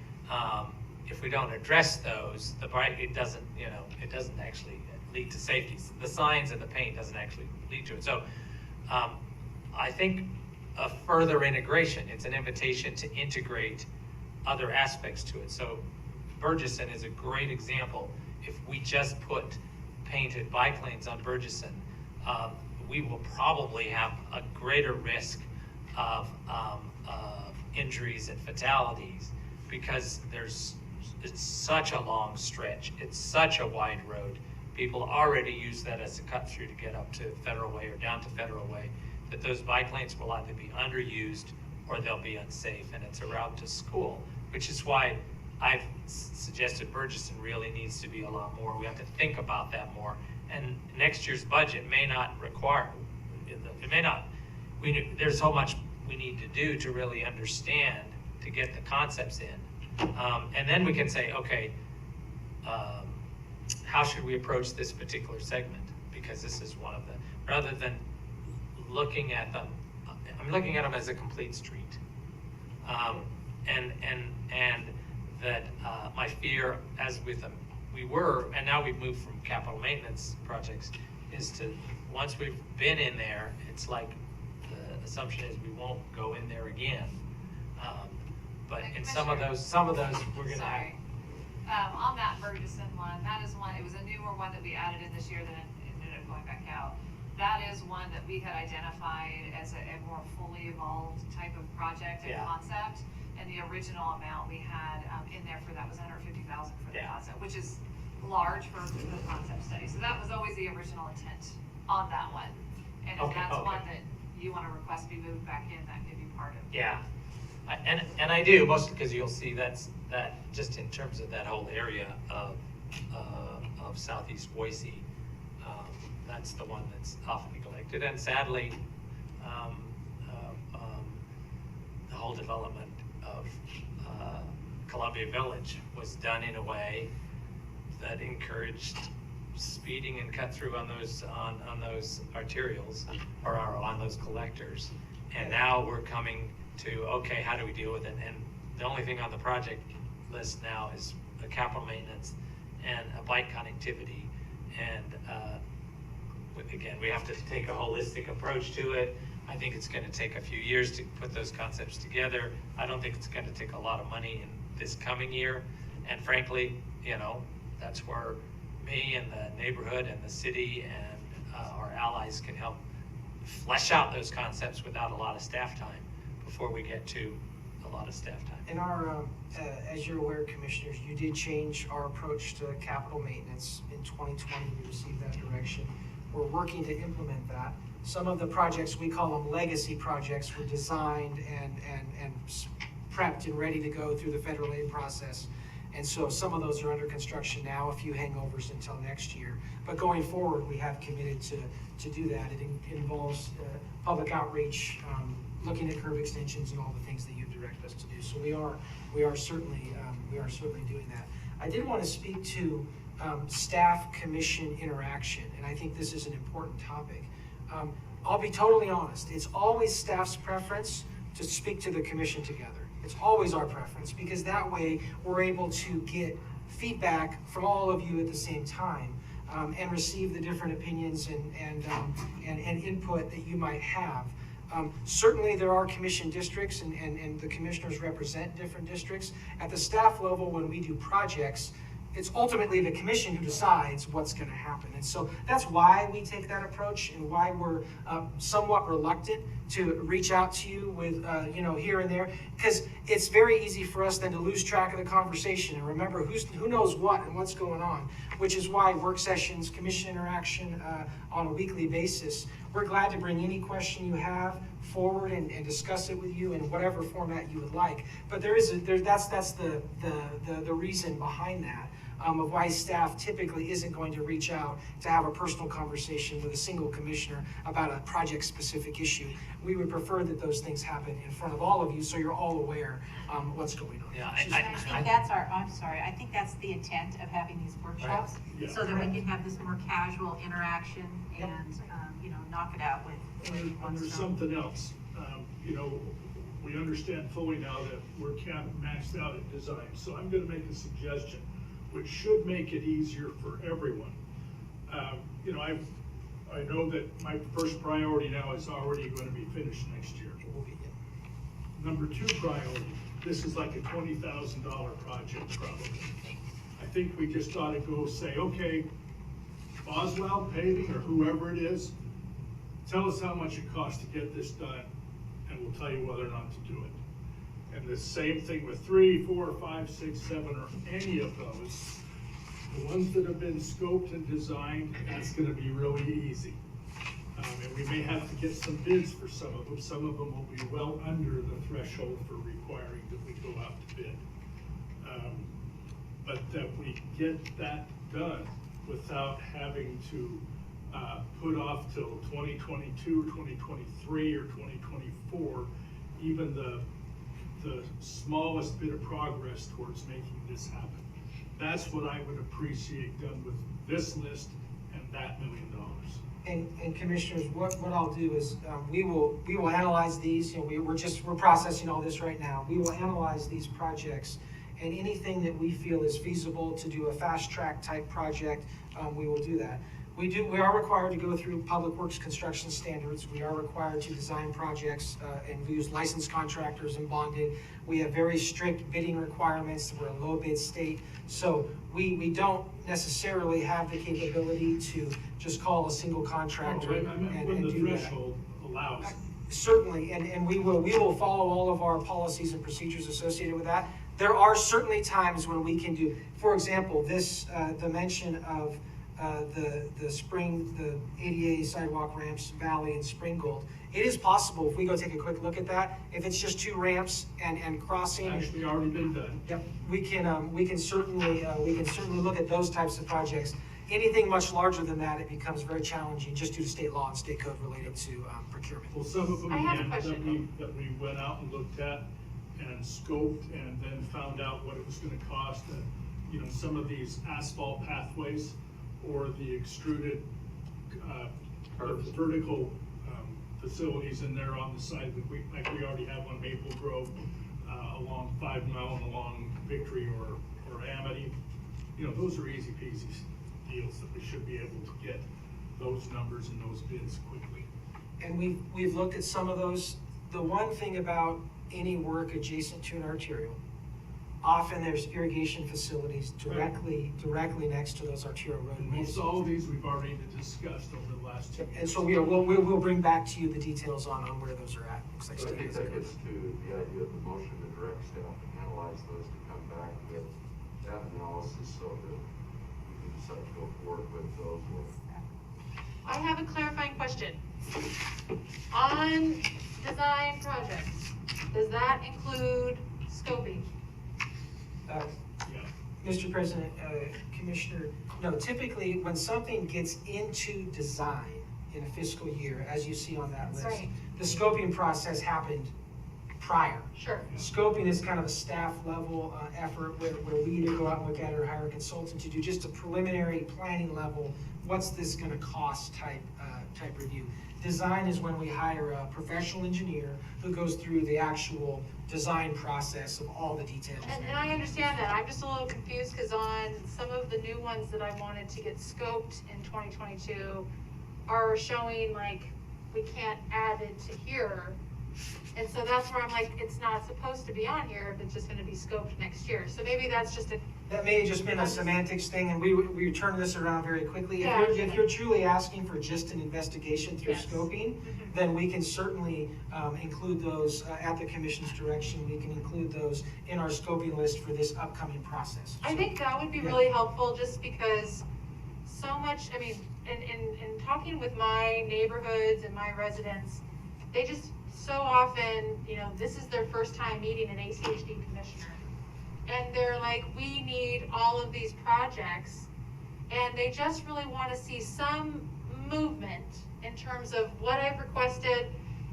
if we don't address those, it doesn't actually lead to safety. The signs and the paint doesn't actually lead to it. So I think a further integration, it's an invitation to integrate other aspects to it. So Burgesson is a great example. If we just put painted bike lanes on Burgesson, we will probably have a greater risk of injuries and fatalities, because it's such a long stretch. It's such a wide road. People already use that as a cut through to get up to Federal Way or down to Federal Way, that those bike lanes will either be underused or they'll be unsafe, and it's a route to school, which is why I've suggested Burgesson really needs to be a lot more. We have to think about that more. And next year's budget may not require, it may not, there's so much we need to do to really understand, to get the concepts in. And then we can say, okay, how should we approach this particular segment? Because this is one of the, rather than looking at them, I'm looking at them as a complete street. And that my fear, as with them, we were, and now we've moved from capital maintenance projects, is to, once we've been in there, it's like the assumption is we won't go in there again. But in some of those we're gonna have. On that Burgesson one, that is one, it was a newer one that we added in this year that ended up going back out. That is one that we had identified as a more fully evolved type of project and concept. And the original amount we had in there for that was $150,000 for the concept, which is large for the concept study. So that was always the original intent on that one. And if that's one that you want to request be moved back in, that could be part of it. Yeah, and I do, mostly because you'll see that just in terms of that whole area of Southeast Boise, that's the one that's often neglected. And sadly, the whole development of Columbia Village was done in a way that encouraged speeding and cut through on those arterials or on those collectors. And now we're coming to, okay, how do we deal with it? And the only thing on the project list now is a capital maintenance and a bike connectivity. And again, we have to take a holistic approach to it. I think it's going to take a few years to put those concepts together. I don't think it's going to take a lot of money in this coming year. And frankly, that's where me and the neighborhood and the city and our allies can help flesh out those concepts without a lot of staff time before we get to a lot of staff time. In our, as you're aware, commissioners, you did change our approach to capital maintenance. In 2020, we received that direction. We're working to implement that. Some of the projects, we call them legacy projects, were designed and prepped and ready to go through the federal aid process. And so some of those are under construction now, a few hangovers until next year. But going forward, we have committed to do that. It involves public outreach, looking at curb extensions and all the things that you direct us to do. So we are certainly doing that. I did want to speak to staff commission interaction, and I think this is an important topic. I'll be totally honest, it's always staff's preference to speak to the commission together. It's always our preference, because that way we're able to get feedback from all of you at the same time, and receive the different opinions and input that you might have. Certainly there are commission districts and the commissioners represent different districts. At the staff level, when we do projects, it's ultimately the commission who decides what's going to happen. And so that's why we take that approach and why we're somewhat reluctant to reach out to you with, here and there, because it's very easy for us then to lose track of the conversation and remember who knows what and what's going on, which is why work sessions, commission interaction on a weekly basis, we're glad to bring any question you have forward and discuss it with you in whatever format you would like. But that's the reason behind that. Of why staff typically isn't going to reach out to have a personal conversation with a single commissioner about a project-specific issue. We would prefer that those things happen in front of all of you, so you're all aware what's going on. Yeah, I think that's I think that's the intent of having these workshops, Yeah. so that we can have this more casual interaction and, knock it out with And there's something else. We understand fully now that we're maxed out at design. So I'm going to make a suggestion, which should make it easier for everyone. I know that my first priority now is already going to be finished next year. Number 2 priority, this is like a $20,000 project probably. I think we just ought to go say, okay, Boswell Paving or whoever it is, tell us how much it costs to get this done, and we'll tell you whether or not to do it. And the same thing with 3, 4, 5, 6, 7, or any of those. The ones that have been scoped and designed, that's gonna be really easy. And we may have to get some bids for some of them. Some of them will be well under the threshold for requiring that we go out to bid. But that we get that done without having to put off till 2022, 2023, or 2024, even the smallest bit of progress towards making this happen. That's what I would appreciate done with this list and that $1 million. And commissioners, what I'll do is, we will analyze these, you know, we're processing all this right now. We will analyze these projects, and anything that we feel is feasible to do a fast track type project, we will do that. We are required to go through Public Works construction standards. We are required to design projects, and we use licensed contractors and bonded. We have very strict bidding requirements. We're a low bid state. So we don't necessarily have the capability to just call a single contractor and when the do that. threshold allows. Certainly, and we will follow all of our policies and procedures associated with that. There are certainly times when we can do, for example, this, the mention of the ADA sidewalk ramps, Valley and Springgold. It is possible, if we go take a quick look at that, if it's just 2 ramps and crossing. Actually already been done. Yep, we can certainly look at those types of projects. Anything much larger than that, it becomes very challenging just due to state law and state code related to procurement. Well, some of them, I have a again, question. that we went out and looked at and scoped and then found out what it was gonna cost. And, you know, some of these asphalt pathways or the extruded, vertical facilities in there on the side that we already have on Maple Grove, along 5 Mile and along Victory or Amity. You know, those are easy peasy deals that we should be able to get those numbers and those bids quickly. And we've looked at some of those. The one thing about any work adjacent to an arterial, often there's irrigation facilities directly next to those arterial roadways. Most all of these we've already discussed over the last 2 years. And so we'll bring back to you the details on where those are at. Looks like So I Steve think has that it. gets to the idea of the motion to direct staff to analyze those, to come back with that analysis so that we can decide to go forward with those. I have a clarifying question. On design projects, does that include scoping? Mr. President, Commissioner, no, typically when something gets into design in a fiscal year, as you see on that list, Right. the scoping process happened prior. Sure. Scoping is kind of a staff level effort where we either go out and look at it or hire a consultant to do just a preliminary planning level, what's this gonna cost type review. Design is when we hire a professional engineer who goes through the actual design process of all the details. And I understand that. I'm just a little confused because on some of the new ones that I wanted to get scoped in 2022 are showing like we can't add it to here. And so that's where I'm like, it's not supposed to be on here if it's just gonna be scoped next year. So maybe that's just a. That may have just been a semantics thing, and we turn this around very quickly. Yeah. If you're truly asking for just an investigation through Yes. scoping, then we can certainly include those at the commission's direction. We can include those in our scoping list for this upcoming process. I think that would be really helpful just because so much, I mean, in talking with my neighborhoods and my residents, they just so often, you know, this is their first time meeting an ACHD commissioner. And they're like, we need all of these projects. And they just really want to see some movement in terms of what I've requested.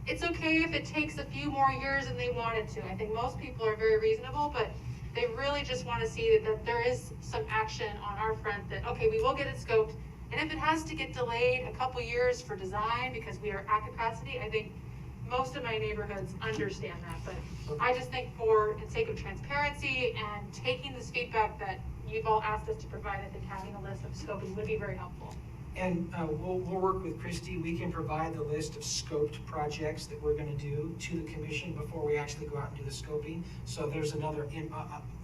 It's okay if it takes a few more years than they wanted to. I think most people are very reasonable, but they really just want to see that there is some action on our front that, okay, we will get it scoped. And if it has to get delayed a couple years for design because we are at capacity, I think most of my neighborhoods understand that. But I just think for the sake of transparency and taking this feedback that you've all asked us to provide, I think having a list of scoping would be very helpful. And we'll work with Christie. We can provide the list of scoped projects that we're gonna do to the commission before we actually go out and do the scoping. So there's another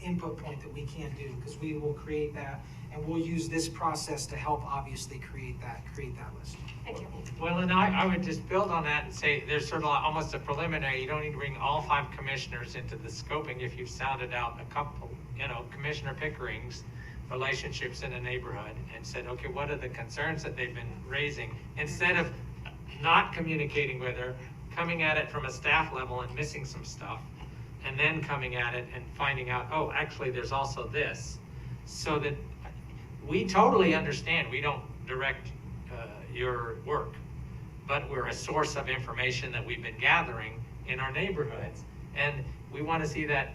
input point that we can do, because we will create that, and we'll use this process to help obviously create that list. Thank you. Well, and I would just build on that and say there's sort of almost a preliminary. You don't need to bring all 5 commissioners into the scoping if you've sounded out a couple, Commissioner Pickering's relationships in a neighborhood and said, okay, what are the concerns that they've been raising? Instead of not communicating with her, coming at it from a staff level and missing some stuff, and then coming at it and finding out, oh, actually, there's also this. So that we totally understand we don't direct your work, but we're a source of information that we've been gathering in our neighborhoods. And we want to see that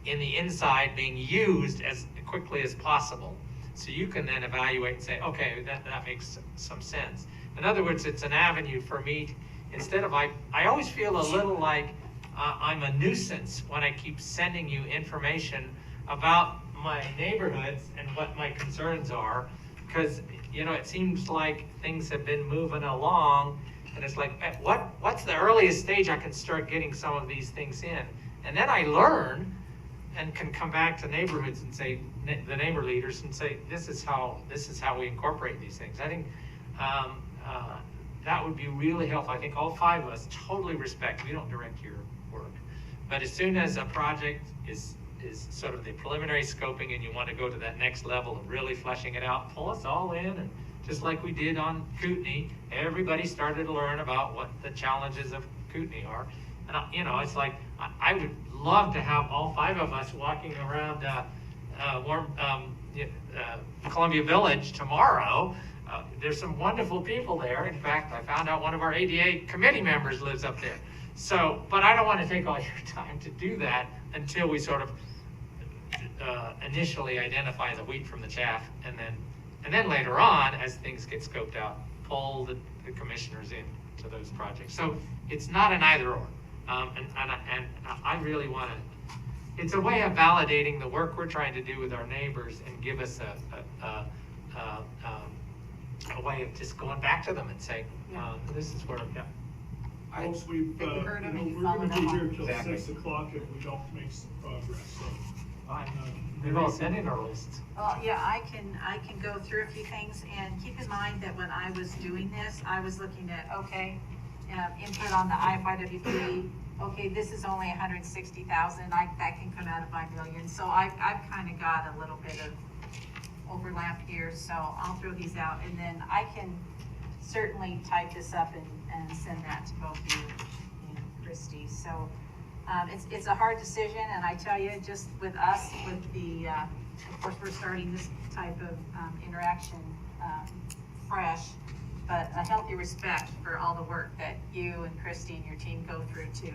in the inside being used as quickly as possible. So you can then evaluate and say, okay, that makes some sense. In other words, it's an avenue for me, instead of, I always feel a little like I'm a nuisance when I keep sending you information about my neighborhoods and what my concerns are, because it seems like things have been moving along, and it's like, what's the earliest stage I can start getting some of these things in? And then I learn and can come back to neighborhoods and say, the neighbor leaders, and say, this is how we incorporate these things. I think that would be really helpful. I think all 5 of us totally respect, we don't direct your work. But as soon as a project is sort of the preliminary scoping and you want to go to that next level of really fleshing it out, pull us all in, and just like we did on Kootenai, everybody started to learn about what the challenges of Kootenai are. And it's like, I would love to have all 5 of us walking around Columbia Village tomorrow. There's some wonderful people there. In fact, I found out one of our ADA committee members lives up there. So, but I don't want to take all your time to do that until we sort of initially identify the wheat from the chaff, and then later on, as things get scoped out, pull the commissioners in to those projects. So it's not an either or. And I really want to, it's a way of validating the work we're trying to do with our neighbors and give us a way of just going back to them and saying, this is where, Folks, we're gonna be here till 6 o'clock if we don't make some progress, so. We've all sent in our lists. Well, yeah, I can go through a few things, and keep in mind that when I was doing this, I was looking at, input on the IFYWP, this is only 160,000, that can come out of my million. So I've kind of got a little bit of overlap here, so I'll throw these out, and then I can certainly type this up and send that to both you and Christie. So it's a hard decision, and I tell you, just with us, with the, of course, we're starting this type of interaction fresh, but a healthy respect for all the work that you and Christie and your team go through to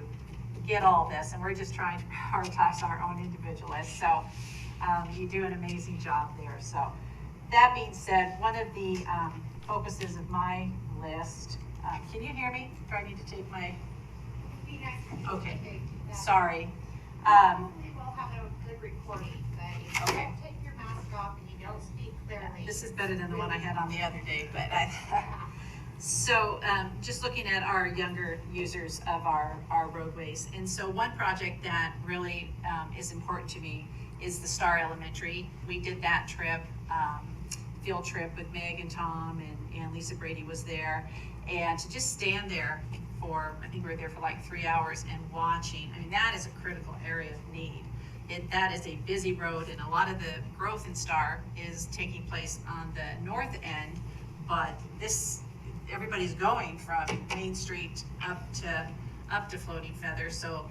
get all this, and we're just trying to prioritize our own individualists. So you do an amazing job there. So that being said, one of the focuses of my list, can you hear me? Do I need to take my, okay, sorry. We'll have a good recording, but okay. Take your mask off and you don't speak clearly. This is better than the one I had on the other day, but so just looking at our younger users of our roadways. And so one project that really is important to me is the Star Elementary. We did that trip, field trip with Meg and Tom, and Lisa Brady was there. And to just stand there for, I think we were there for like 3 hours and watching, I mean, that is a critical area of need. That is a busy road, and a lot of the growth in Star is taking place on the north end, but everybody's going from Main Street up to Floating Feather. So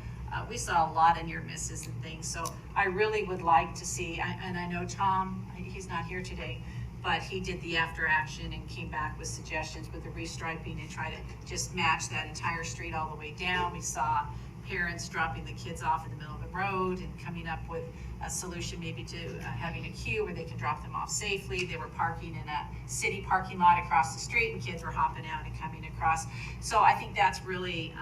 we saw a lot of near misses and things. So I really would like to see, and I know Tom, he's not here today, but he did the after action and came back with suggestions with the restriping and try to just match that entire street all the way down. We saw parents dropping the kids off in the middle of the road and coming up with a solution maybe to having a queue where they can drop them off safely. They were parking in a city parking lot across the street, and kids were hopping out and coming across. So I think that's really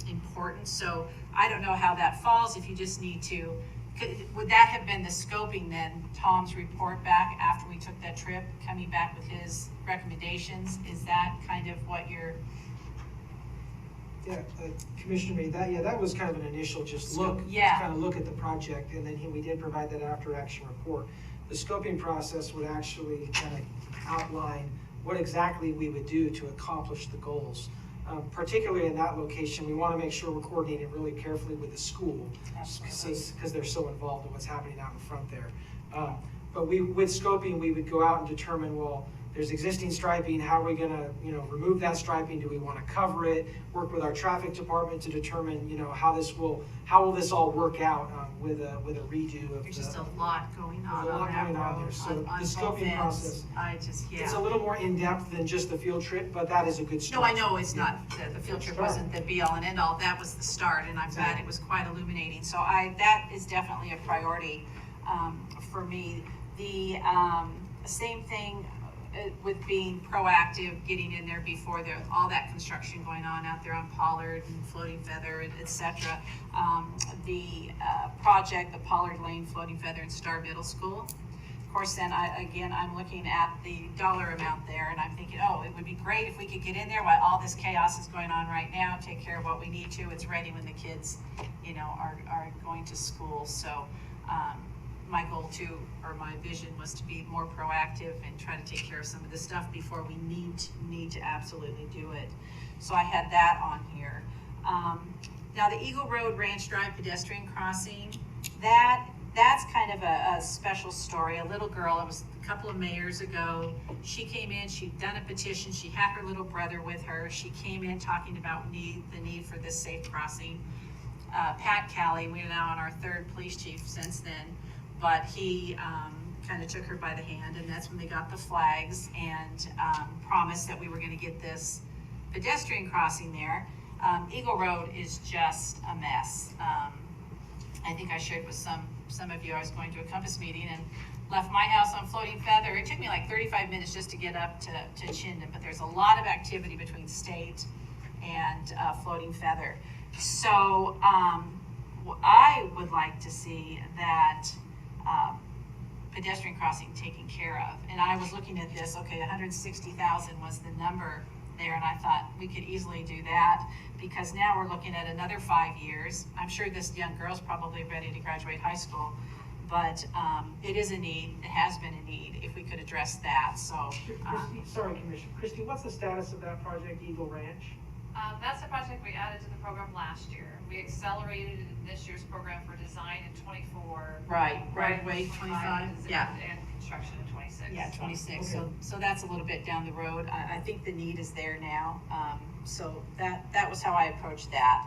important. So I don't know how that falls, if you just need to would that have been the scoping then, Tom's report back after we took that trip, coming back with his recommendations? Is that kind of what you're? Yeah, Commissioner made that, that was kind of an initial just look, Yeah. kind of look at the project, and then we did provide that after action report. The scoping process would actually kind of outline what exactly we would do to accomplish the goals. Particularly in that location, we want to make sure we're coordinating really carefully with the school, because they're so involved in what's happening out in front there. But with scoping, we would go out and determine, well, there's existing striping, how are we gonna, remove that striping? Do we want to cover it? Work with our traffic department to determine, how will this all work out with a redo of. There's just a lot going on There's a lot that going on road, there. So on the both scoping ends. process. It's a little more in-depth than just the field trip, but that is a good start. No, I know it's not, the field trip wasn't the be-all and end-all, that was the start, and I'm glad it was quite illuminating. So that is definitely a priority for me. The same thing with being proactive, getting in there before all that construction going on out there on Pollard and Floating Feather, et cetera. The project, the Pollard Lane, Floating Feather, and Star Middle School. Of course, then I'm looking at the dollar amount there, and I'm thinking, it would be great if we could get in there while all this chaos is going on right now, take care of what we need to. It's ready when the kids, are going to school. So my goal too, or my vision, was to be more proactive and try to take care of some of this stuff before we need to absolutely do it. So I had that on here. Now the Eagle Road Ranch Drive pedestrian crossing, that's kind of a special story. A little girl, it was a couple of mayors ago, she came in, she'd done a petition, she had her little brother with her. She came in talking about the need for this safe crossing. Pat Calley, we're now on our third police chief since then, but he kind of took her by the hand, and that's when they got the flags and promised that we were going to get this pedestrian crossing there. Eagle Road is just a mess. I think I shared with some of you, I was going to a Compass meeting and left my house on Floating Feather. It took me like 35 minutes just to get up to Chinden, but there's a lot of activity between State and Floating Feather. So I would like to see that pedestrian crossing taken care of. And I was looking at this, okay, 160,000 was the number there, and I thought we could easily do that, because now we're looking at another 5 years. I'm sure this young girl's probably ready to graduate high school, but it is a need, it has been a need, if we could address that. So Sorry, Commissioner. Christy, what's the status of that project, Eagle Ranch? That's a project we added to the program last year. We accelerated it in this year's program for design in 24. Right away, 25, yeah. And construction in 26. Yeah, 26, Okay. so that's a little bit down the road. I think the need is there now, so that was how I approached that.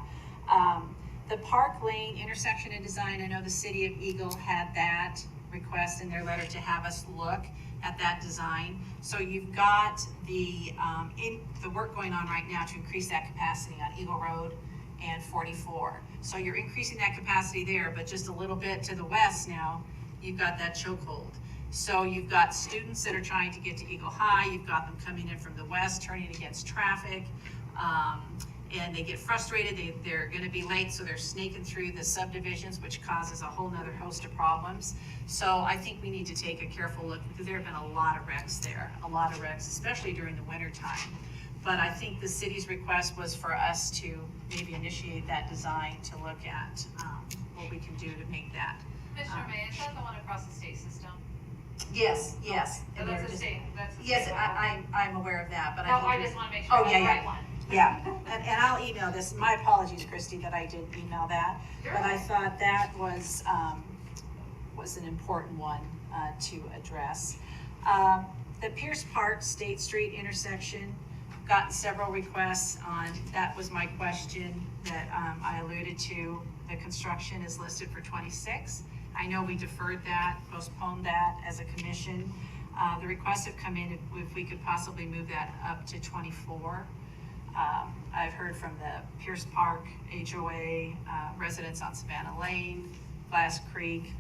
The Park Lane intersection and design, I know the city of Eagle had that request in their letter to have us look at that design. So you've got the work going on right now to increase that capacity on Eagle Road and 44. So you're increasing that capacity there, but just a little bit to the west now, you've got that chokehold. So you've got students that are trying to get to Eagle High, you've got them coming in from the west, turning against traffic, and they get frustrated, they're gonna be late, so they're snaking through the subdivisions, which causes a whole nother host of problems. So I think we need to take a careful look, because there have been a lot of wrecks there, especially during the winter time. But I think the city's request was for us to maybe initiate that design to look at what we can do to make that. Commissioner May, is that the one across the state system? Yes. So that's a state, that's a Yes, state. I'm aware of that, but No, I just wanna make sure Oh, I yeah, have the yeah. right one. Yeah, and I'll email this. My apologies, Christy, that I didn't email that. But I thought that was an important one to address. The Pierce Park State Street intersection, gotten several requests on, that was my question that I alluded to. The construction is listed for 26. I know we deferred that, postponed that as a commission. The requests have come in if we could possibly move that up to 24. I've heard from the Pierce Park HOA, residents on Savannah Lane, Glass Creek,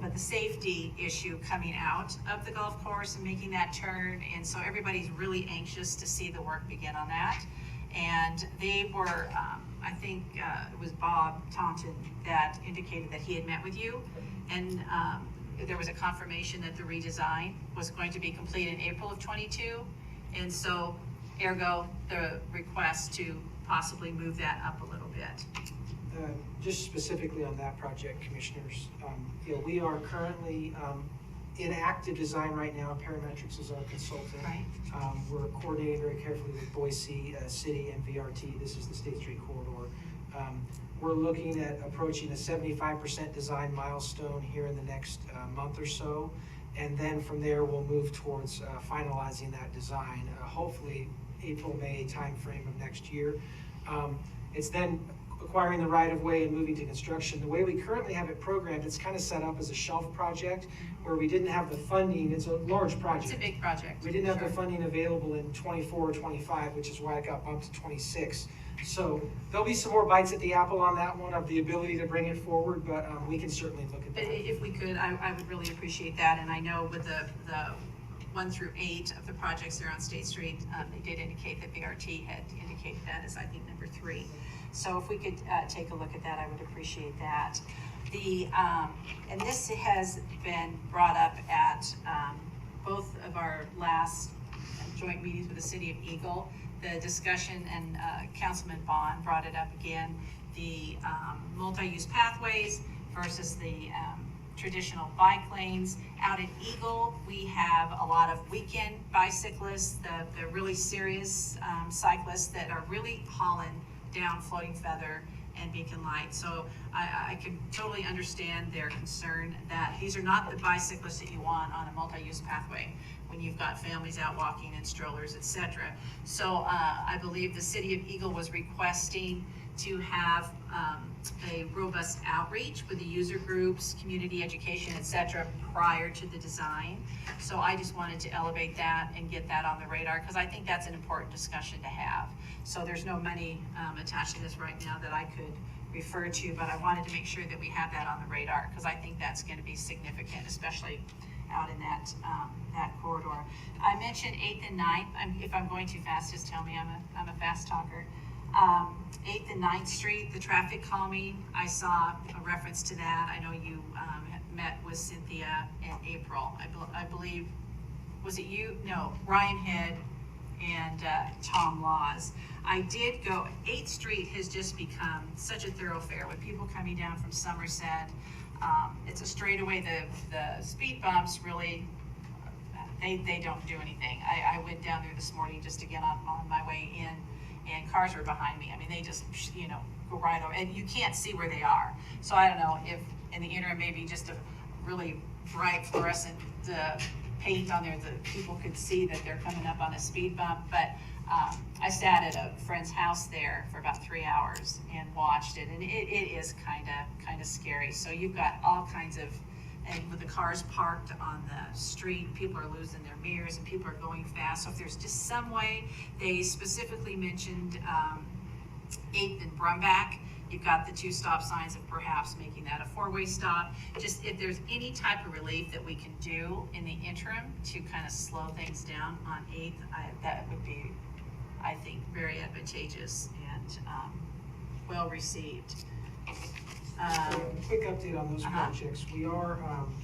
but the safety issue coming out of the golf course and making that turn, and so everybody's really anxious to see the work begin on that. And they were, I think, it was Bob Taunton that indicated that he had met with you. And, there was a confirmation that the redesign was going to be complete in April of '22. And so, ergo, the request to possibly move that up a little bit. Just specifically on that project, Commissioners, we are currently in active design right now. Parametrics is our consultant. Right. We're coordinating very carefully with Boise City and VRT. This is the State Street Corridor. We're looking at approaching a 75% design milestone here in the next month or so. And then from there, we'll move towards finalizing that design, hopefully April, May timeframe of next year. It's then acquiring the right-of-way and moving to construction. The way we currently have it programmed, it's kind of set up as a shelf project where we didn't have the funding. It's a large project. It's a big project. We didn't have the funding available in 24 or 25, which is why it got bumped to 26. So there'll be some more bites at the apple on that one of the ability to bring it forward, but we can certainly look at But that. if we could, I would really appreciate that. And I know with the 1 through 8 of the projects there on State Street, they did indicate that BRT had indicated that as, I think, number 3. So if we could take a look at that, I would appreciate that. And this has been brought up at both of our last joint meetings with the City of Eagle. The discussion, and Councilman Bond brought it up again, the multi-use pathways versus the traditional bike lanes. Out in Eagle, we have a lot of weekend bicyclists, the really serious cyclists that are really hauling down Floating Feather and Beacon Light. So I can totally understand their concern that these are not the bicyclists that you want on a multi-use pathway when you've got families out walking in strollers, etc. So I believe the City of Eagle was requesting to have a robust outreach with the user groups, community education, etc. prior to the design. So I just wanted to elevate that and get that on the radar because I think that's an important discussion to have. So there's no money attached to this right now that I could refer to, but I wanted to make sure that we have that on the radar because I think that's going to be significant, especially out in that corridor. I mentioned 8th and 9th. If I'm going too fast, just tell me. I'm a fast talker. 8th and 9th Street, the traffic calming, I saw a reference to that. I know you met with Cynthia in April. I believe, was it you? No, Ryan Head and Tom Laws. I did go, 8th Street has just become such a thoroughfare with people coming down from Somerset. It's a straightaway. The speed bumps really, they don't do anything. I went down there this morning just to get on my way in, and cars were behind me. I mean, they just, go right over, and you can't see where they are. So I don't know if in the interim, maybe just a really bright fluorescent paint on there that people could see that they're coming up on a speed bump. But I sat at a friend's house there for about 3 hours and watched it, and it is kind of scary. So you've got all kinds of, and with the cars parked on the street, people are losing their mirrors and people are going fast. So if there's just some way, they specifically mentioned 8th and Brumback. You've got the 2 stop signs of perhaps making that a 4-way stop. Just if there's any type of relief that we can do in the interim to kind of slow things down on 8th, that would be, I think, very advantageous and well received. Quick update on those projects. We are,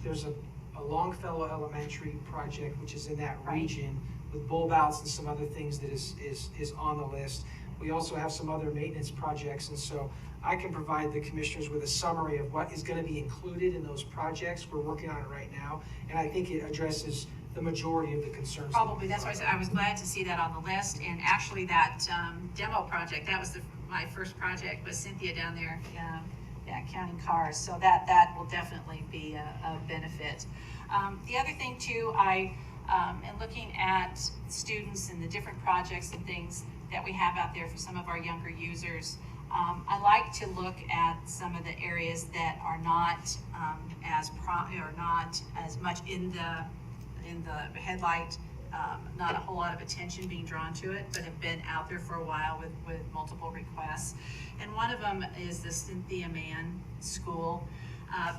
there's a Longfellow Elementary project, which is in that region with bulb outs and some other things that is on the list. We also have some other maintenance projects, and so I can provide the commissioners with a summary of what is going to be included in those projects. We're working on it right now, and I think it addresses the majority of the concerns. Probably, that's why I said I was glad to see that on the list. And actually that demo project, that was my first project with Cynthia down there, counting cars. So that will definitely be a benefit. The other thing too, I am looking at students and the different projects and things that we have out there for some of our younger users. I like to look at some of the areas that are not not as much in the headlight, not a whole lot of attention being drawn to it, but have been out there for a while with multiple requests. And one of them is the Cynthia Mann School.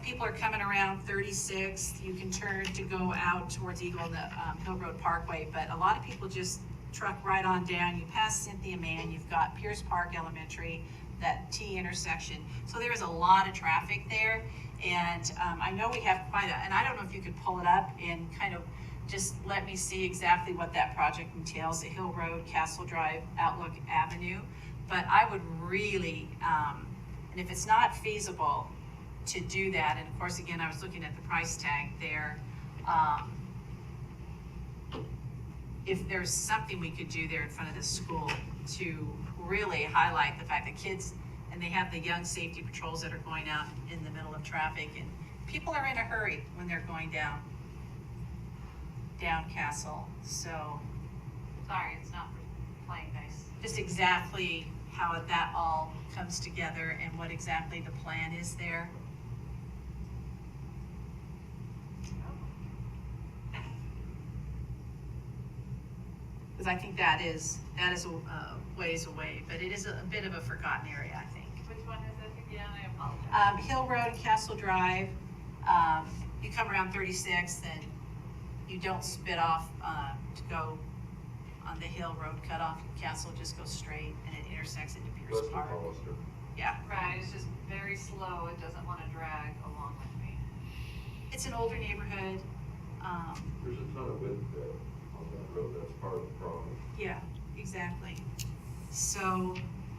People are coming around 36th. You can turn to go out towards Eagle and the Hill Road Parkway, but a lot of people just truck right on down. You pass Cynthia Mann, you've got Pierce Park Elementary, that T intersection. So there is a lot of traffic there, and I know we have quite a, and I don't know if you could pull it up and kind of just let me see exactly what that project entails, the Hill Road, Castle Drive, Outlook Avenue. But I would really, and if it's not feasible to do that, and of course, again, I was looking at the price tag there, if there's something we could do there in front of the school to really highlight the fact that kids, and they have the young safety patrols that are going out in the middle of traffic, and people are in a hurry when they're going down Castle. So Sorry, it's not playing nice. just exactly how that all comes together and what exactly the plan is there. Because I think that is a ways away, but it is a bit of a forgotten area, I think. Which one is it again? I apologize. Hill Road and Castle Drive, you come around 36th and you don't spit off to go on the Hill Road cutoff. Castle just goes straight and it intersects into Pierce Park. Yeah. Right, it's just very slow. It doesn't want to drag along with me. It's an older neighborhood. There's a ton of width there on that road, that's part of the problem. Yeah, exactly. So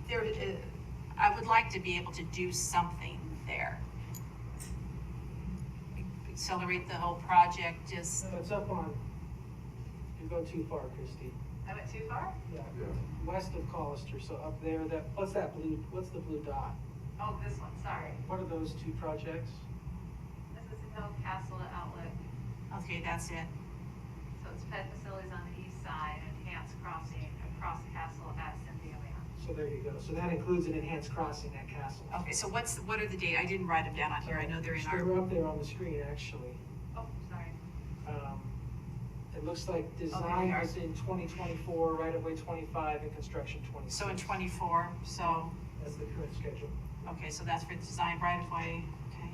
there, I would like to be able to do something there. Accelerate the whole project, just, No, it's up on, you go too far, Christie. I went too far? Yeah, west of Collister, so up there, what's the blue dot? Oh, this one, sorry. What are those two projects? This is the Hill Castle Outlet. okay, that's it. So it's pet facilities on the east side, enhanced crossing across the castle at Cynthia Leon. So there you go. So that includes an enhanced crossing at Castle. Okay, so what are the dates? I didn't write them down on here. I know they're in our. They're up there on the screen, actually. Oh, sorry. It looks like design was in 2024, right-of-way 25, and construction 26. So in 24, so. That's the current schedule. Okay, so that's for design right of way, okay.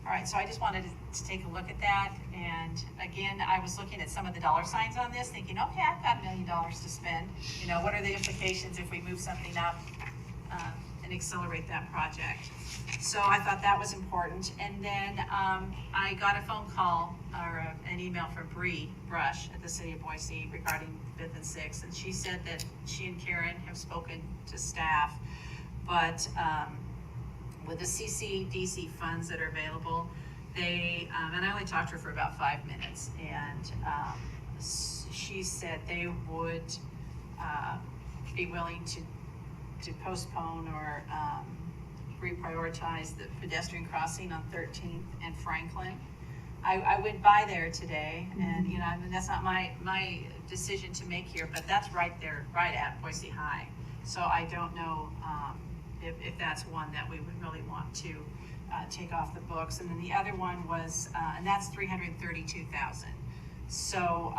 All right, so I just wanted to take a look at that, and again, I was looking at some of the dollar signs on this, thinking, okay, I've got $1 million to spend. You know, what are the implications if we move something up and accelerate that project? So I thought that was important, and then I got a phone call or an email from Bree Brush at the City of Boise regarding 5th and 6th, and she said that she and Karen have spoken to staff, but with the Ccdc funds that are available, they, and I only talked to her for about 5 minutes, and she said they would be willing to postpone or reprioritize the pedestrian crossing on 13th and Franklin. I went by there today, and you know, I mean, that's not my decision to make here, but that's right there, right at Boise High. So I don't know if that's one that we would really want to take off the books. And then the other one was, and that's $332,000. So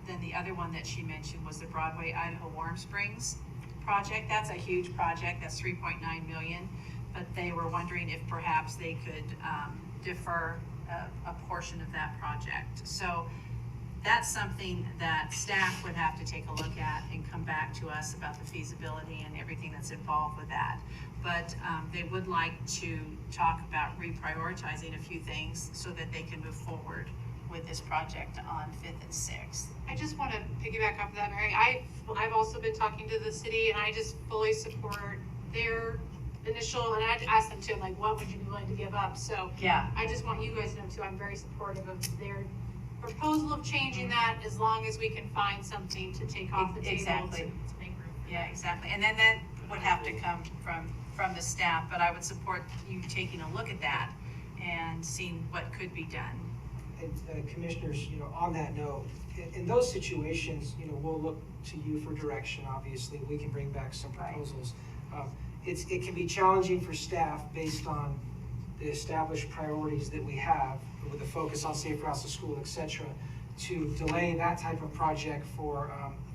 then the other one that she mentioned was the Broadway Idaho Warm Springs project. That's a huge project. That's $3.9 million. But they were wondering if perhaps they could defer a portion of that project. So that's something that staff would have to take a look at and come back to us about the feasibility and everything that's involved with that. But they would like to talk about reprioritizing a few things so that they can move forward with this project on 5th and 6th. I just want to piggyback off of that, Mary. I've also been talking to the city, and I just fully support their initial, and I asked them too, like, what would you be willing to give up? So yeah, I just want you guys to know too, I'm very supportive of their proposal of changing that, as long as we can find something to take off the table exactly. to make room. Yeah, exactly. And then that would have to come from the staff, but I would support you taking a look at that and seeing what could be done. And commissioners, you know, on that note, in those situations, you know, we'll look to you for direction. Obviously, we can bring back some proposals. It can be challenging for staff based on the established priorities that we have with a focus on safe routes to school, et cetera, to delay that type of project for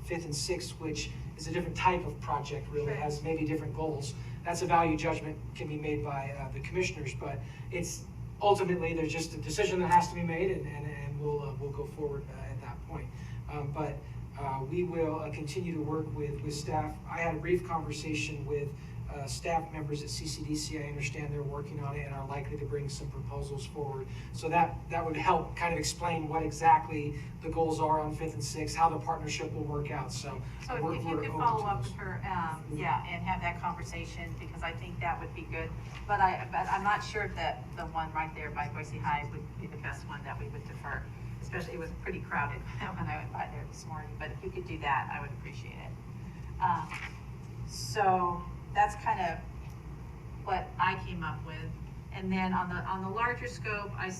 5th and 6th, which is a different type of project, really has maybe different goals. That's a value judgment can be made by the commissioners, but it's ultimately there's just a decision that has to be made, and we'll go forward at that point. But We will continue to work with staff. I had a brief conversation with staff members at Ccdc. I understand they're working on it and are likely to bring some proposals forward. So that would help kind of explain what exactly the goals are on 5th and 6th, how the partnership will work out. So if you could follow up with her, yeah, and have that conversation, because I think that would be good. But I'm not sure that the one right there by Boise High would be the best one that we would defer. Especially, it was pretty crowded when I went by there this morning, but if you could do that, I would appreciate it. So that's kind of what I came up with. And then on the larger scope, I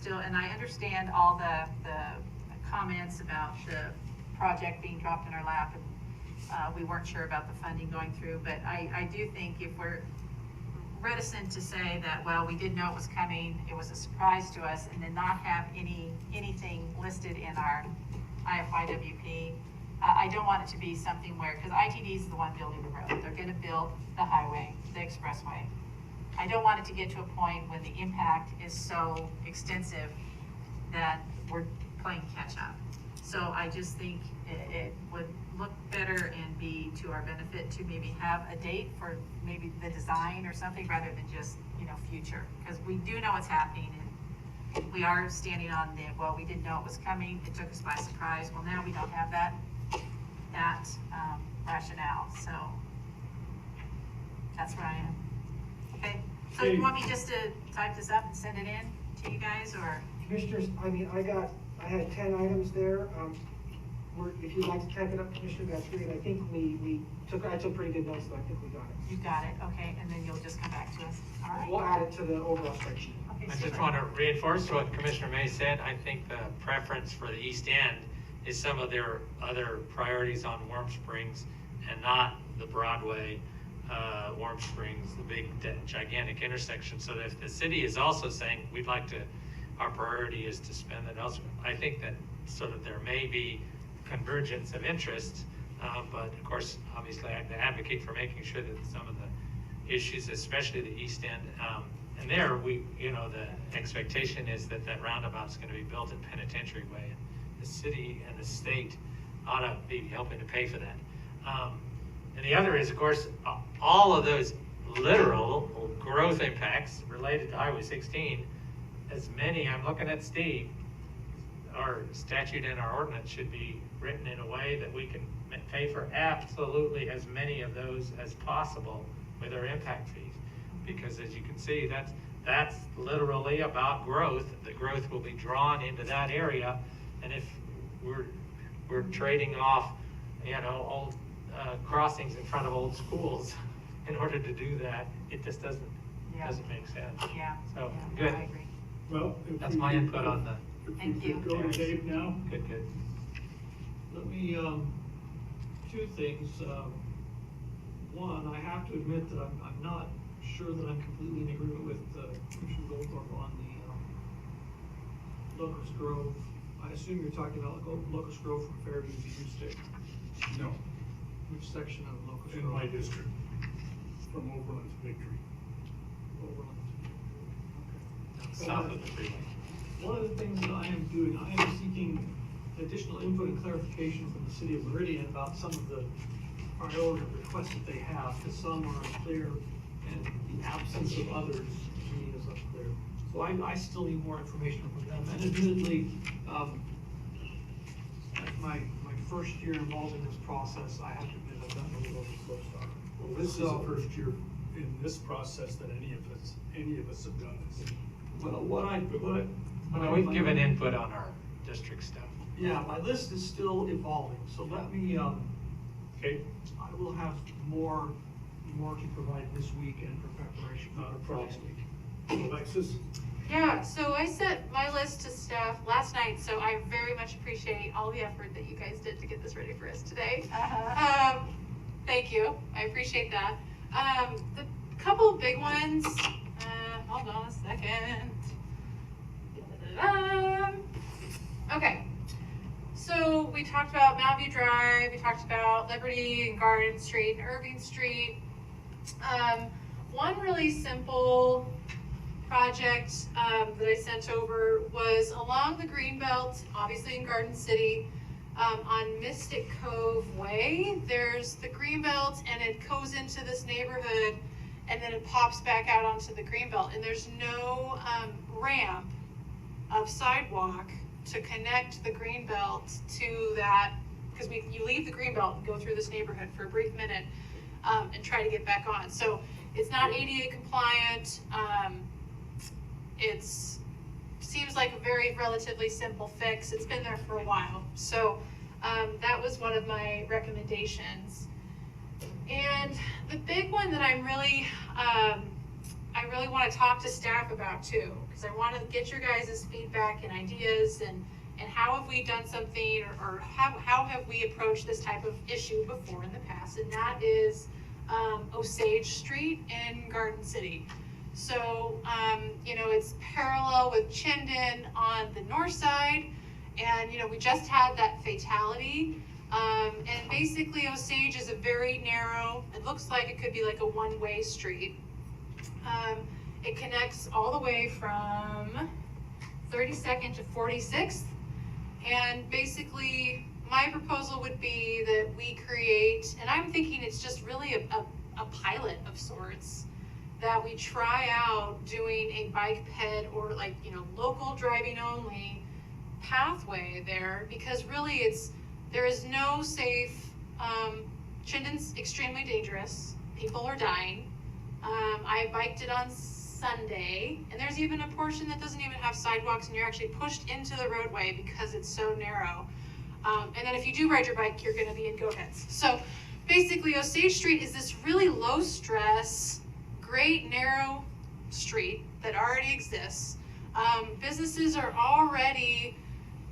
understand all the comments about the project being dropped in our lap, and we weren't sure about the funding going through, but I do think if we're reticent to say that, well, we didn't know it was coming, it was a surprise to us, and then not have anything listed in our IFYWP. I don't want it to be something where, because ITD is the one building the road, they're gonna build the highway, the expressway. I don't want it to get to a point when the impact is so extensive that we're playing catch up. So I just think it would look better and be to our benefit to maybe have a date for maybe the design or something rather than just, future. Because we do know what's happening, and we are standing on well, we didn't know it was coming, it took us by surprise. Well, now we don't have that rationale, so that's where I am. Okay, so you want me just to type this up and send it in to you guys, or? Commissioners, I had 10 items there. If you'd like to type it up, Commissioner, that's great. I think I took pretty good notes, so I think we got it. You got it, okay, and then you'll just come back to us, all right? We'll add it to the overall spreadsheet. Okay, I just super. want to reinforce what Commissioner May said. I think the preference for the East End is some of their other priorities on Warm Springs and not the Broadway, Warm Springs, the big gigantic intersection. So that if the city is also saying our priority is to spend it elsewhere, I think that sort of there may be convergence of interest, but of course, obviously, I advocate for making sure that some of the issues, especially the East End, and there the expectation is that roundabout is going to be built in Penitentiary Way, and the city and the state ought to be helping to pay for that. And the other is, of course, all of those literal growth impacts related to Highway 16. As many, I'm looking at Steve, our statute and our ordinance should be written in a way that we can pay for absolutely as many of those as possible with our impact fees. Because as you can see, that's literally about growth. The growth will be drawn into that area. And if we're trading off, old crossings in front of old schools in order to do that, it just doesn't make sense. Yeah. So, yeah, good. I agree. Well, That's my input on the. Thank you. Go to Dave now. Good. Let me, two things. One, I have to admit that I'm not sure that I'm completely in agreement with Commissioner Goldthorpe on the Locust Grove. I assume you're talking about Locust Grove from Fairview to Houston. No, Which section of Locust in Grove? my district, from Overland to Victory. Overland. South of the freeway. One of the things that I am doing, I am seeking additional input and clarification from the city of Meridian about some of the priority requests that they have, because some are unclear and the absence of others to me is unclear. So I still need more information from them. And admittedly, at my first year involved in this process, I have to admit I've gotten a little slow start. Well, this is the first year in this process that any of us have done this. Well, Well, we've given input on our district stuff. Yeah, my list is still evolving, so let me, Okay, I will have more to provide this week and for preparation for next week. Alexis? Yeah, so I sent my list to staff last night, so I very much appreciate all the effort that you guys did to get this ready for us today. Thank you, I appreciate that. The couple of big ones, hold on a second. Okay, so we talked about Mountain View Drive, we talked about Liberty and Garden Street and Irving Street. One really simple project that I sent over was along the Greenbelt, obviously in Garden City. on Mystic Cove Way, there's the greenbelt and it goes into this neighborhood and then it pops back out onto the greenbelt, and there's no ramp of sidewalk to connect the greenbelt to that, because you leave the greenbelt and go through this neighborhood for a brief minute and try to get back on. So it's not ADA compliant. It's seems like a very relatively simple fix. It's been there for a while. So that was one of my recommendations. And the big one that I really want to talk to staff about too, because I want to get your guys' feedback and ideas, and how have we done something, or how have we approached this type of issue before in the past, and that is Osage Street in Garden City. So, it's parallel with Chinden on the north side, and, we just had that fatality. And basically Osage is a very narrow, it looks like it could be like a one-way street. It connects all the way from 32nd to 46th. And basically my proposal would be that we create, and I'm thinking it's just really a pilot of sorts, that we try out doing a bike ped or local driving only pathway there, because really there is no safe, Chinden's extremely dangerous, people are dying. I biked it on Sunday, and there's even a portion that doesn't even have sidewalks, and you're actually pushed into the roadway because it's so narrow. And then if you do ride your bike, you're gonna be in goat heads. So basically Osage Street is this really low stress, great narrow street that already exists. Businesses are already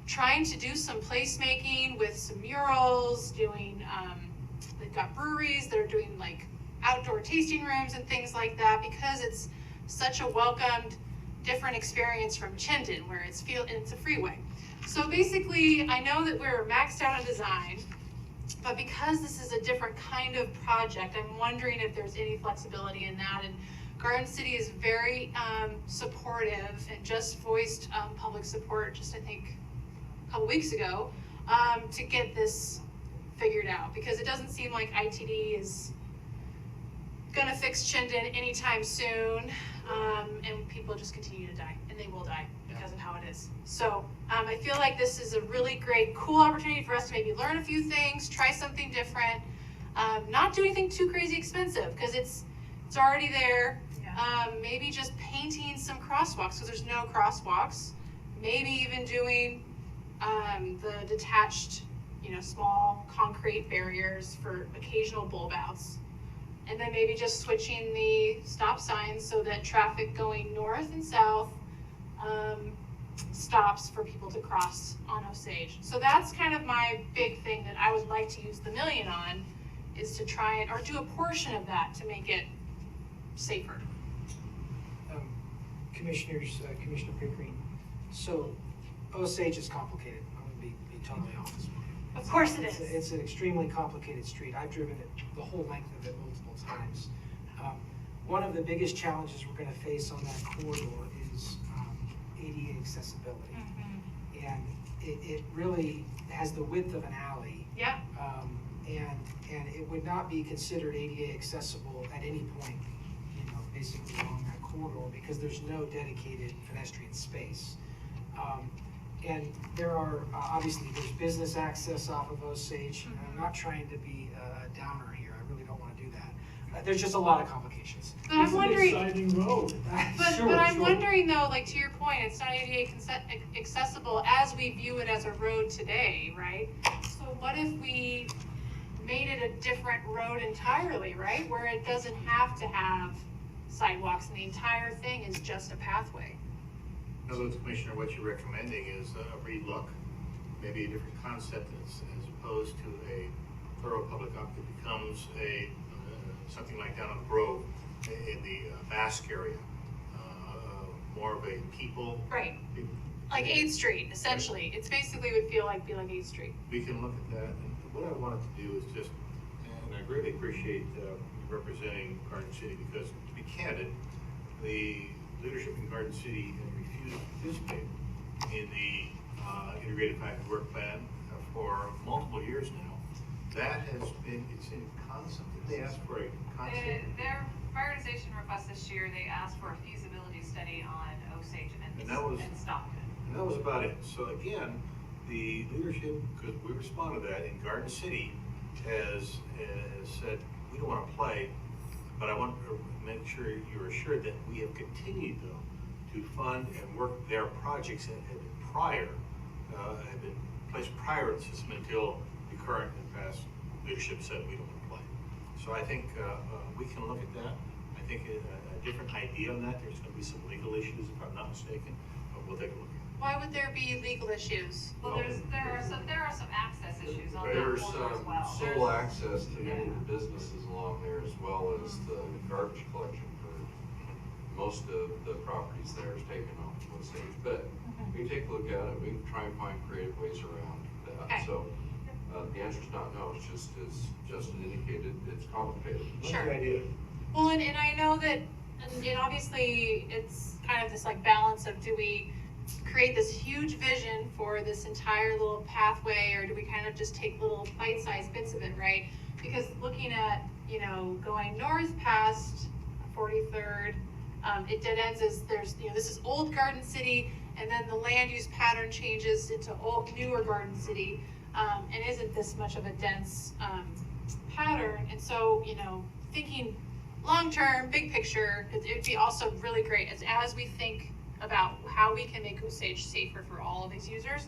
trying to do some placemaking with some murals, they've got breweries that are doing outdoor tasting rooms and things like that, because it's such a welcomed, different experience from Chinden, where it's a freeway. So basically, I know that we're maxed out on design, but because this is a different kind of project, I'm wondering if there's any flexibility in that. And Garden City is very supportive and just voiced public support just, I think, a couple weeks ago to get this figured out, because it doesn't seem like ITD is gonna fix Chinden anytime soon, and people just continue to die, and they will die because of how it is. So I feel like this is a really great, cool opportunity for us to maybe learn a few things, try something different, not do anything too crazy expensive, because it's already there. Maybe just painting some crosswalks, because there's no crosswalks. Maybe even doing the detached, small concrete barriers for occasional bulb outs. And then maybe just switching the stop signs so that traffic going north and south stops for people to cross on Osage. So that's kind of my big thing that I would like to use the $1 million on, is to try or do a portion of that to make it safer. Commissioner Pickering, so Osage is complicated. I'm gonna be totally honest. Of course it is. It's an extremely complicated street. I've driven it the whole length of it multiple times. One of the biggest challenges we're going to face on that corridor is ADA accessibility. Mm-hmm. And it really has the width of an alley. Yeah. And it would not be considered ADA accessible at any point, basically along that corridor, because there's no dedicated pedestrian space. And there are, obviously, there's business access off of Osage. Mm-hmm. I'm not trying to be a downer here. I really don't want to do that. There's just a lot of complications. But I'm wondering, road. but I'm wondering though, to your point, it's not ADA accessible as we view it as a road today, right? So what if we made it a different road entirely, right? Where it doesn't have to have sidewalks and the entire thing is just a pathway. In other words, Commissioner, what you're recommending is a relook, maybe a different concept as opposed to a thorough public up that becomes something like down on Grove in the Basque area, more of a people. Right. Like 8th Street, essentially. It's basically would be like 8th Street. We can look at that. And what I wanted to do is just, and I greatly appreciate representing Garden City, because to be candid, the leadership in Garden City has refused to participate in the integrated 5-year work plan for multiple years now. That has been, it's in constant, they asked for a constant. Their prioritization request this year, they asked for a feasibility study on Osage and Stockton. And that was about it. So again, the leadership, because we responded to that in Garden City, has said, we don't want to play, but I want to make sure you're assured that we have continued though to fund and work their projects that have been prior, have been placed prior to the system until the current and past leadership said we don't want to play. So I think we can look at that. I think a different idea on that. There's going to be some legal issues, if I'm not mistaken, but we'll take a look at it. Why would there be legal issues? Well, there are some access issues on that There's corner as well. sole access to many of the businesses along there, as well as the garbage collection for most of the properties there is taken off of Osage. But we can take a look at it, we can try and find creative ways around that. Okay. So the answer's not no, it's just as Justin indicated, it's complicated. Sure. Good idea. Well, and I know that, and obviously it's kind of this like balance of, do we create this huge vision for this entire little pathway, or do we kind of just take little bite-sized bits of it, right? Because looking at, you know, going north past 43rd, it dead ends as there's, you know, this is old Garden City, and then the land use pattern changes into newer Garden City, and isn't this much of a dense pattern. And so, you know, thinking long-term, big picture, it'd be also really great as we think about how we can make Osage safer for all of these users,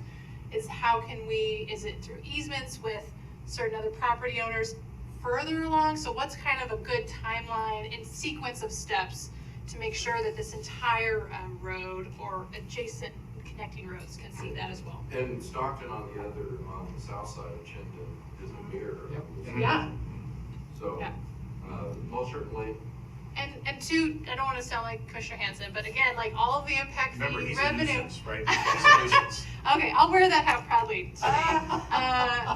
is how can we, is it through easements with certain other property owners further along? So what's kind of a good timeline and sequence of steps to make sure that this entire road or adjacent connecting roads can see that as well? And Stockton on the south side of Chinden is a mirror. Yep. Yeah. So, Yeah. Most certainly. And two, I don't want to sound like Commissioner Hanson, but again, like all of the impact Remember, fee he's revenue. a nuisance, right? He's a nuisance. Okay, I'll wear that hat proudly today.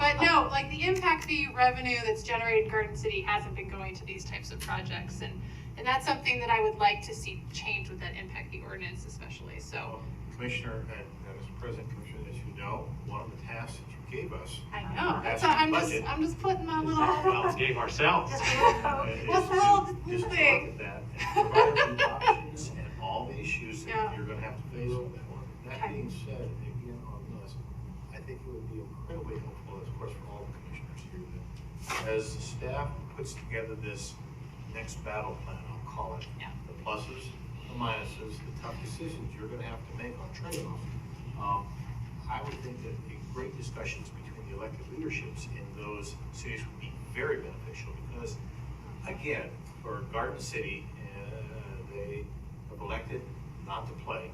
But no, like the impact fee revenue that's generated in Garden City hasn't been going to these types of projects, and that's something that I would like to see change with that impact fee ordinance, especially. So, Commissioner and Mr. President, Commissioner, as you know, one of the tasks that you gave us. I know. That's So I'm budget. just putting my little. Well, gave ourselves. Just a little Just to look thing. at that and provide the options and all the issues that Yeah. you're gonna have to face with that one. That Okay. being said, again, on this, I think it would be incredibly helpful, of course, for all the commissioners here, that as the staff puts together this next battle plan, I'll call it, Yeah. the pluses, the minuses, the tough decisions you're gonna have to make on trade-off. I would think that the great discussions between the elected leaderships in those cities would be very beneficial, because again, for Garden City, they have elected not to play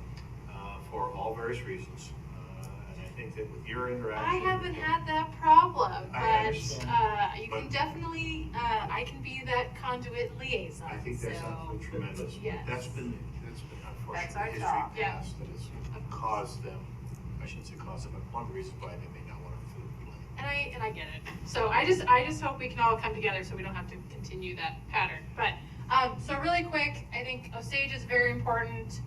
for all various reasons. And I think that with your interaction. I haven't had that problem, I but understand. you But- can definitely, I can be that conduit liaison. I think that's so, absolutely tremendous. yes. That's been unfortunately That's our history job. Yeah. past that has caused them, I shouldn't say caused them, but one of the reasons why they may not want to play. And I get it. So I just hope we can all come together so we don't have to continue that pattern. But so really quick, I think Osage is very important.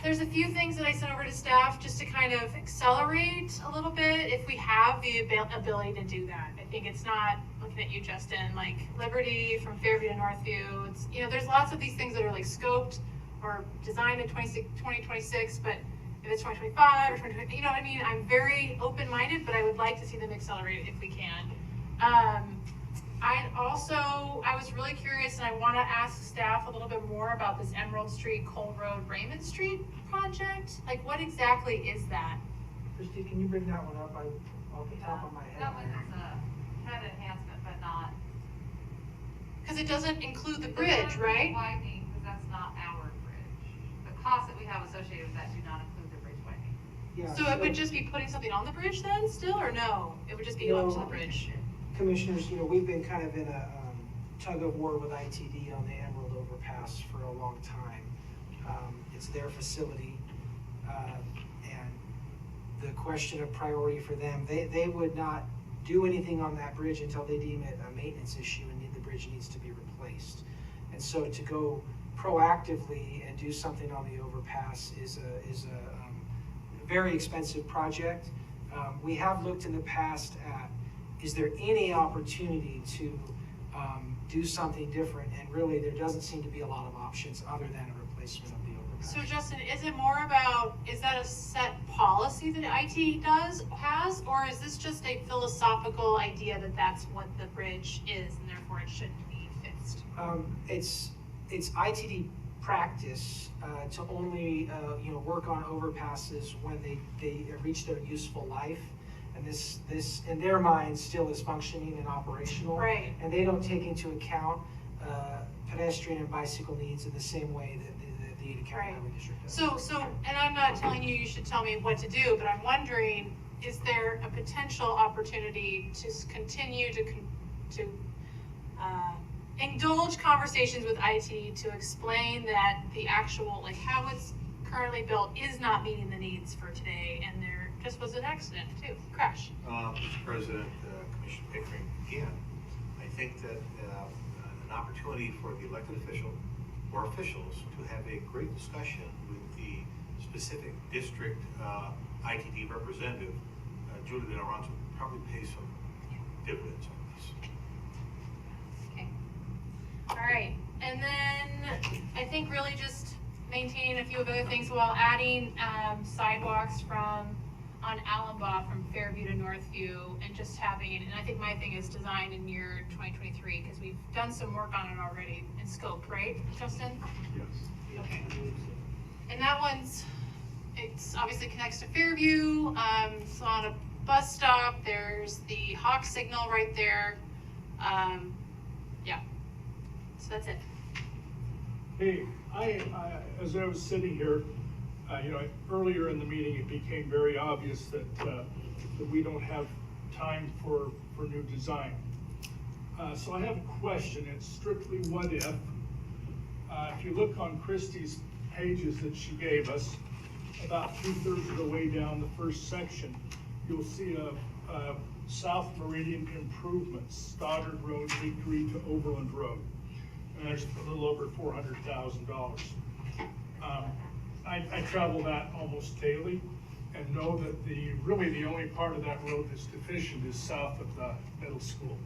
There's a few things that I sent over to staff just to kind of accelerate a little bit if we have the ability to do that. I think it's not, looking at you, Justin, like Liberty from Fairview to Northview. It's, you know, there's lots of these things that are like scoped or designed in 2026, but if it's 2025 or 2020, you know what I mean? I'm very open-minded, but I would like to see them accelerate if we can. I was really curious, and I want to ask staff a little bit more about this Emerald Street, Cole Road, Raymond Street project. Like, what exactly is that? Christy, can you bring that one up? Off the top of my head. That one is a head enhancement, but not. Because it doesn't include the It bridge, doesn't right? Widening, because that's not our bridge. The costs that we have associated with that do not include the bridge widening. Yeah, So it would just be putting something on the bridge then, still, or no? It would just be up to the bridge. Commissioners, you know, we've been kind of in a tug of war with ITD on the Emerald Overpass for a long time. It's their facility, and the question of priority for them, they would not do anything on that bridge until they deem it a maintenance issue and the bridge needs to be replaced. And so to go proactively and do something on the overpass is a very expensive project. We have looked in the past at, is there any opportunity to do something different? And really, there doesn't seem to be a lot of options other than a replacement of the overpass. So Justin, is it more about, is that a set policy that IT has, or is this just a philosophical idea that that's what the bridge is and therefore it shouldn't be fixed? It's ITD practice to only work on overpasses when they reach their useful life. And this in their mind still is functioning and operational. Right. And they don't take into account pedestrian and bicycle needs in the same way that the Ada County Highway District does. So, and I'm not telling you should tell me what to do, but I'm wondering, is there a potential opportunity to continue to indulge conversations with IT to explain that the actual, like how it's currently built is not meeting the needs for today, and there just was an accident too, crash. Mr. President, Commissioner Pickering, again, I think that an opportunity for the elected official or officials to have a great discussion with the specific district ITD representative, Julie De Laurence, would probably pay some dividends on this. Okay. All right, and then I think really just maintaining a few of other things while adding sidewalks on Allenbaugh from Fairview to Northview, and just having, and I think my thing is design in year 2023, because we've done some work on it already in scope, right, Justin? Yes. Okay. And that one's, it's obviously connects to Fairview, it's on a bus stop, there's the Hawk signal right there. Yeah, so that's it. Hey, I as I was sitting here, earlier in the meeting, it became very obvious that we don't have time for new design. So I have a question. It's strictly what if. If you look on Christie's pages that she gave us, about 2/3 of the way down the first section, you'll see a South Meridian Improvements, Stoddard Road, Victory to Overland Road. And there's a little over $400,000. I travel that almost daily and know that really the only part of that road that's deficient is south of the middle school.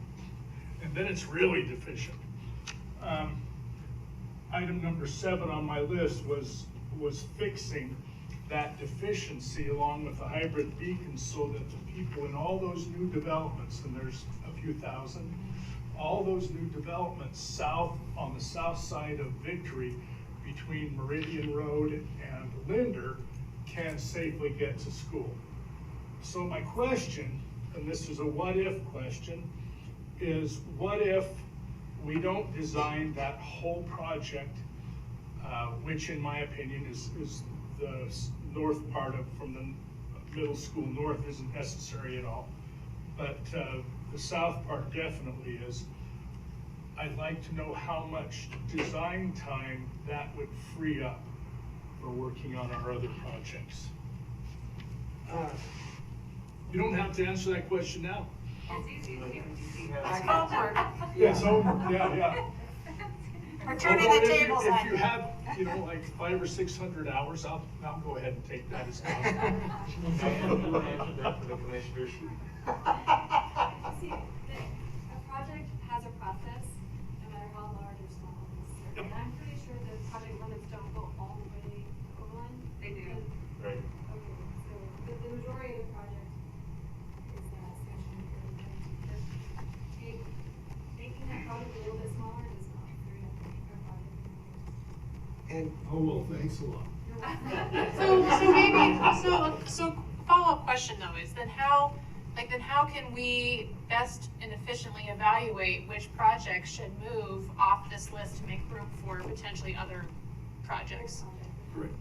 And then it's really deficient. Item number 7 on my list was fixing that deficiency along with the hybrid beacons so that the people in all those new developments, and there's a few thousand, all those new developments on the south side of Victory between Meridian Road and Linder can safely get to school. So my question, and this is a what if question, is what if we don't design that whole project, which in my opinion is the north part from the middle school north isn't necessary at all, but the south part definitely is. I'd like to know how much design time that would free up for working on our other projects. You don't have to answer that question now. It's easy. It's homework. Yeah, it's homework, yeah. We're turning Although the tables on If you have, like 500 or 600 hours, I'll go ahead and take that as gospel. For the commissioners. See, a project has a process, no matter how large or small it is. And I'm pretty sure the project limits don't go all the way to Overland. They do. Right. Okay, so the majority of the project is that section here. Making that project a little bit smaller is not very helpful for a project. And Oh, well, thanks a lot. So follow-up question though is then how can we best and efficiently evaluate which projects should move off this list to make room for potentially other projects? Great.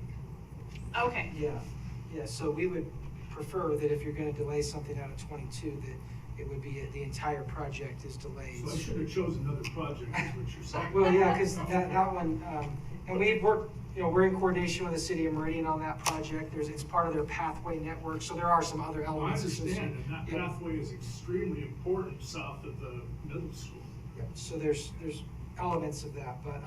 Okay. Yeah, so we would prefer that if you're gonna delay something out of 22, that it would be the entire project is delayed. So I should have chosen another project, is what you're saying. Well, yeah, because that one, and we've worked, we're in coordination with the city of Meridian on that project. It's part of their pathway network, so there are some other Well, I elements. understand, and that Yeah. pathway is extremely important south of the middle school. Yeah, so there's elements of that, but,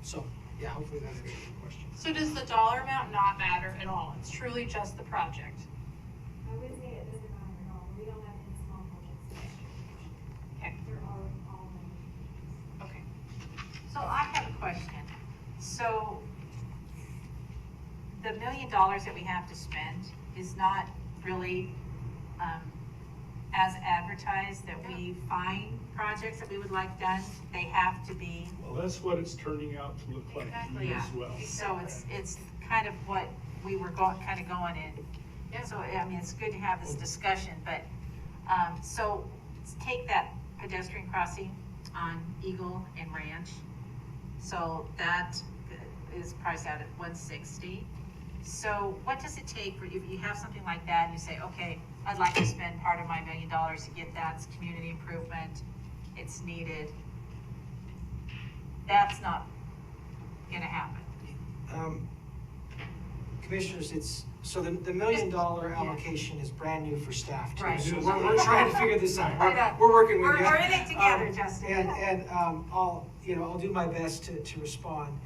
so, yeah, hopefully that answers your question. So does the dollar amount not matter at all? It's truly just the project? I would say So the $1 million that we have to spend is not really, as advertised, that we find projects that we would like done. They have to be. Well, that's what it's turning out to look like to me as well. So it's kind of what we were going in. So, I mean, it's good to have this discussion, but, so take that pedestrian crossing on Eagle and Ranch. So that is priced out at $160. So what does it take for, if you have something like that and you say, okay, I'd like to spend part of my $1 million to get that, it's community improvement, it's needed. That's not gonna happen. Commissioners, so the $1 million allocation is brand new for staff too. Right. So we're trying to figure this out. I know. We're working with you. We're in it together, Justin. And I'll do my best to respond.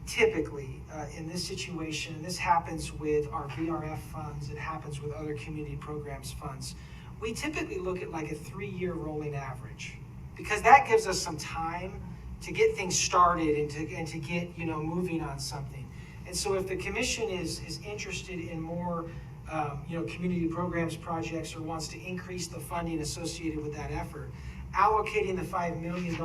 Typically, in this situation, and this happens with our VRF funds, it happens with other community programs funds, we typically look at like a 3-year rolling average, because that gives us some time to get things started and to get, moving on something. And so if the commission is interested in more, community programs projects, or wants to increase the funding associated with that effort, allocating the $5 million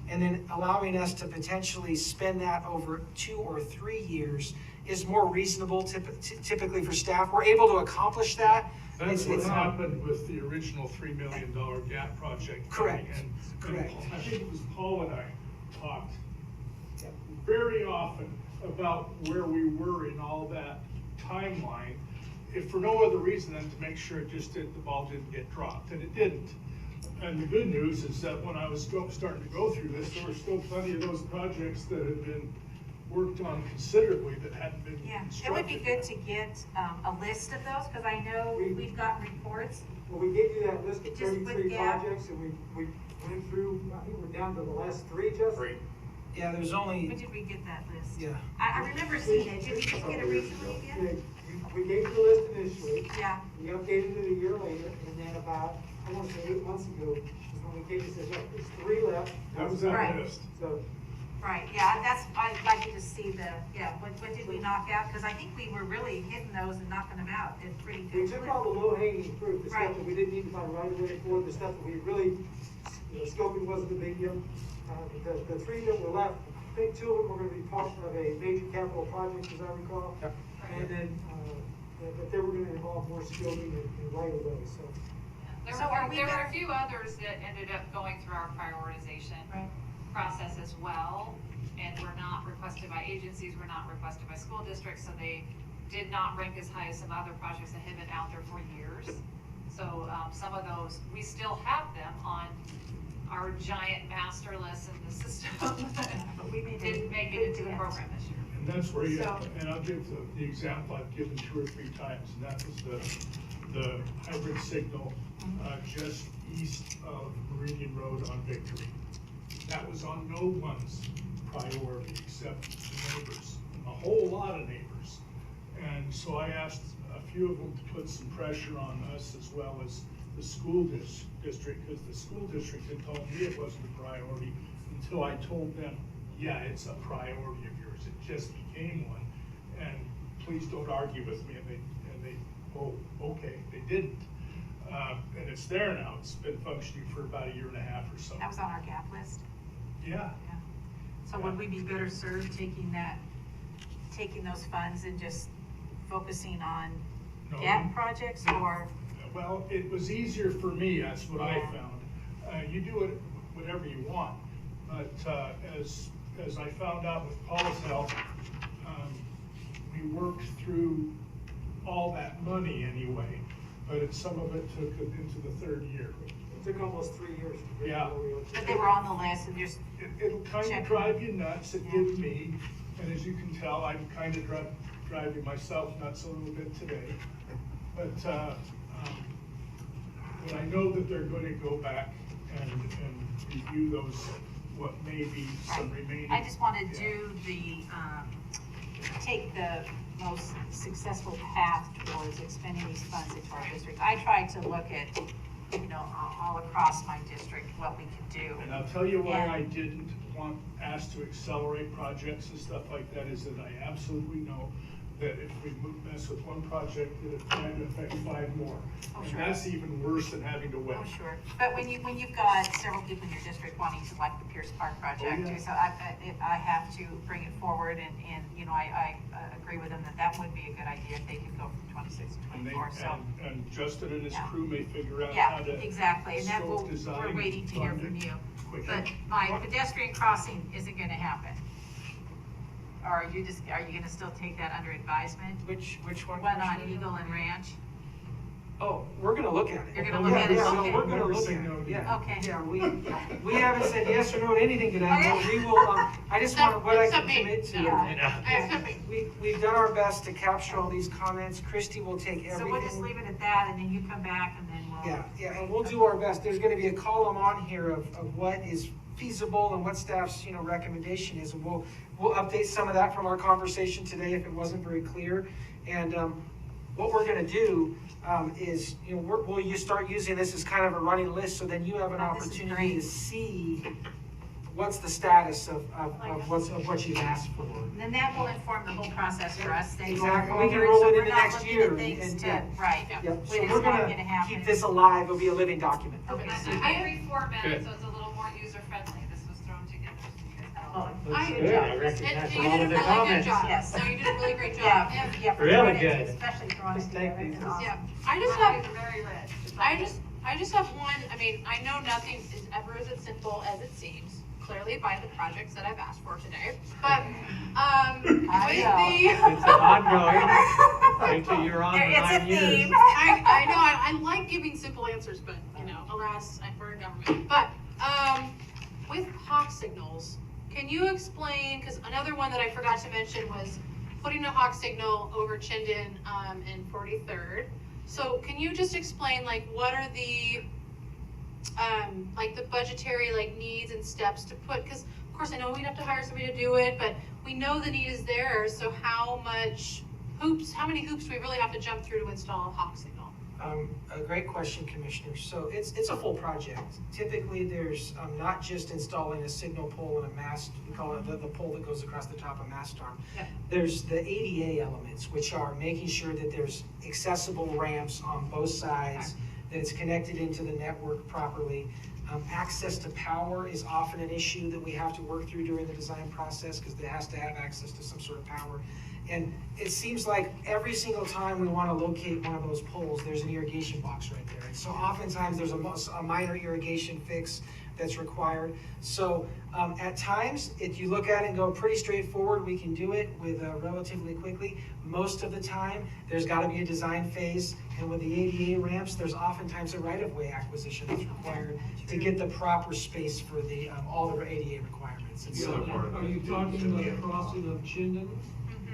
and then allowing us to potentially spend that over 2 or 3 years is more reasonable typically for staff. We're able to accomplish that. That's what happened with the original $3 million gap project. Correct. And Correct. I think it was Paul and I talked very often about where we were in all that timeline, if for no other reason than to make sure the ball didn't get dropped, and it didn't. And the good news is that when I was starting to go through this, there were still plenty of those projects that had been worked on considerably that hadn't been It would be good to get a list of those, because I know we've gotten reports. Well, we gave you that list of It just 33 went projects, and we went through, I think we're down to the last 3, Justin? Yeah, there's only. When did we get that list? Yeah. I remember seeing it. Did we just get it recently again? We gave you the list initially. Yeah. We updated it a year later, and then about, I want to say 8 months ago, is when we gave you, said, look, there's 3 left. That was our list. So. Right, yeah, I'd like you to see what did we knock out? Because I think we were really hitting those and knocking them out at pretty good. We took all the low-hanging fruit, the stuff that we didn't need to find right away for, the stuff that we really, scoping wasn't a big deal. The 3 that were left, I think 2 of them were going to be part of a major capital project, as I recall. Yep. And then, but they were going to involve more scoping and right of way, so. There were a few others that ended up going through our prioritization process as well, and were not requested by agencies, were not requested by school districts, so they did not rank as high as some other projects that have been out there for years. So some of those, we still have them on our giant master list in the system, but we didn't make it into the program this year. And that's where and I'll give the example I've given 2 or 3 times, and that was the hybrid signal just east of Meridian Road on Victory. That was on no one's priority except the neighbors, a whole lot of neighbors. And so I asked a few of them to put some pressure on us as well as the school district, because the school district had told me it wasn't a priority until I told them, yeah, it's a priority of yours. It just became one. And please don't argue with me. And they oh, okay, they didn't. And it's there now. It's been functioning for about 1.5 years or so. That was on our gap list. Yeah. So would we be better served taking those funds and just focusing on gap projects, or? Well, it was easier for me, that's what I found. You do it whatever you want, but as I found out with Paul's help, we worked through all that money anyway, but some of it took it into the 3rd year. It took almost 3 years. Yeah. But they were on the list and just. It'll kind of drive you nuts, it did me, and as you can tell, I'm kind of driving myself nuts a little bit today. But I know that they're going to go back and review those, what may be some remaining. I just want to do take the most successful path towards expending these funds into our district. I tried to look at, all across my district, what we could do. And I'll tell you why I didn't asked to accelerate projects and stuff like that is that I absolutely know that if we mess with one project, it'll try to affect 5 more. Oh, And sure. that's even worse than having to wait. Oh, sure. But when you've got several people in your district wanting to like the Pierce Park project Oh, yeah. too, so I have to bring it forward and you know, I agree with them that would be a good idea if they could go from 26 to And 24, so. and Justin and his Yeah. crew may figure out Yeah, how to. exactly, and that scope, design, we're waiting to hear fund from it you. quicker. But my pedestrian crossing isn't gonna happen. Or are you gonna still take that under advisement? Which one? One on Commissioner? Eagle and Ranch? Oh, we're gonna look at it. You're gonna look at it, Yeah, okay. we're gonna look Say at no it, to yeah. that. Okay. Yeah, we haven't said yes or no to anything today, but we will, I just want, what I can commit to. We've done our best to capture all these comments. Christie will take everything. So we'll just leave it at that, and then you come back, and then we'll. Yeah, and we'll do our best. There's gonna be a column on here of what is feasible and what staff's, recommendation is, and we'll update some of that from our conversation today if it wasn't very clear. And, what we're gonna do, is, we'll start using this as kind of a running list, so then you have an Oh, this is opportunity great. to see what's the status of what you've asked for. And then that will inform the whole process for us. Then Exactly. going We can forward, roll so it we're into not next looking year at things and, to- yeah. Right. Yep, When so it's we're not gonna gonna happen. keep this alive. It'll be a living document. Okay. I reformatted, Good. so it's a little more user-friendly. This was thrown together. Oh, Looks I- good. I recognize You all did a of the really good comments. job. Yes. No, you did a really great job. Yeah, yeah. for Really credit, good. Especially throwing it Just take together. these. It's awesome. Yeah, I just These have, are very rich. I just have one, I know nothing is ever as simple as it seems, clearly by the projects that I've asked for today. But, It's an ongoing, wait till you're on for It's a 9 years. theme. I know, I like giving simple answers, but, alas, we're in government. But, with hawk signals, can you explain, because another one that I forgot to mention was putting a hawk signal over Chinden, and 43rd. So can you just explain, what are the, the budgetary, needs and steps to put, because of course I know we'd have to hire somebody to do it, but we know the need is there, so how many hoops do we really have to jump through to install a hawk signal? A great question, Commissioner. So it's a full project. Typically, there's not just installing a signal pole and a mast, we call it the pole that goes across the top of mast arm. Yeah. There's the ADA elements, which are making sure that there's accessible ramps on both sides, that it's connected into the network properly. Access to power is often an issue that we have to work through during the design process because it has to have access to some sort of power. And it seems like every single time we want to locate one of those poles, there's an irrigation box right there. And so oftentimes there's a minor irrigation fix that's required. So at times, if you look at it and go pretty straightforward, we can do it with relatively quickly. Most of the time, there's got to be a design phase. And with the ADA ramps, there's oftentimes a right-of-way acquisition that's required to get the proper space for the all the ADA requirements. And so, Are you talking about the crossing of Chinden?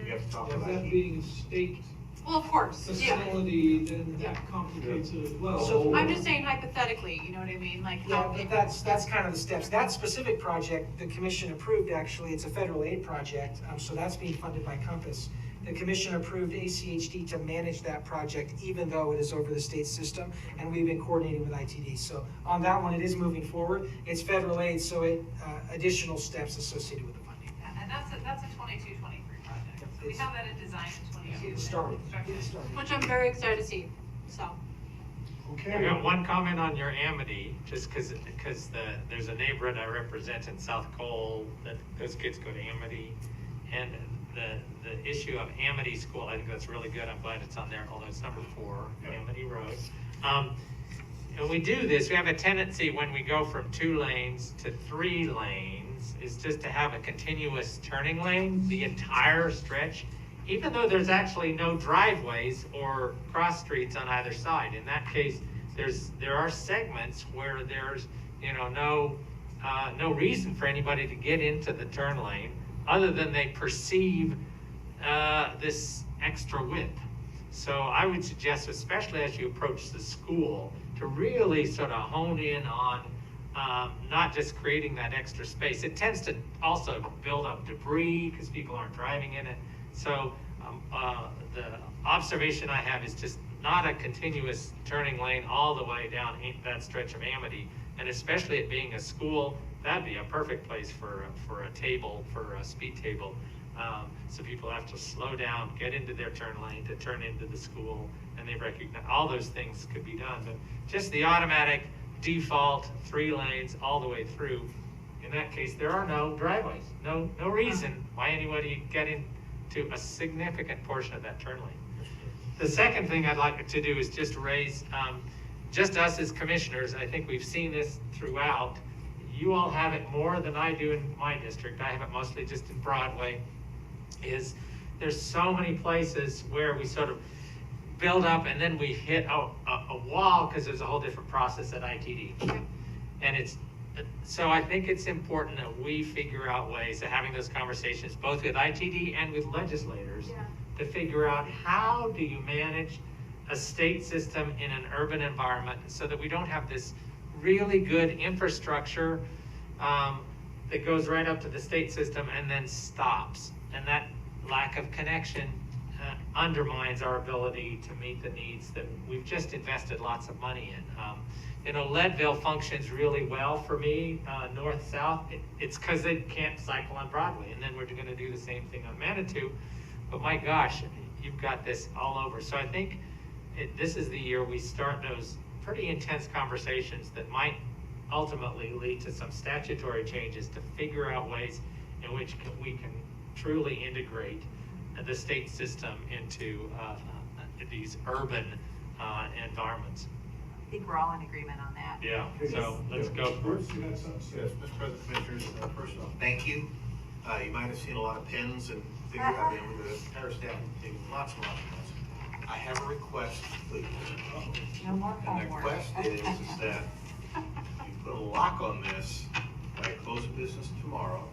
You have to talk As about that it. being a state Well, of course, yeah. facility, then that complicates it as well. So- I'm just saying hypothetically, you know what I mean? Yeah, but that's kind of the steps. That specific project, the commission approved, actually, it's a federal aid project, so that's being funded by Compass. The commission approved ACHD to manage that project, even though it is over the state system, and we've been coordinating with ITD. So on that one, it is moving forward. It's federal aid, so additional steps associated with the funding. And that's a 22-23 project. So we have that in design in 22. It started. Which I'm very excited to see, so. I got one comment on your Amity, just because there's a neighborhood I represent in South Cole that those kids go to Amity, and the issue of Amity School, I think that's really good. I'm glad it's on there, although it's number 4, Amity Road. And we do this. We have a tendency when we go from 2 lanes to 3 lanes is just to have a continuous turning lane the entire stretch, even though there's actually no driveways or cross streets on either side. In that case, there are segments where there's no reason for anybody to get into the turn lane other than they perceive this extra width. So I would suggest, especially as you approach the school, to really sort of hone in on not just creating that extra space. It tends to also build up debris because people aren't driving in it. So the observation I have is just not a continuous turning lane all the way down that stretch of Amity, and especially it being a school that'd be a perfect place for a table, for a speed table. So people have to slow down, get into their turn lane to turn into the school, and they recognize, all those things could be done. But just the automatic default 3 lanes all the way through, in that case, there are no driveways, no reason why anybody get into a significant portion of that turn lane. The second thing I'd like to do is just raise, just us as commissioners, I think we've seen this throughout. You all have it more than I do in my district. I have it mostly just in Broadway. Is there's so many places where we sort of build up and then we hit a wall because there's a whole different process at ITD. And so I think it's important that we figure out ways of having those conversations both with ITD and with legislators to figure out how do you manage a state system in an urban environment so that we don't have this really good infrastructure that goes right up to the state system and then stops. And that lack of connection undermines our ability to meet the needs that we've just invested lots of money in. Leadville functions really well for me, north-south. It's because they can't cycle on Broadway, and then we're going to do the same thing on Manitou. But my gosh, you've got this all over. So I think this is the year we start those pretty intense conversations that might ultimately lead to some statutory changes to figure out ways in which we can truly integrate the state system into these urban environments. I think we're all in agreement on that. Yeah, so let's go for it. Yes, Mr. President, Commissioners, first of all, thank you. You might have seen a lot of pens and things out there with the entire staff taking lots and lots of notes. I have a request, please. No more And the homework. request is that you put a lock on this by close of business tomorrow,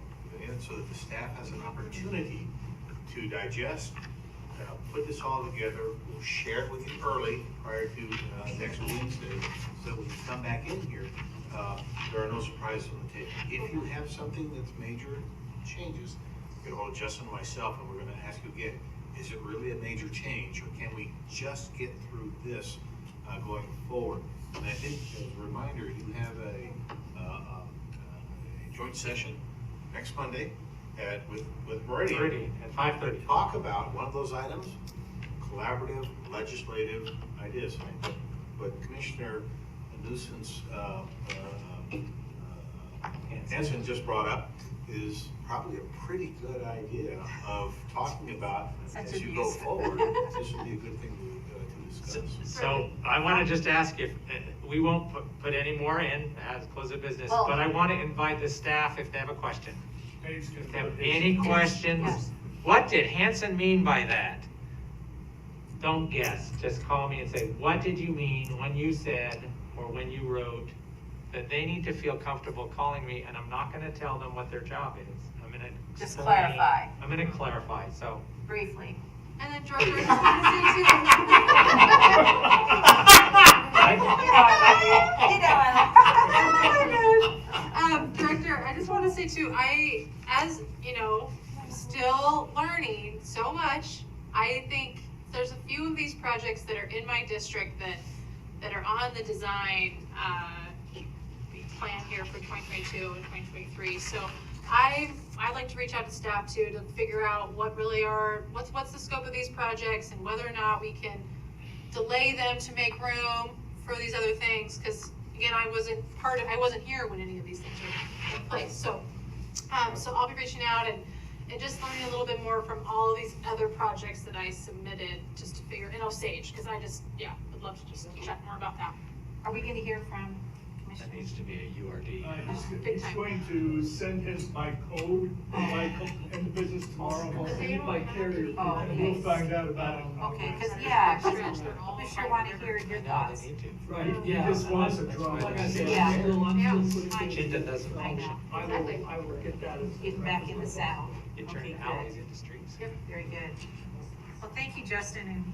and so that the staff has an opportunity to digest, put this all together. We'll share it with you early prior to next Wednesday, so when you come back in here, there are no surprises on the table. If you have something that's major changes, get a hold of Justin and myself, and we're going to ask you again, is it really a major change, or can we just get through this going forward? And I think, as a reminder, you have a joint session next Monday with Meridian at 5:30. Talk about one of those items, collaborative legislative ideas. What Commissioner Newsom's Hanson just brought up is probably a pretty good idea of talking about as you go forward. This would be a good thing to discuss. So I want to just ask if we won't put any more in as close of business, but I want to invite the staff if they have a question. If they have any questions, what did Hanson mean by that? Don't guess. Just call me and say, what did you mean when you said or when you wrote? That they need to feel comfortable calling me, and I'm not going to tell them what their job is. I'm going to Just clarify. I'm going to clarify. So Briefly. And then Director, I just want to say too. Director, I just want to say too, as you know, I'm still learning so much. I think there's a few of these projects that are in my district that are on the design plan here for 2022 and 2023. So I'd like to reach out to staff too to figure out what really what's the scope of these projects and whether or not we can delay them to make room for these other things. Because again, I wasn't here when any of these things were in place. So I'll be reaching out and just learning a little bit more from all of these other projects that I submitted just to figure, and Osage, because I just, would love to just chat more about that. Are we going to hear from that needs to be a URD. He's going to send his my code in the business tomorrow. I'll send it by carrier, and we'll find out about it. Okay, because we sure want to hear your thoughts. Right, he just wants a draw. Chinta doesn't function. I will get that. Get back in the saddle. You turn alleys into streets. Yep, very good. Well, thank you, Justin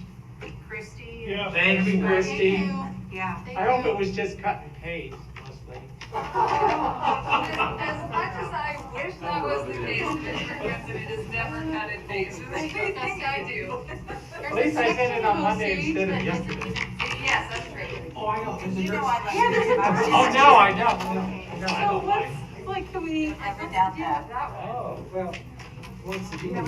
and Christy. Yeah, thank you, Christy. Yeah. I hope it was just cut and paste, mostly. As much as I wish that was the case, Mr. Hanson, it is never cut and paste. It's the great thing I do. At least I sent it on Monday instead of yesterday. Yes, that's great. Oh, I know. You know I like Oh, no, I know. like, can we? Never doubt that. That one. Oh, well, once again.